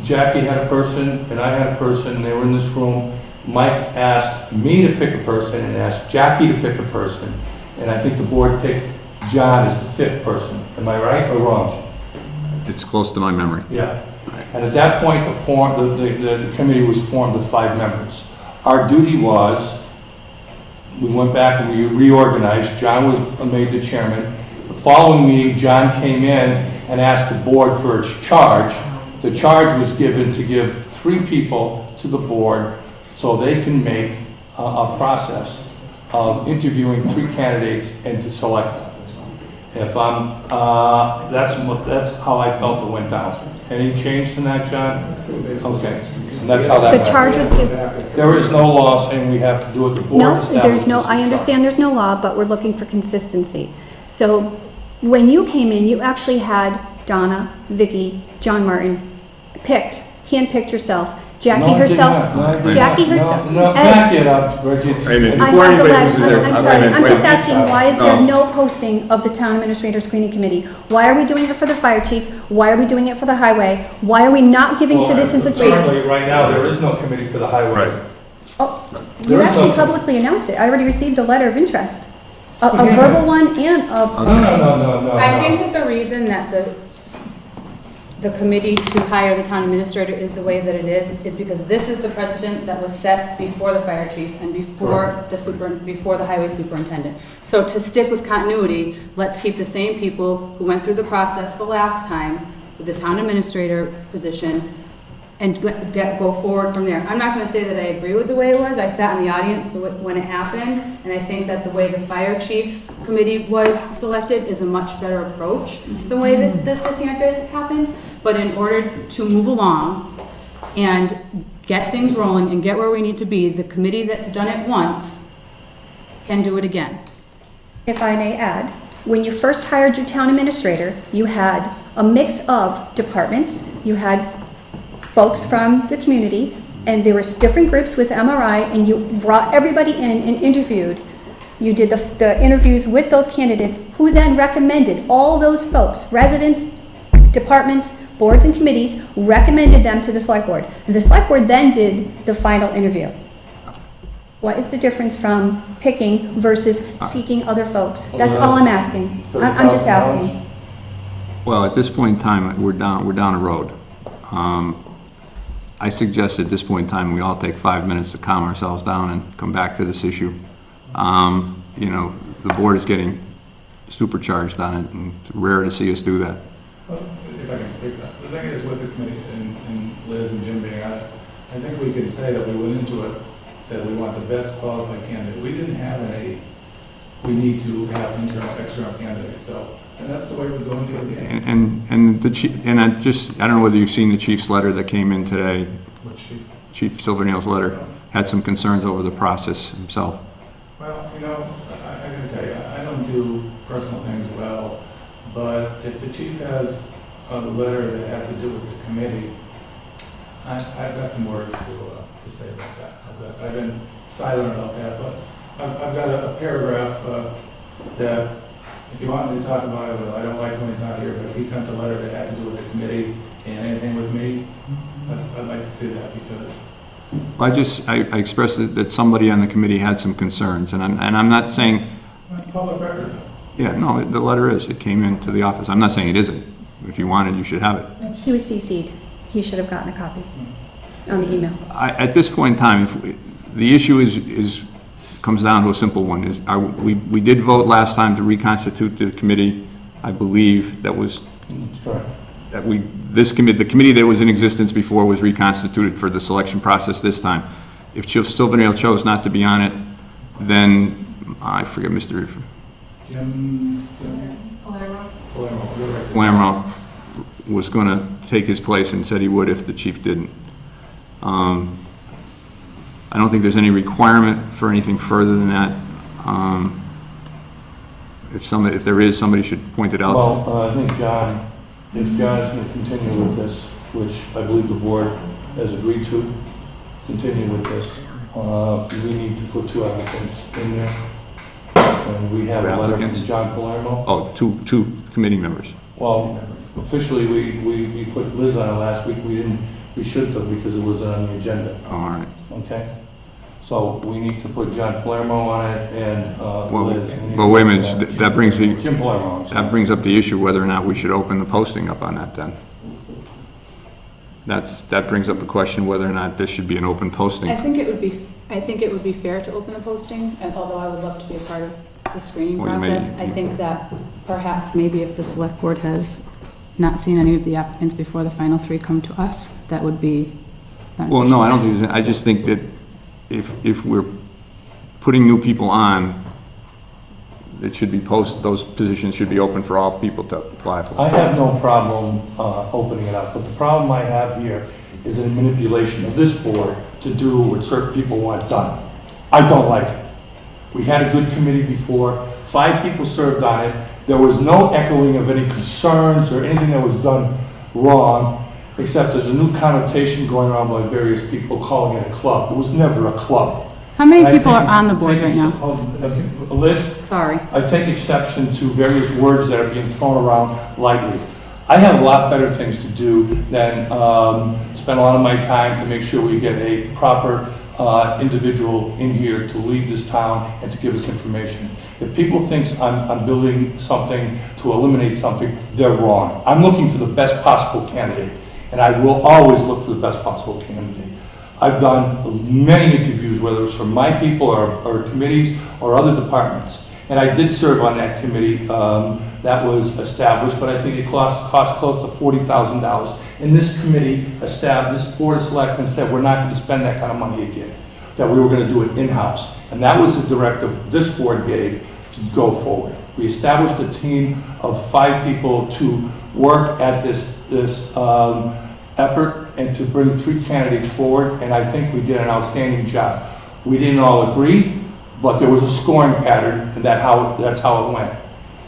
Jackie had a person and I had a person, and they were in this room. Mike asked me to pick a person and asked Jackie to pick a person, and I think the board picked John as the fifth person. Am I right or wrong? It's close to my memory. Yeah. And at that point, the committee was formed of 5 members. Our duty was, we went back and we reorganized. John was made the chairman. The following meeting, John came in and asked the board for its charge. The charge was given to give 3 people to the board so they can make a process of interviewing 3 candidates and to select them. If that's how I felt it went down. Any change in that, John? Okay. And that's how that The charge was given. There is no law saying we have to do it. The board No, establishes there's no, this I understand there's no law, but we're looking for consistency. So when you came in, you actually had Donna, Vicky, John Martin handpicked yourself. Jackie herself. Jackie herself. No, back it up, Reggie. I'm sorry, I'm just asking, why is there no posting of the town administrator screening committee? Why are we doing it for the fire chief? Why are we doing it for the highway? Why are we not giving citizens a chance? Currently, right now, there is no committee for the highway. Oh, you actually publicly announced it. I already received a letter of interest. A verbal one and a... No. I think that the reason that the committee to hire the town administrator is the way that it is because this is the precedent that was set before the fire chief and before before the highway superintendent. So to stick with continuity, let's keep the same people who went through the process the last time with the town administrator position and go forward from there. I'm not going to say that I agree with the way it was. I sat in the audience when it happened, and I think that the way the fire chief's committee was selected is a much better approach than the way this happened. But in order to move along and get things rolling and get where we need to be, the committee that's done it once can do it again. If I may add, when you first hired your town administrator, you had a mix of departments. You had folks from the community, and there were different groups with MRI, and you brought everybody in and interviewed. You did the interviews with those candidates, who then recommended all those folks, residents, departments, boards and committees, recommended them to the select board. And the select board then did the final interview. What is the difference from picking versus seeking other folks? That's all I'm asking. I'm just asking. Well, at this point in time, we're down a road. I suggest at this point in time, we all take 5 minutes to calm ourselves down and come back to this issue. You know, the board is getting supercharged on it, and it's rare to see us do that. If I can speak that. The thing is with the committee and Liz and Jim being on it, I think we can say that we went into it, said we want the best qualified candidate. We didn't have we need to have internal, external candidates. So, and that's the way we're going to it again. And the chief, and I don't know whether you've seen the chief's letter that came in today. What chief? Chief Silvernail's letter had some concerns over the process himself. Well, you know, I gotta tell you, I don't do personal things well, but if the chief has a letter that has to do with the committee, I've got some words to say about that. I've been silent about that, but I've got a paragraph that if you want me to talk about it, I don't like when he's not here, but if he sent a letter that had to do with the committee and anything with me, I'd like to see that because... I expressed that somebody on the committee had some concerns, and I'm not saying... That's public record. Yeah, no, the letter is. It came into the office. I'm not saying it isn't. If you wanted, you should have it. He was CC'd. He should have gotten a copy on the email. At this point in time, the issue comes down to a simple one. We did vote last time to reconstitute the committee. I believe that was... the committee that was in existence before was reconstituted for the selection process this time. If Silvernail chose not to be on it, then I forget Mr. Palermo was going to take his place and said he would if the chief didn't. I don't think there's any requirement for anything further than that. if there is, somebody should point it out. Well, I think if John is going to continue with this, which I believe the board has agreed to continue with this, we need to put 2 applicants in there. And we have a letter from John Palermo. Oh, two committee members. Well, officially, we put Liz on it last week. We shouldn't have because it wasn't on the agenda. Oh, all right. Okay? So we need to put John Palermo on it and Liz. Well, wait a minute, that brings Jim Palermo. that brings up the issue whether or not we should open the posting up on that then. That brings up the question whether or not this should be an open posting. I think it would be fair to open a posting, and although I would love to be a part of the screening process, I think that perhaps maybe if the select board has not seen any of the applicants before the final 3 come to us, that would be beneficial. Well, no, I don't think, I just think that if we're putting new people on, it should be those positions should be open for all people to apply for. I have no problem opening it up, but the problem I have here is a manipulation of this board to do what certain people want done. I don't like it. We had a good committee before, 5 people served on it. There was no echoing of any concerns or anything that was done wrong, except there's a new connotation going around by various people calling it a club. It was never a club. How many people are on the board right now? A list? Sorry. I take exception to various words that are being thrown around lightly. I have a lot better things to do than spend a lot of my time to make sure we get a proper individual in here to lead this town and to give us information. If people think I'm building something to eliminate something, they're wrong. I'm looking for the best possible candidate, and I will always look for the best possible candidate. I've done many interviews, whether it's from my people or committees or other departments, and I did serve on that committee that was established, but I think it cost close to $40,000. And this committee established, this board of selectmen said we're not going to spend that kind of money again, that we were going to do it in-house. And that was the directive this board gave to go forward. We established a team of 5 people to work at this effort and to bring 3 candidates forward, and I think we did an outstanding job. We didn't all agree, but there was a scoring pattern, and that's how it went.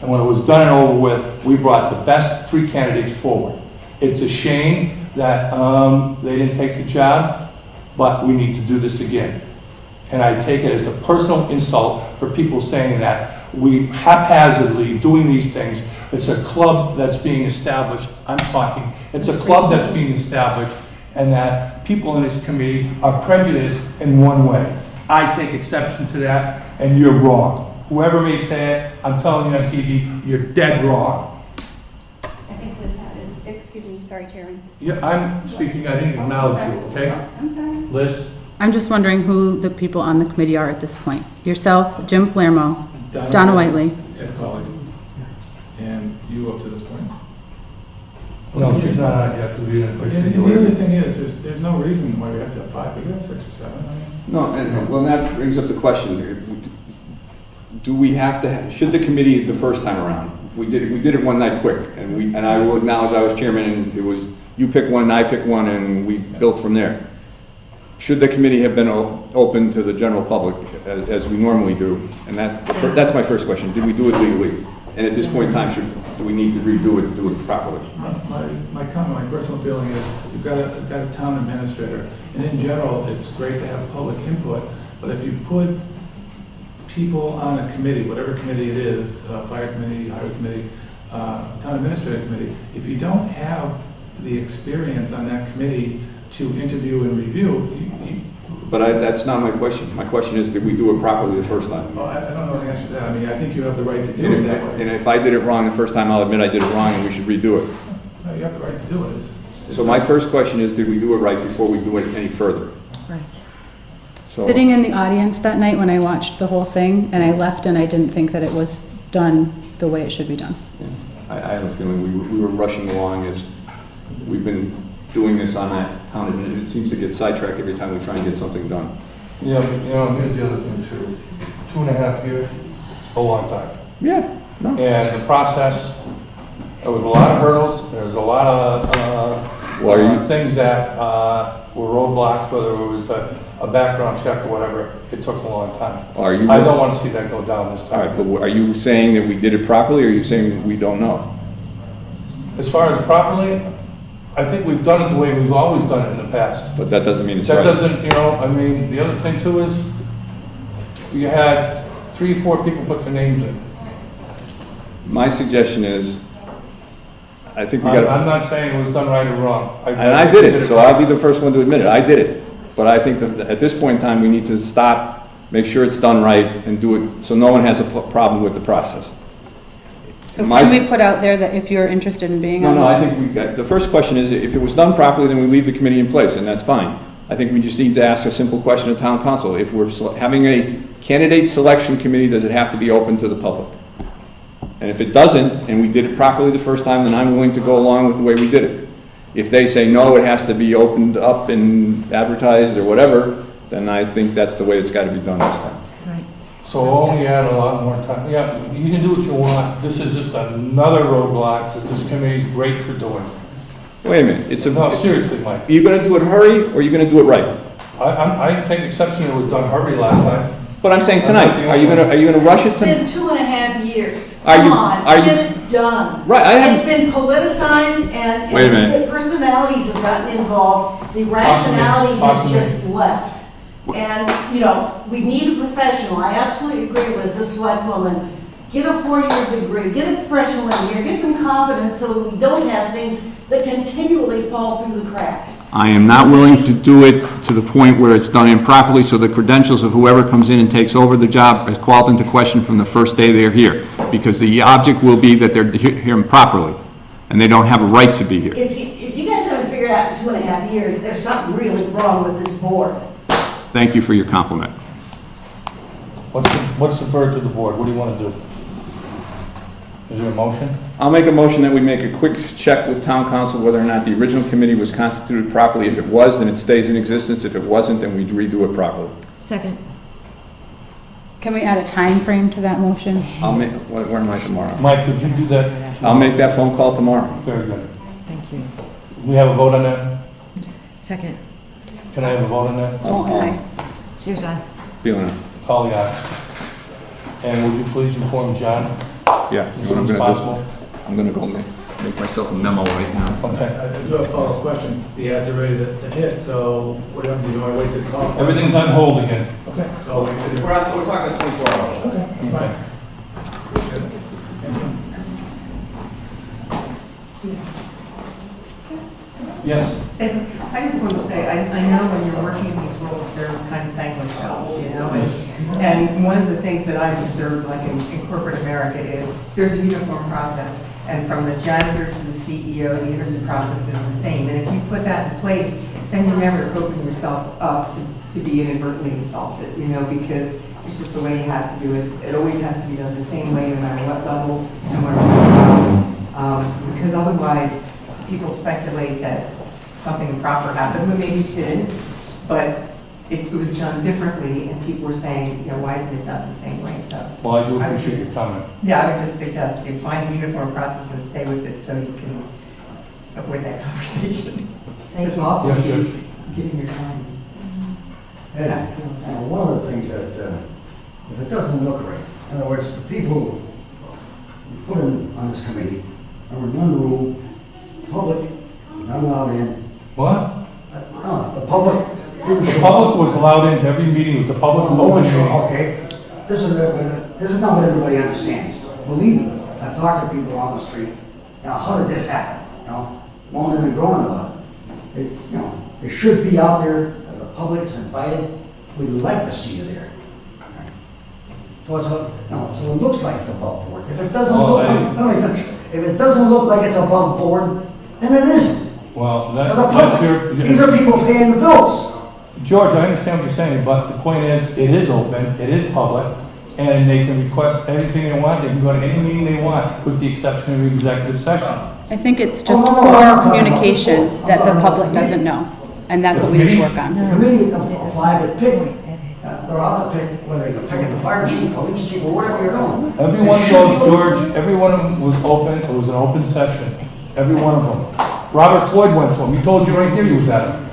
And when it was done and over with, we brought the best 3 candidates forward. It's a shame that they didn't take the job, but we need to do this again. And I take it as a personal insult for people saying that we haphazardly doing these things. It's a club that's being established. I'm talking. It's a club that's being established, and that people in this committee are prejudiced in one way. I take exception to that, and you're wrong. Whoever may say it, I'm telling you on TV, you're dead wrong. I think Liz had it. Excuse me, sorry, Chairman. Yeah, I'm speaking. I didn't acknowledge you, okay? I'm sorry. Liz? I'm just wondering who the people on the committee are at this point. Yourself, Jim Palermo, Donna Whiteley. And you up to this point? No, she's not on yet. The other thing is, there's no reason why we have to have 5. We could have 6 or 7. No, and well, that brings up the question: do we have to? Should the committee the first time around? We did it one night quick, and I will acknowledge I was chairman, and it was you pick one, and I pick one, and we built from there. Should the committee have been open to the general public as we normally do? And that's my first question. Did we do it legally? And at this point in time, do we need to redo it to do it properly? My comment, my personal feeling is you've got a town administrator, and in general, it's great to have public input, but if you put people on a committee, whatever committee it is, fire committee, highway committee, town administrator committee, if you don't have the experience on that committee to interview and review, But that's not my question. My question is, did we do it properly the first time? I don't know the answer to that. I mean, I think you have the right to do it that way. And if I did it wrong the first time, I'll admit I did it wrong and we should redo it. No, you have the right to do it. So my first question is, did we do it right before we do it any further? Right. So, Sitting in the audience that night when I watched the whole thing, and I left and I didn't think that it was done the way it should be done. I have a feeling we were rushing along as we've been doing this on that town, and it seems to get sidetracked every time we try and get something done. Yeah, but here's the other thing too. 2.5 years, a long time. Yeah. No. And the process, there was a lot of hurdles, there was a lot of Well, are you- things that were roadblocks, whether it was a background check or whatever, it took a long time. Are you? I don't want to see that go down this All time. right, but are you saying that we did it properly, or are you saying we don't know? As far as properly, I think we've done it the way we've always done it in the past. But that doesn't mean it's That right. doesn't, I mean, the other thing too is, you had 3 or 4 people put their names in. My suggestion is, I think we I'm got. not saying it was done right or wrong. And I did it, so I'll be the first one to admit it. I did it. But I think that at this point in time, we need to stop, make sure it's done right, and do it so no one has a problem with the process. So can we put out there that if you're interested in being on No, this? I think the first question is, if it was done properly, then we leave the committee in place, and that's fine. I think we just need to ask a simple question of town council. If we're having a candidate selection committee, does it have to be open to the public? And if it doesn't, and we did it properly the first time, then I'm willing to go along with the way we did it. If they say, no, it has to be opened up and advertised or whatever, then I think that's the way it's got to be done this time. So we'll only add a lot more time. Yeah, you can do what you want. This is just another roadblock that this committee's great for doing. Wait a minute, No, seriously, Mike. Are you going to do it hurry, or are you going to do it right? I take exception it was done hurry last time. But I'm saying tonight, are you going to rush it It's tonight? been 2.5 years. Are Come you- on, are you- get it done. Right, I haven't- It's been politicized and Wait a minute. personalities have gotten involved. The rationality has just left. And, we need a professional. I absolutely agree with the select woman. Get a 4-year degree, get a professional in here, get some competence so that we don't have things that continually fall through the cracks. I am not willing to do it to the point where it's done improperly, so the credentials of whoever comes in and takes over the job is called into question from the first day they're here, because the object will be that they're here improperly, and they don't have a right to be here. If you guys haven't figured out in 2.5 years, there's something really wrong with this board. Thank you for your compliment. What's the verdict of the board? What do you want to do? Is there a motion? I'll make a motion that we make a quick check with town council whether or not the original committee was constituted properly. If it was, then it stays in existence. If it wasn't, then we redo it properly. Second. Can we add a time frame to that motion? I'll make, where am I tomorrow? Mike, could you do that? I'll make that phone call tomorrow. Very good. Thank you. We have a vote on that? Second. Can I have a vote on that? Cheers, John. Feeling it. Call the aye. And would you please inform John? Yeah. As soon as possible? I'm gonna go make myself a memo right now. Okay. I do have a follow-up question. The ads are ready to hit, so what do you want to wait to call? Everything's on hold again. Okay. So We're talking 24 hours. Okay, that's fine. Yes. I just want to say, I know when you're working in these roles, they're kind of thankless jobs, and one of the things that I've observed, like in corporate America, is there's a uniform process, and from the janitor to the CEO, the interview process is the same, and if you put that in place, then you never open yourself up to be inadvertently insulted, because it's just the way you have to do it. It always has to be done the same way, no matter what level, no matter what, because otherwise, people speculate that something improper happened, when maybe it didn't, but it was done differently, and people were saying, why isn't it done the same way, so. Well, I do appreciate your comment. Yeah, I would just suggest you find a uniform process and stay with it so you can avoid that conversation. It's awful. Yes, yes. Giving your time. And one of the things that, if it doesn't look right, in other words, the people who put in on this committee are in one room, public, not allowed in. What? No, the public didn't The show public up. was allowed into every meeting with the public. No one open showed meeting. up. Okay, this is not what everybody understands. Believe me, I've talked to people on the street. How did this happen? Moaning and groaning about it. It should be out there. The public is invited. We'd like to see you there. So so it looks like it's above board. If it doesn't let me finish. If it doesn't look like it's above board, then it isn't. Well, To the public. These are people paying the bills. George, I understand what you're saying, but the point is, it is open, it is public, and they can request anything they want, they can go to any meeting they want, with the exception of executive session. I think it's just I'm poor talking communication about that the the public doesn't know, and that's what we need to work on. The committee of 5 that pick, they're out to pick, whether you're picking the fire chief, police chief, or whatever you're doing. Every one of those, George, every one of them was open, it was an open session, every one of them. Robert Floyd went to him. He told you right here he was at him.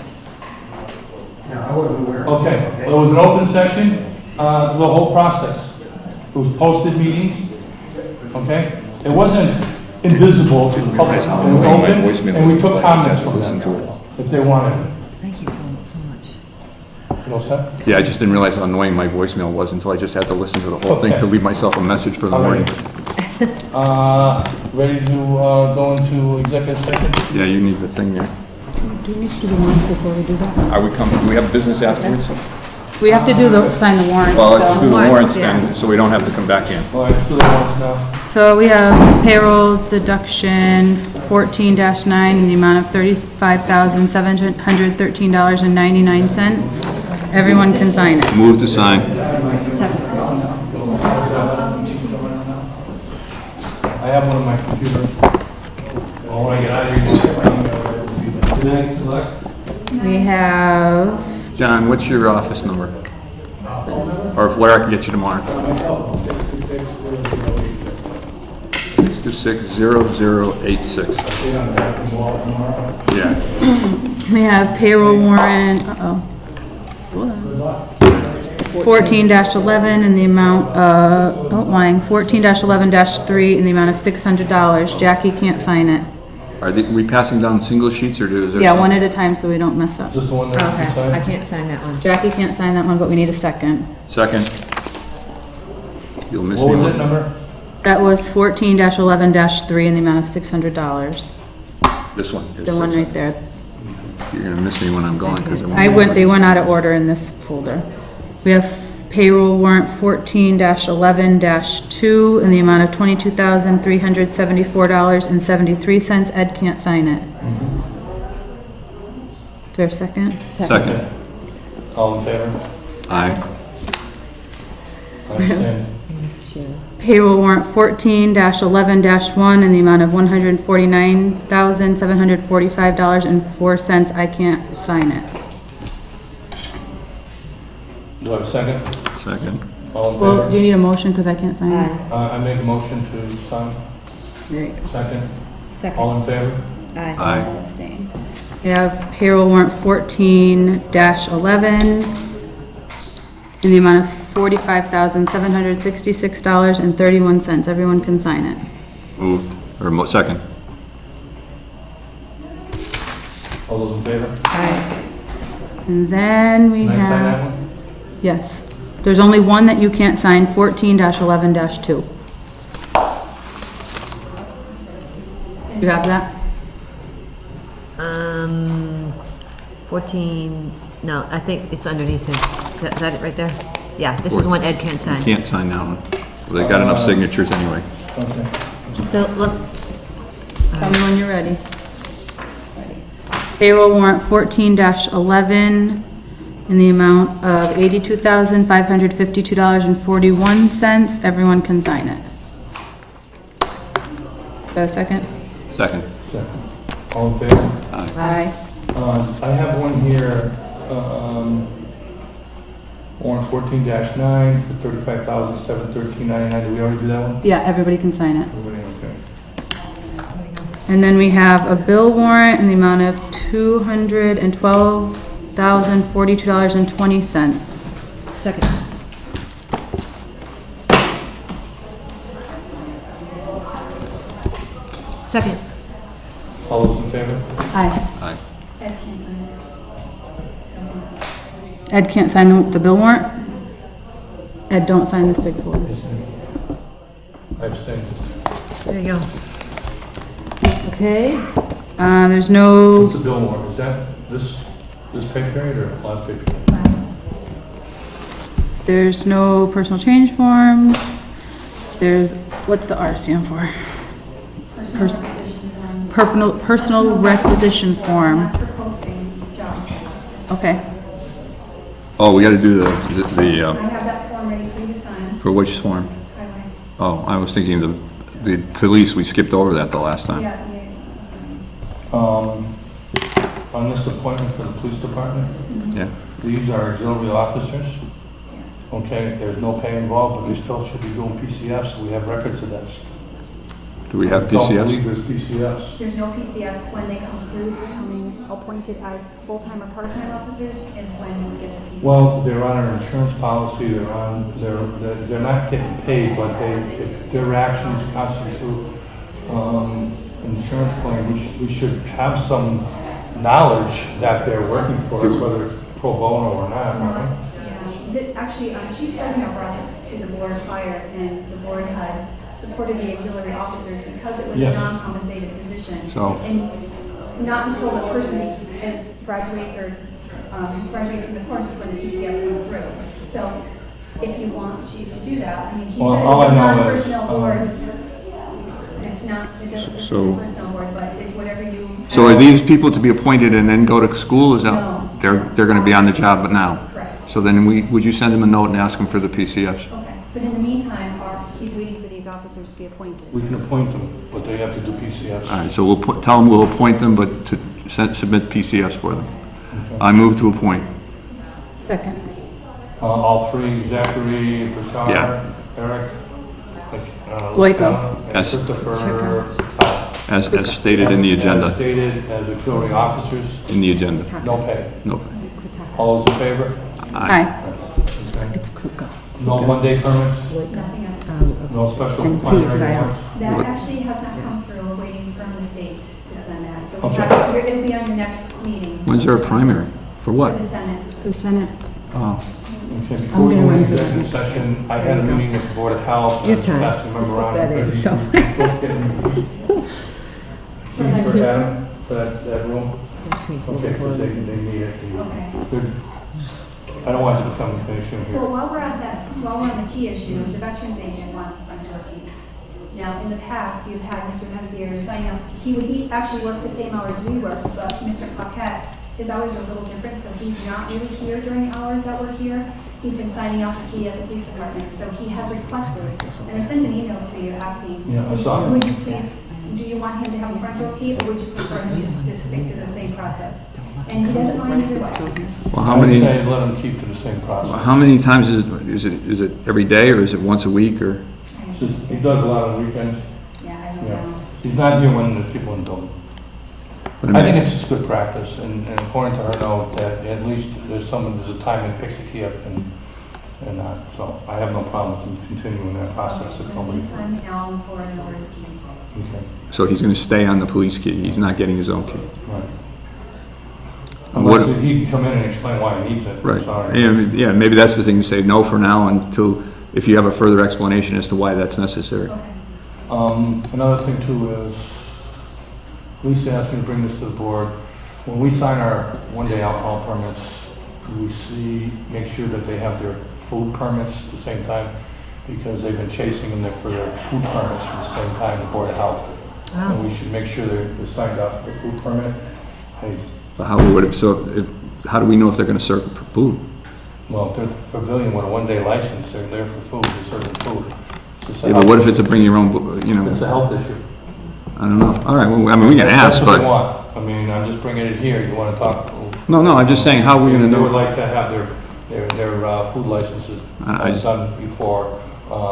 No, I wasn't aware. Okay, well, it was an open session, the whole process. It was posted meetings, okay? It wasn't invisible to the public. It was open, and we took comments from them, if they wanted. Thank you so much. You all set? Yeah, I just didn't realize how annoying my voicemail was until I just had to listen to the whole thing to leave myself a message for the morning. Ready to go into executive session? Yeah, you need the thing there. Do we need to do the warrants before we do that? Are we coming, do we have business afterwards? We have to sign the warrants. Well, let's do the warrants yeah. then, so we don't have to come back in. All right, let's do the warrants now. So we have payroll deduction 14-9 in the amount of $35,713.99. Everyone can sign it. Move to sign. I have one on my computer. Well, when I get out of here, We have, John, what's your office number? Or where I can get you tomorrow? 626-0086. Yeah. we have payroll warrant, 14-11 in the amount of, lying, 14-11-3 in the amount of $600. Jackie can't sign it. Are we passing down single sheets or is there? Yeah, one at a time so we don't mess up. Just the one that you Okay, I signed? can't sign that one. Jackie can't sign that one, but we need a second. Second. You'll miss What me was one. that number? That was 14-11-3 in the amount of $600. This one. The one right there. You're gonna miss me when I'm gone because They went out of order in this folder. We have payroll warrant 14-11-2 in the amount of $22,374.73. Ed can't sign it. Is there a second? Second. All in favor? Aye. I understand. Payroll warrant 14-11-1 in the amount of $149,745.04. I can't sign it. Do I have a second? Second. All in Well, do favor? you need a motion because I can't sign it? I make a motion to sign. There you go. Second. Second. All in favor? Aye. Abstain. We have payroll warrant 14-11 in the amount of $45,766.31. Everyone can sign it. Moved. Or second. All those in favor? And then we Can I sign that have, one? yes, there's only one that you can't sign, 14-11-2. You have that? 14, no, I think it's underneath his, is that it right there? Yeah, this is one Ed can't You sign. can't sign that one. Well, they got enough signatures anyway. Okay. So, look, Tell me when you're ready. Payroll warrant 14-11 in the amount of $82,552.41. Everyone can sign it. Is that a second? Second. Second. All in favor? Aye. I have one here, warrant 14-9 for $35,713.99. Did we already do that one? Yeah, everybody can sign it. Everybody, okay. And then we have a bill warrant in the amount of $212,042.20. second. Second. All those in favor? Aye. Aye. Ed can't sign the bill warrant? Ed, don't sign this big folder. I abstain. There you go. Okay, there's no, What's the bill warrant? Is that this pay period or last pay period? there's no personal change forms. There's, what's the R stand for? Personal requisition form. Okay. Oh, we gotta do the, I have that form ready for you to sign. for which form? Highway. Oh, I was thinking the police, we skipped over that the last time. Yeah. On this appointment for the police department, Yeah. these are auxiliary officers. Okay, there's no pay involved, but we still should be doing PCFs, so we have records of this. Do we have I don't PCFs? believe there's PCFs. There's no PCFs. When they come through, becoming appointed as full-time or part-time officers is when we get the PCFs. Well, they're on our insurance policy, they're not getting paid, but if their actions constitute insurance claim, we should have some knowledge that they're working for us, whether it's pro bono or not, right? Actually, Chief Sedino brought this to the board prior, and the board had supported the auxiliary officers because it was Yes. a non-compensated position. So- And not until the person graduates from the course is when the PCF comes through. So if you want Chief to do that, I mean, he Well, said all it's I a know is, non-personnel board. It's not, it doesn't, it's So- a personnel board, but whatever you. So are these people to be appointed and then go to school? Is that, No. they're gonna be on the job but now? Correct. So then would you send them a note and ask them for the PCFs? Okay, but in the meantime, he's waiting for these officers to be appointed. We can appoint them, but they have to do PCFs. All right, so tell them we'll appoint them, but to submit PCFs for them. Okay. I move to appoint. Second. All three, Zachary, Bashar, Yeah. Eric, Loico. and Yes. Christopher, As stated in the As agenda. stated as auxiliary officers, In the agenda. no pay. No. All those in favor? Aye. Okay. It's Kuka. No Monday permits? Nothing else. No special And planning T, reports? That actually has not come through. We're waiting from the state to send that. So we Okay. have, it'll be on your next meeting. When's there a primary? For what? For the Senate. The Senate. Oh, Okay, before we go into executive session, I had a meeting with the Board of Health. Your and time. passed a memorandum. That is, so. Fees for Adam, for that room? Okay, because they need it. Okay. Good. I don't want it to become an issue Well, here. while we're on the key issue, the veterans agent wants a front door key. Now, in the past, you've had Mr. Messier sign up. He actually worked the same hours we worked, but Mr. Paquette, his hours are a little different, so he's not really here during the hours that we're here. He's been signing out the key at the police department, so he has requested, and I sent an email to you asking, Yeah, I saw it. would you please, do you want him to have a front door key, or would you prefer him to stick to the same process? And he doesn't mind either way. well, how I would many, say let them keep to the same process. how many times is it every day or is it once a week or? He does a lot on weekends. Yeah, I don't Yeah. know. He's not here when there's people in the building. What I think it's just good practice, and according to her note, that at least there's a time and picks the key up and not. So I have no problem with him continuing that process if nobody. Anytime now for an order of keys. Okay, So he's gonna stay on the police key, he's not getting his own key? right. What- Unless he can come in and explain why he needs it. I'm Right. sorry. Yeah, maybe that's the thing, to say no for now until, if you have a further explanation as to why that's necessary. Another thing too is, Lisa asked me to bring this to the board. When we sign our one-day alcohol permits, we make sure that they have their food permits at the same time, because they've been chasing them there for their food permits at the same time, the Board of Health. And we should make sure they're signed up for the food permit. But how how do we know if they're gonna serve for food? Well, if they're a pavilion with a one-day license, they're there for food, they're serving food. It's a Yeah, but what if health it's a bring your own, you know? It's a health issue. I don't know. All right, well, I mean, we can ask, That's what they but, want. I mean, I'm just bringing it here, you want to talk. no, I'm just saying, how are we gonna They would know? like to have their food licenses done before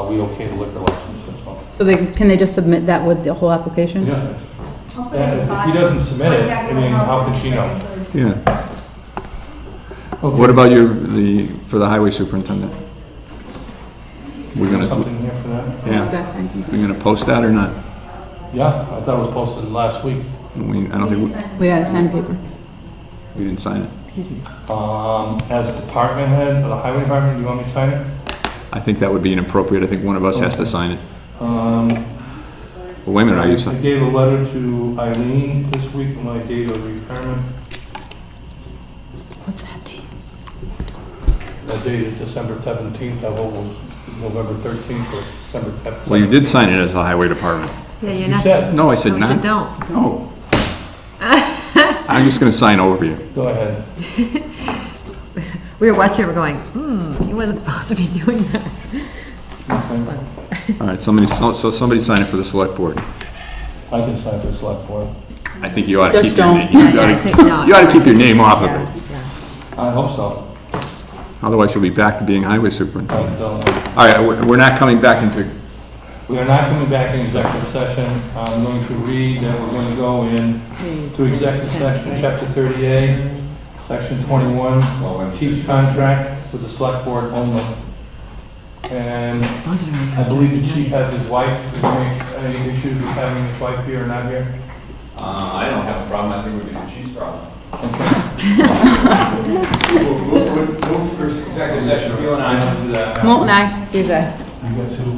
we okay the liquor license, that's all. So can they just submit that with the whole application? Yeah. And if he doesn't submit it, I mean, how can she know? Yeah. Okay. What about for the highway superintendent? We're gonna, Something here for that? yeah, we're gonna post that or not? Yeah, I thought it was posted last week. I don't think, We had to sign the paper. we didn't sign it. As department head of the highway department, do you want me to sign it? I think that would be inappropriate. I think one of us has to sign it. Well, wait a minute, are you I signing? gave a letter to Eileen this week on my date of retirement. What's that date? That date is December 17th, that vote was November 13th or December 10th. Well, you did sign it as the highway department. Yeah, you're You not. said. No, I said No, not. you said don't. No. I'm just gonna sign over you. Go ahead. We were watching, we're going, you wasn't supposed to be doing that. All right, somebody sign it for the select board. I can sign for the select board. I think you ought to Just keep your don't. name. You ought to keep your name off of it. I hope so. Otherwise, you'll be back to being highway superintendent. I don't know. All right, we're not coming back into We are not coming back in executive session. I'm going to read that we're going to go in to executive session, chapter 38, section 21, chief's contract with the select board only. And I believe the chief has his wife. Is there any issues with having his wife here or not here? I don't have a problem, I think it would be the chief's problem. Move for executive session, Bill and I, Molten eye. You got two